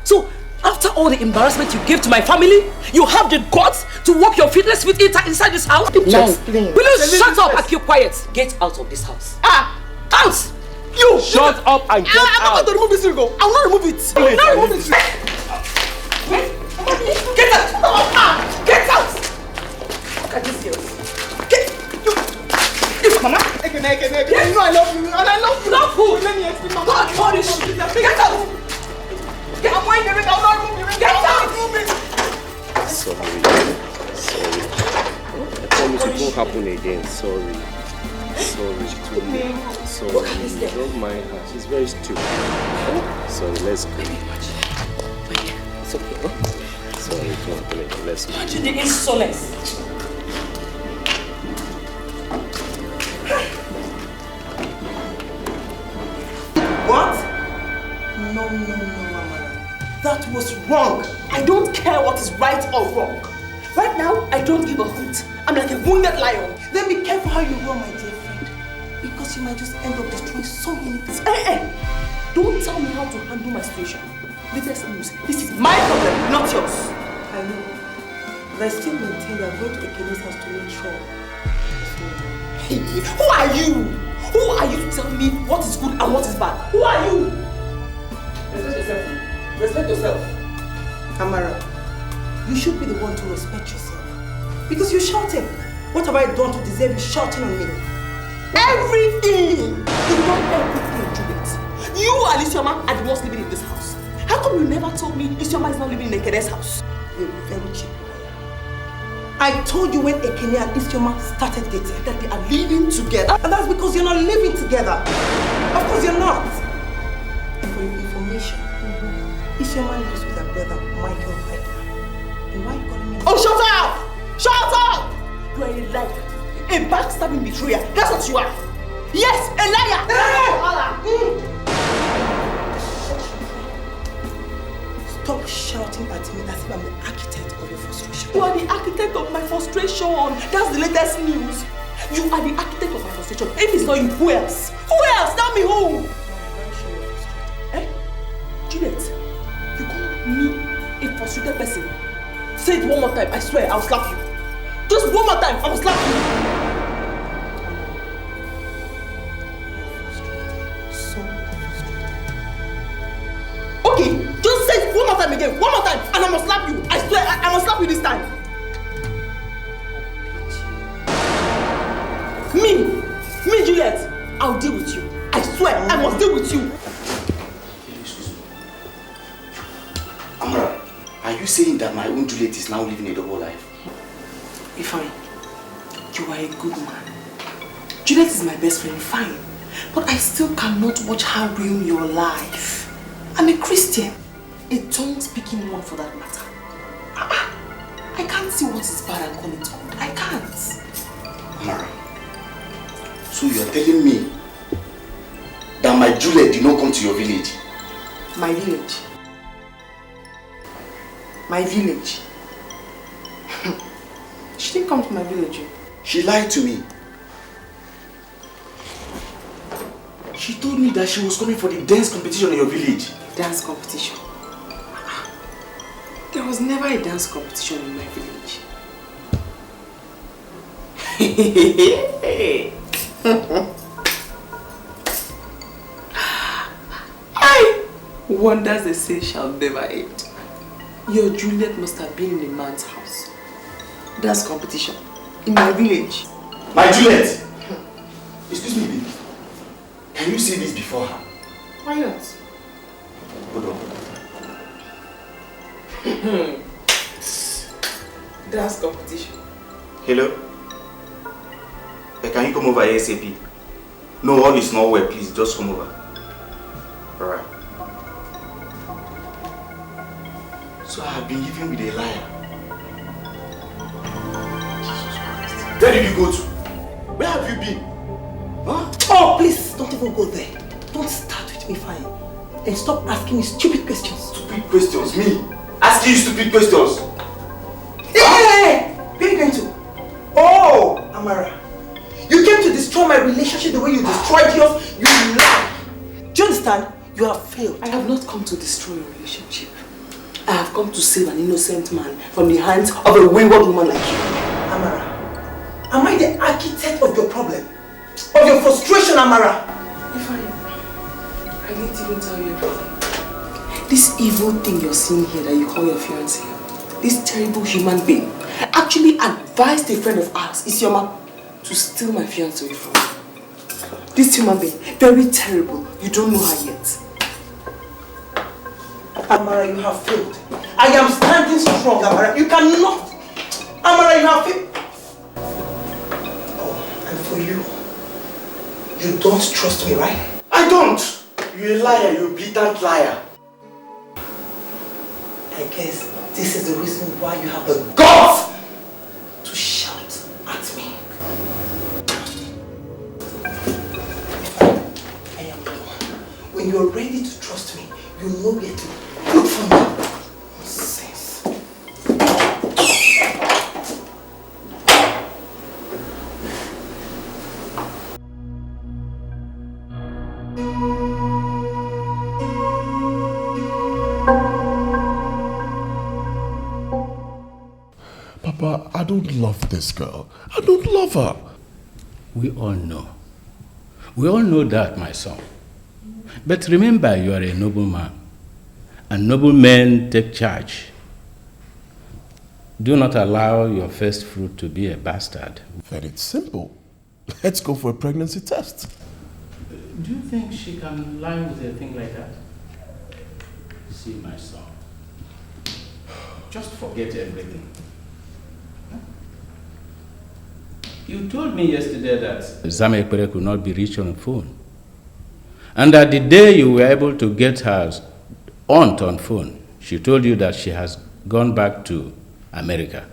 So, after all the embarrassment you gave to my family, you have the guts to walk your feetless feet inside this house? Now, will you shut up and keep quiet? Get out of this house. Out! You! Shut up and get out! I'm not going to remove this ringo. I will not remove it. I will not remove it. Get out! Get out! Look at this girl. Mama, Ekene, you know I love you, and I love you. Love who? Let me explain, Mama. God punish you. Get out! I'm waiting, I'm not moving. Get out! Sorry. I promise it won't happen again. Sorry. Don't mind her. She's very stupid. Sorry, let's go. It's okay, huh? Sorry, it won't happen again. Let's go. Imagine the insolence. What? No, Amara. That was wrong. I don't care what is right or wrong. Right now, I don't give a hoot. I'm like a wounded lion. Then be careful how you roll, my dear friend. Because you might just end up destroying so many things. Don't tell me how to handle my situation. Latest news. This is my problem, not yours. I know. But I still maintain that I'm going to Ekene's house to make sure. Hey, who are you? Who are you to tell me what is good and what is bad? Who are you? Respect yourself. Respect yourself. Amara, you should be the one to respect yourself. Because you're shouting. What have I done to deserve you shouting on me? Everything! You've done everything, Juliet. You and Isioma are the ones living in this house. How come you never told me Isioma is not living in Ekene's house? You're very cheap. I told you when Ekene and Isioma started dating that they are living together. And that's because you're not living together. Of course you're not. And for your information, Isioma lives with her brother, Michael, right now. And why are you calling me? Oh, shut up! Shut up! You are a liar. A backstabbing betrayer. That's what you are. Yes, a liar! Stop shouting at me as if I'm the architect of your frustration. You are the architect of my frustration. That's the latest news. You are the architect of my frustration. If it's not you, who else? Who else? Tell me who? I'm very sure you're frustrated. Juliet, you call me a frustrated person. Say it one more time. I swear, I'll slap you. Just one more time, I will slap you. Okay, just say it one more time again. One more time, and I must slap you. I swear, I must slap you this time. Me, Juliet, I'll deal with you. I swear, I must deal with you. Amara, are you saying that my own Juliet is now living a double life? Fine, you are a good man. Juliet is my best friend, fine. But I still cannot watch her ruin your life. I'm a Christian. A tongue-speaking one for that matter. I can't see what is bad and call it good. I can't. Amara, so you are telling me that my Juliet did not come to your village? My village? My village? She didn't come to my village. She lied to me. She told me that she was coming for the dance competition in your village. Dance competition? There was never a dance competition in my village. Wonders they say shall never end. Your Juliet must have been in a man's house. Dance competition in my village. My Juliet! Excuse me, baby. Can you see this before her? Why not? Hold on. Dance competition. Hello? Can you come over ASAP? No, all is not well. Please, just come over. Alright. So I have been living with a liar. Jesus Christ. Where did you go to? Where have you been? Huh? Oh, please, don't even go there. Don't start with me, fine. And stop asking me stupid questions. Stupid questions? Me? Asking you stupid questions? Hey! Where are you going to? Oh, Amara. You came to destroy my relationship the way you destroyed yours. You lie. Do you understand? You have failed. I have not come to destroy your relationship. I have come to save an innocent man from the hands of a wayward woman like you. Amara, am I the architect of your problem? Of your frustration, Amara? If I didn't even tell you everything. This evil thing you're seeing here that you call your fiancé, this terrible human being, actually advised a friend of ours, Isioma, to steal my fiancé away from me. This human being, very terrible. You don't know her yet. Amara, you have failed. I am standing strong, Amara. You cannot. Amara, you have failed. Oh, and for you, you don't trust me, right? I don't. You're a liar. You're a blatant liar. I guess this is the reason why you have the guts to shout at me. I am done. When you are ready to trust me, you know where to look for me. Nonsense. Papa, I don't love this girl. I don't love her. We all know. We all know that, my son. But remember, you are a noble man. And noble men take charge. Do not allow your first fruit to be a bastard. Very simple. Let's go for a pregnancy test. Do you think she can lie with a thing like that? See, my son. Just forget everything. You told me yesterday that Zamekpere could not be reached on the phone. And that the day you were able to get her aunt on phone, she told you that she has gone back to America.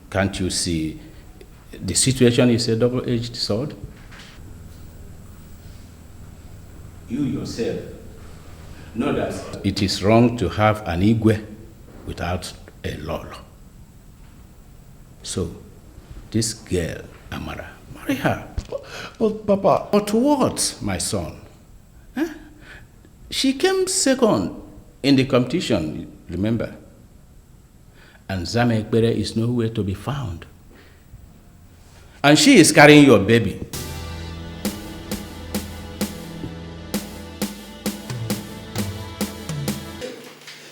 Can't you see the situation is a double-edged sword? You yourself know that it is wrong to have an Igwe without a Lolo. So, this girl, Amara, marry her. But Papa... But what, my son? Huh? She came second in the competition, remember? And Zamekpere is nowhere to be found. And she is carrying your baby.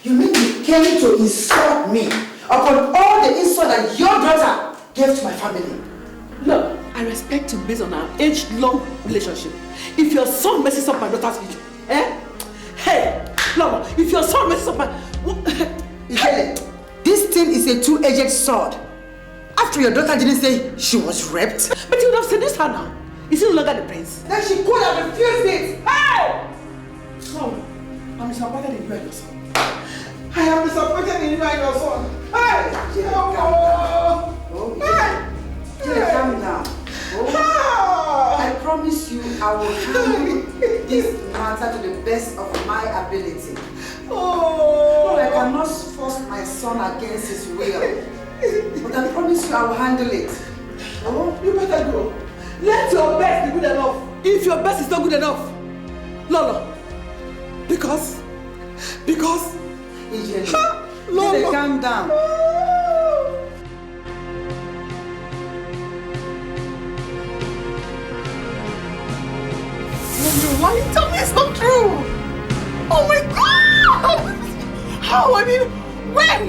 You mean you came to insult me upon all the insult that your daughter gave to my family? Look, I respect you based on our age-long relationship. If your son messes up my daughter's future, Hey, Lama, if your son messes up my... This thing is a two-edged sword. After your daughter didn't say she was raped. But you would have seduced her now. Is he no longer the prince? Then she could have refused it. Hey! No, I'm disappointed in you and your son. I am disappointed in you and your son. Hey! Hey! Calm down. I promise you I will handle this matter to the best of my ability. No, I cannot force my son against his will. But I promise you I will handle it. You better go. Let your best be good enough. If your best is not good enough, Lolo. Because Lolo, calm down. You're lying. Tell me it's not true. Oh my God! How? I mean, when?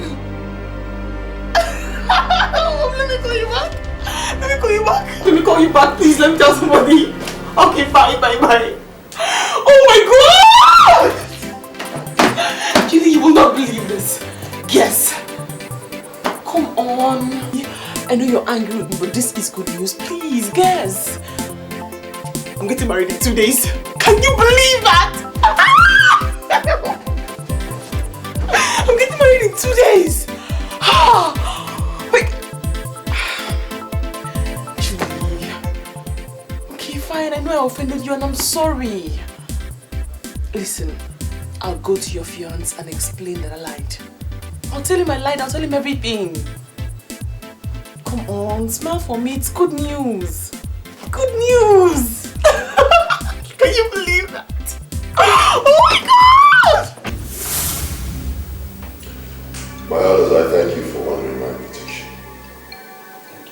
Let me call you back. Let me call you back, please. Let me tell somebody. Okay, bye. Oh my God! Julie, you will not believe this. Yes. Come on. I know you're angry with me, but this is good news. Please, guess. I'm getting married in 2 days. Can you believe that? I'm getting married in 2 days. Wait. Julie. Okay, fine. I know I offended you and I'm sorry. Listen, I'll go to your fiancé and explain that I lied. I'll tell him I lied. I'll tell him everything. Come on, smile for me. It's good news. Good news. Can you believe that? Oh my God! My elders, I thank you for honoring my invitation.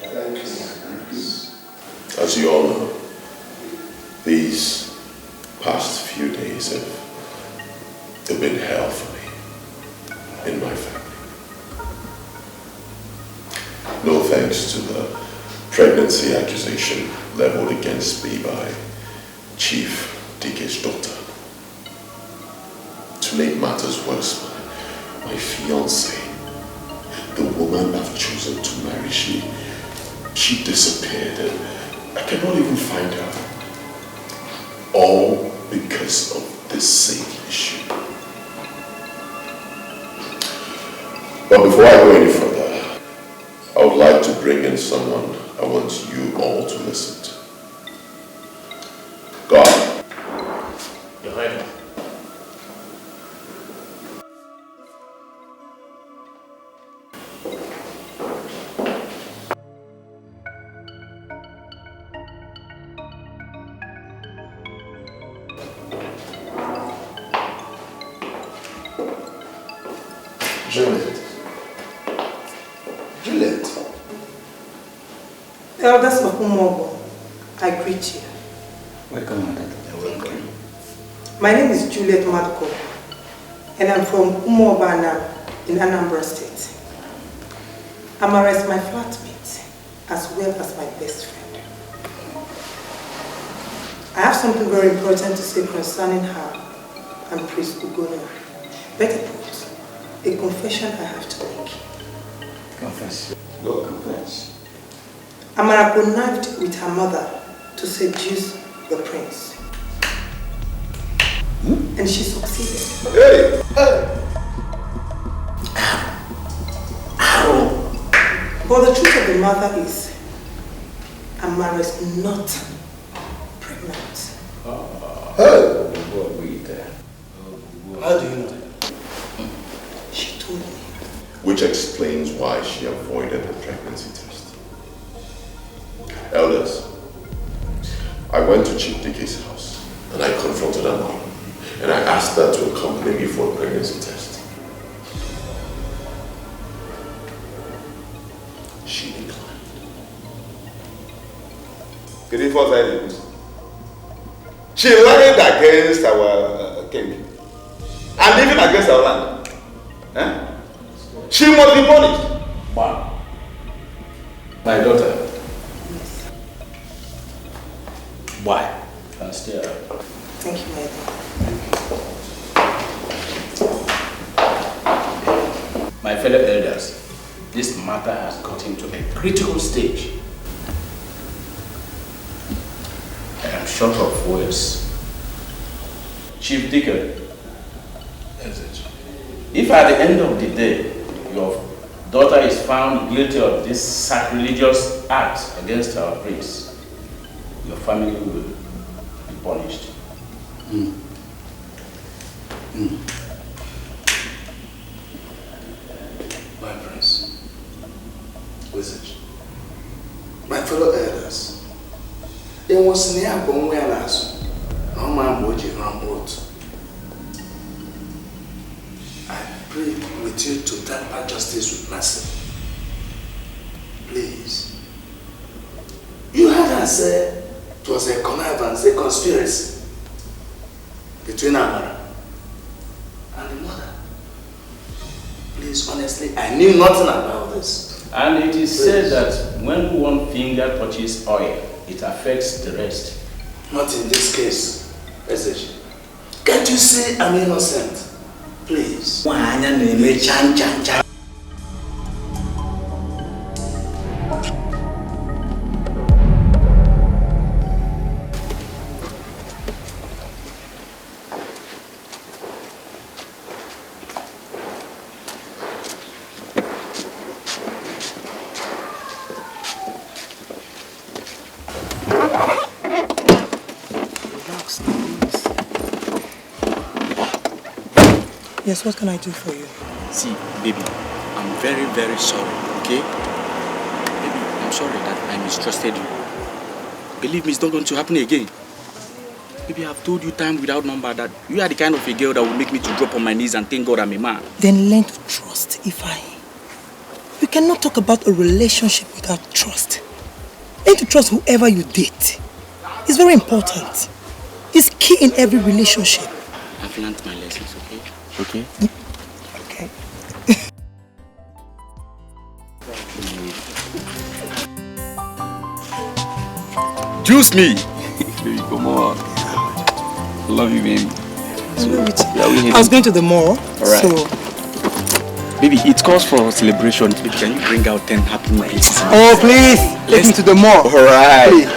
Thank you. As you all know, these past few days have been hell for me in my family. No thanks to the pregnancy accusation leveled against me by Chief Dike's daughter. To make matters worse, my fiancée, the woman I've chosen to marry, she disappeared and I cannot even find her. All because of this same issue. But before I go any further, I would like to bring in someone I want you all to listen to. God. Your Highness. Juliet. Elders Makumogo, I greet you. Welcome, Madam. Welcome. My name is Juliet Madko, and I'm from Umobana in Anambra State. Amara is my flatmate, as well as my best friend. I have something very important to say concerning her and Priest Ugonia. Better put, a confession I have to make. Confess. Go confess. Amara connived with her mother to seduce the prince. And she succeeded. Hey! But the truth of the matter is, Amara is not pregnant. How do you know that? She told me. Which explains why she avoided the pregnancy test. Elders, I went to Chief Dike's house and I confronted her mom and I asked her to accompany me for a pregnancy test. She declined. Did he force her? She lied against our king and even against our land. Eh? She must be punished. Wow. My daughter. Why? Can stay up. Thank you, my dear. My fellow elders, this matter has gotten to a critical stage. I am short of words. Chief Dike, if at the end of the day, your daughter is found guilty of this sacrilegious act against our prince, your family will be punished. My prince, wizard, my fellow elders, there was near Bonwelas, no man would you run out. I pray with you to temper justice with mercy. Please. You heard her say it was a connivance, a conspiracy between Amara and the mother. Please, honestly, I knew nothing about this. And it is said that when one finger touches oil, it affects the rest. Not in this case, SH. Can't you say I'm innocent? Please. Yes, what can I do for you? See, baby, I'm very, very sorry, okay? Baby, I'm sorry that I mistrusted you. Believe me, it's not going to happen again. Baby, I've told you time without number that you are the kind of a girl that will make me to drop on my knees and thank God I'm a man. Then learn to trust, Ifeanyi. You cannot talk about a relationship without trust. Learn to trust whoever you date. It's very important. It's key in every relationship. I've learned my lessons, okay? Okay? Okay. Juice me! Baby, come on. I love you, baby. I was going to the mall, Alright. so... Baby, it calls for celebration. Baby, can you bring out 10 happy minutes? Oh, please! Take me to the mall. Alright.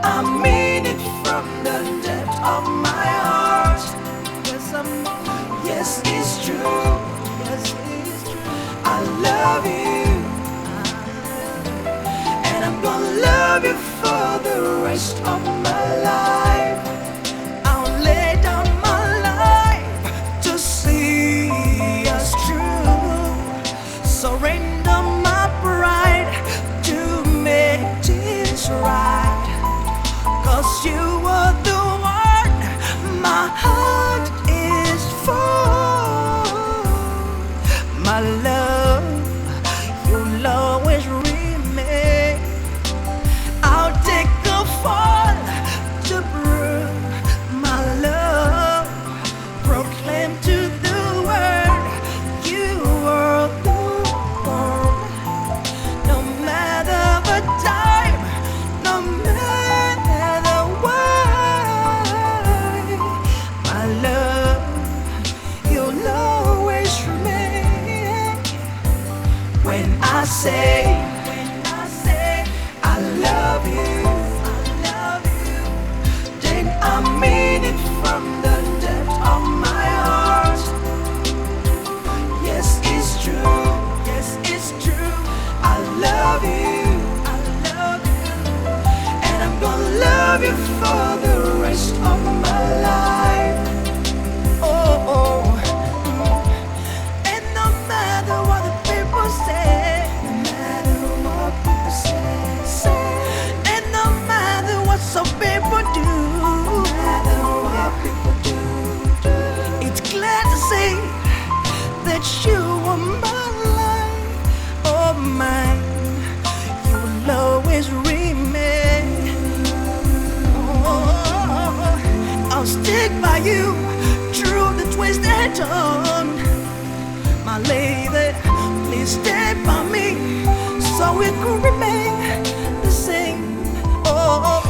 I mean it from the depth of my heart. Yes, it's true. Yes, it's true. I love you, and I'm gonna love you for the rest of my life. I'll lay down my life to see us through. Surrender my pride to make this right. 'Cause you are the one my heart is for. My love, you'll always remain. I'll take a fall to prove my love. Proclaim to the world you are the one. No matter the time, no matter why, my love, you'll always remain. When I say I love you, then I mean it from the depth of my heart. Yes, it's true. Yes, it's true. I love you. And I'm gonna love you for the rest of my life. Oh, oh. And no matter what the people say, no matter what people say, and no matter what some people do, no matter what people do, it's glad to say that you are my life, oh mine. You will always remain. I'll stick by you through the twists and turns. My lady, please stay by me so we could remain the same. Oh,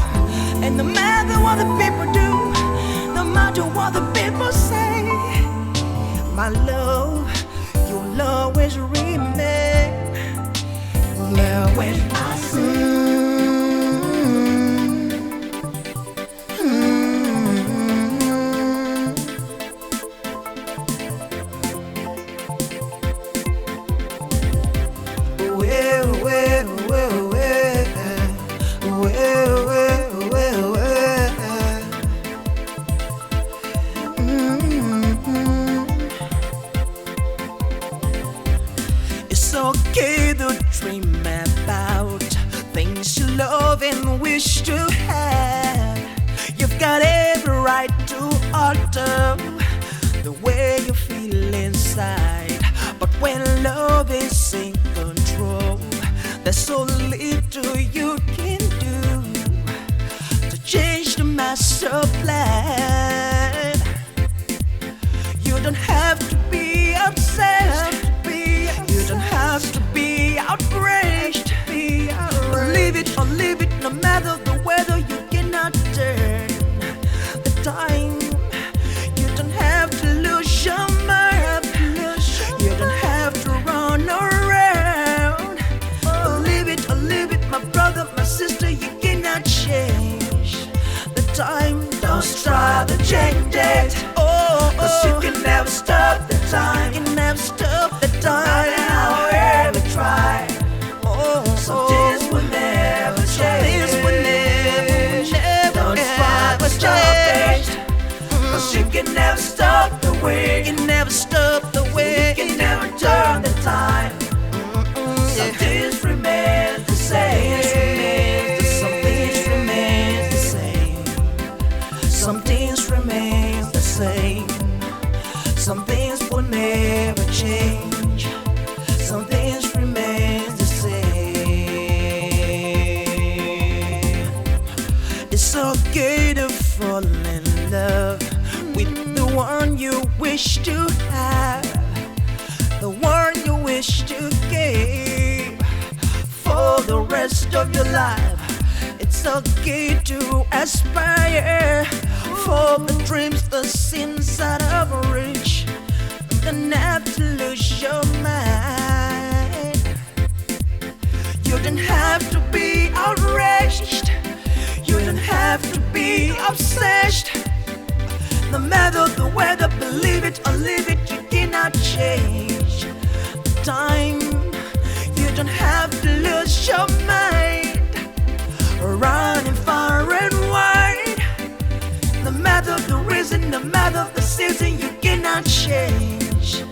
and no matter what the people do, no matter what the people say, my love, you'll always remain. Now when I it's okay to dream about things you love and wish to have. You've got every right to alter the way you feel inside. But when love is in control, there's so little you can do to change the master plan. You don't have to be upset. You don't have to be outraged. Leave it or leave it, no matter the weather, you cannot turn the time. You don't have to lose your mind. You don't have to run around. Leave it or leave it, my brother, my sister, you cannot change the time. Don't try to change it. Cause you can never stop the time. You can never stop the time. However try. So this will never change. This will never, don't try to stop it. can never stop the way. You can never stop the way. You can never turn the time. Some things remain the same. Some things remain the same. Some things remain the same. Some things will never change. Some things remain the same. It's okay to fall in love with the one you wish to have, the one you wish to keep for the rest of your life. It's okay to aspire for the dreams that's inside of reach. You don't have to lose your mind. You don't have to be outraged. You don't have to be obsessed. No matter the weather, believe it or leave it, you cannot change the time. You don't have to lose your mind. Running far and wide. No matter the reason, no matter the season, you cannot change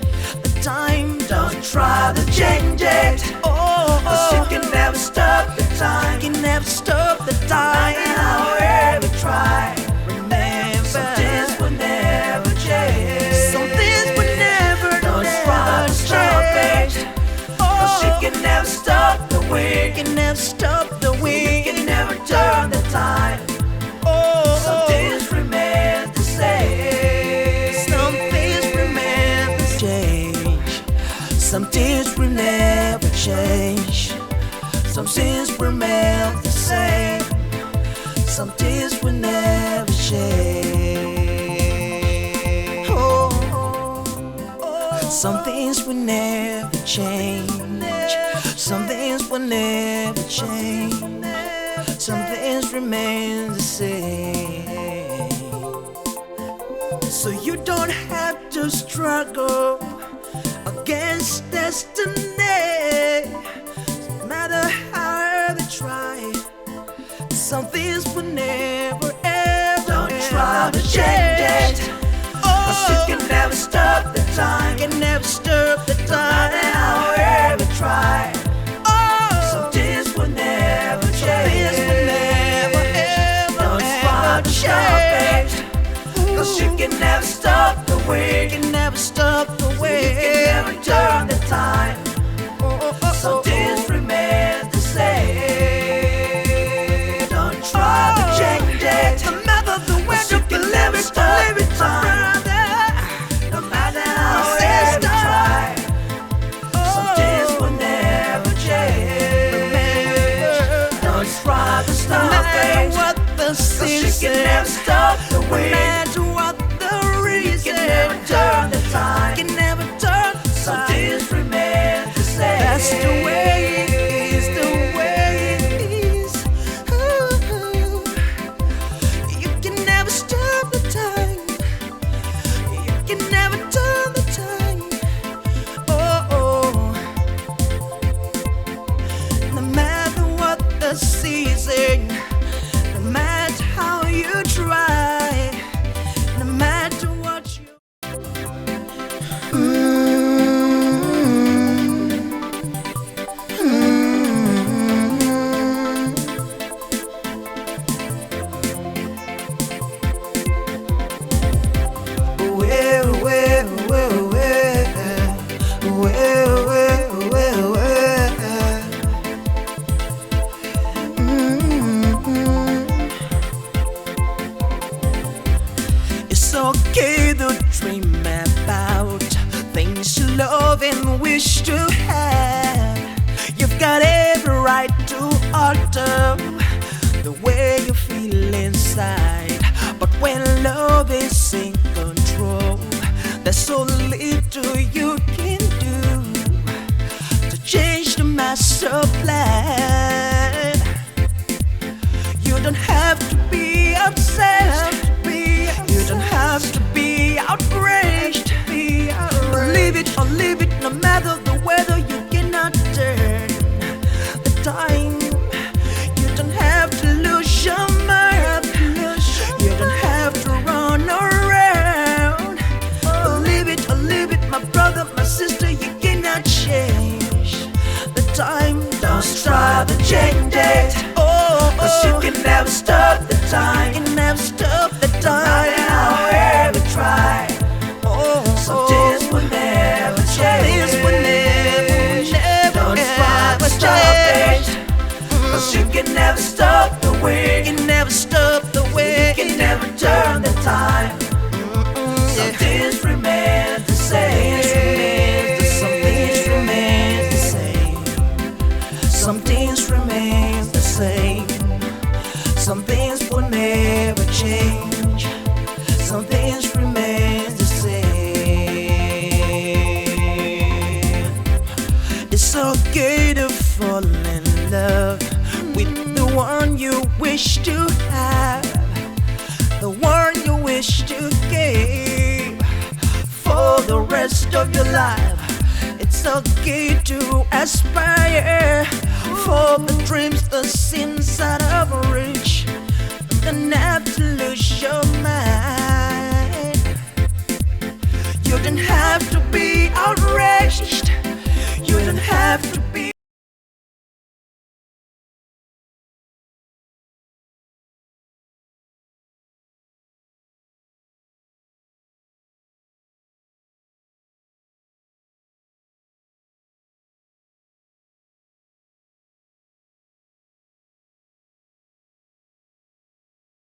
the time. Don't try to change it. Cause you can never stop the time. You can never stop the time. However try, remember, some things will never change. Some things will never, don't try to stop it. Cause you can never stop the way. You can never stop the way. You can never turn the time. Some things remain the same. Some things remain the same. Some things will never change. Some things remain the same. Some things will never change. Some things will never change. Some things will never change. Some things remain the same. So you don't have to struggle against destiny. No matter how they try, some things will never ever. Don't try to change it. Cause you can never stop the time. You can never stop the time. No matter however try. Some things will never change. Don't try to stop it. Cause you can never stop the way. You can never stop the way. You can never turn the time. Some things remain the same. Don't try to change it. No matter the way you can never stop the time. No matter how hard you try. Some things will never change. Don't try to stop it. Cause you can never stop the way. No matter what the reason, you can never turn the time. You can never turn the time. Some things remain the same. That's the way it is, the way it is. You can never stop the time. You can never turn the time. No matter what the season, no matter how you try, no matter what you It's okay to dream about things you love and wish to have. You've got every right to alter the way you feel inside. But when love is in control, there's so little you can do to change the master plan. You don't have to be obsessed. You don't have to be outraged. Believe it or leave it, no matter the weather, you cannot turn the time. You don't have to lose your mind. You don't have to run around. never stop the way. You can never stop the way. You can never turn the time. Some things remain the same. Some things remain the same. Some things remain the same. Some things will never change. Some things remain the same. It's okay to fall in love with the one you wish to have, the one you wish to give for the rest of your life. It's okay to aspire for the dreams that seem out of reach. You don't have to lose your mind.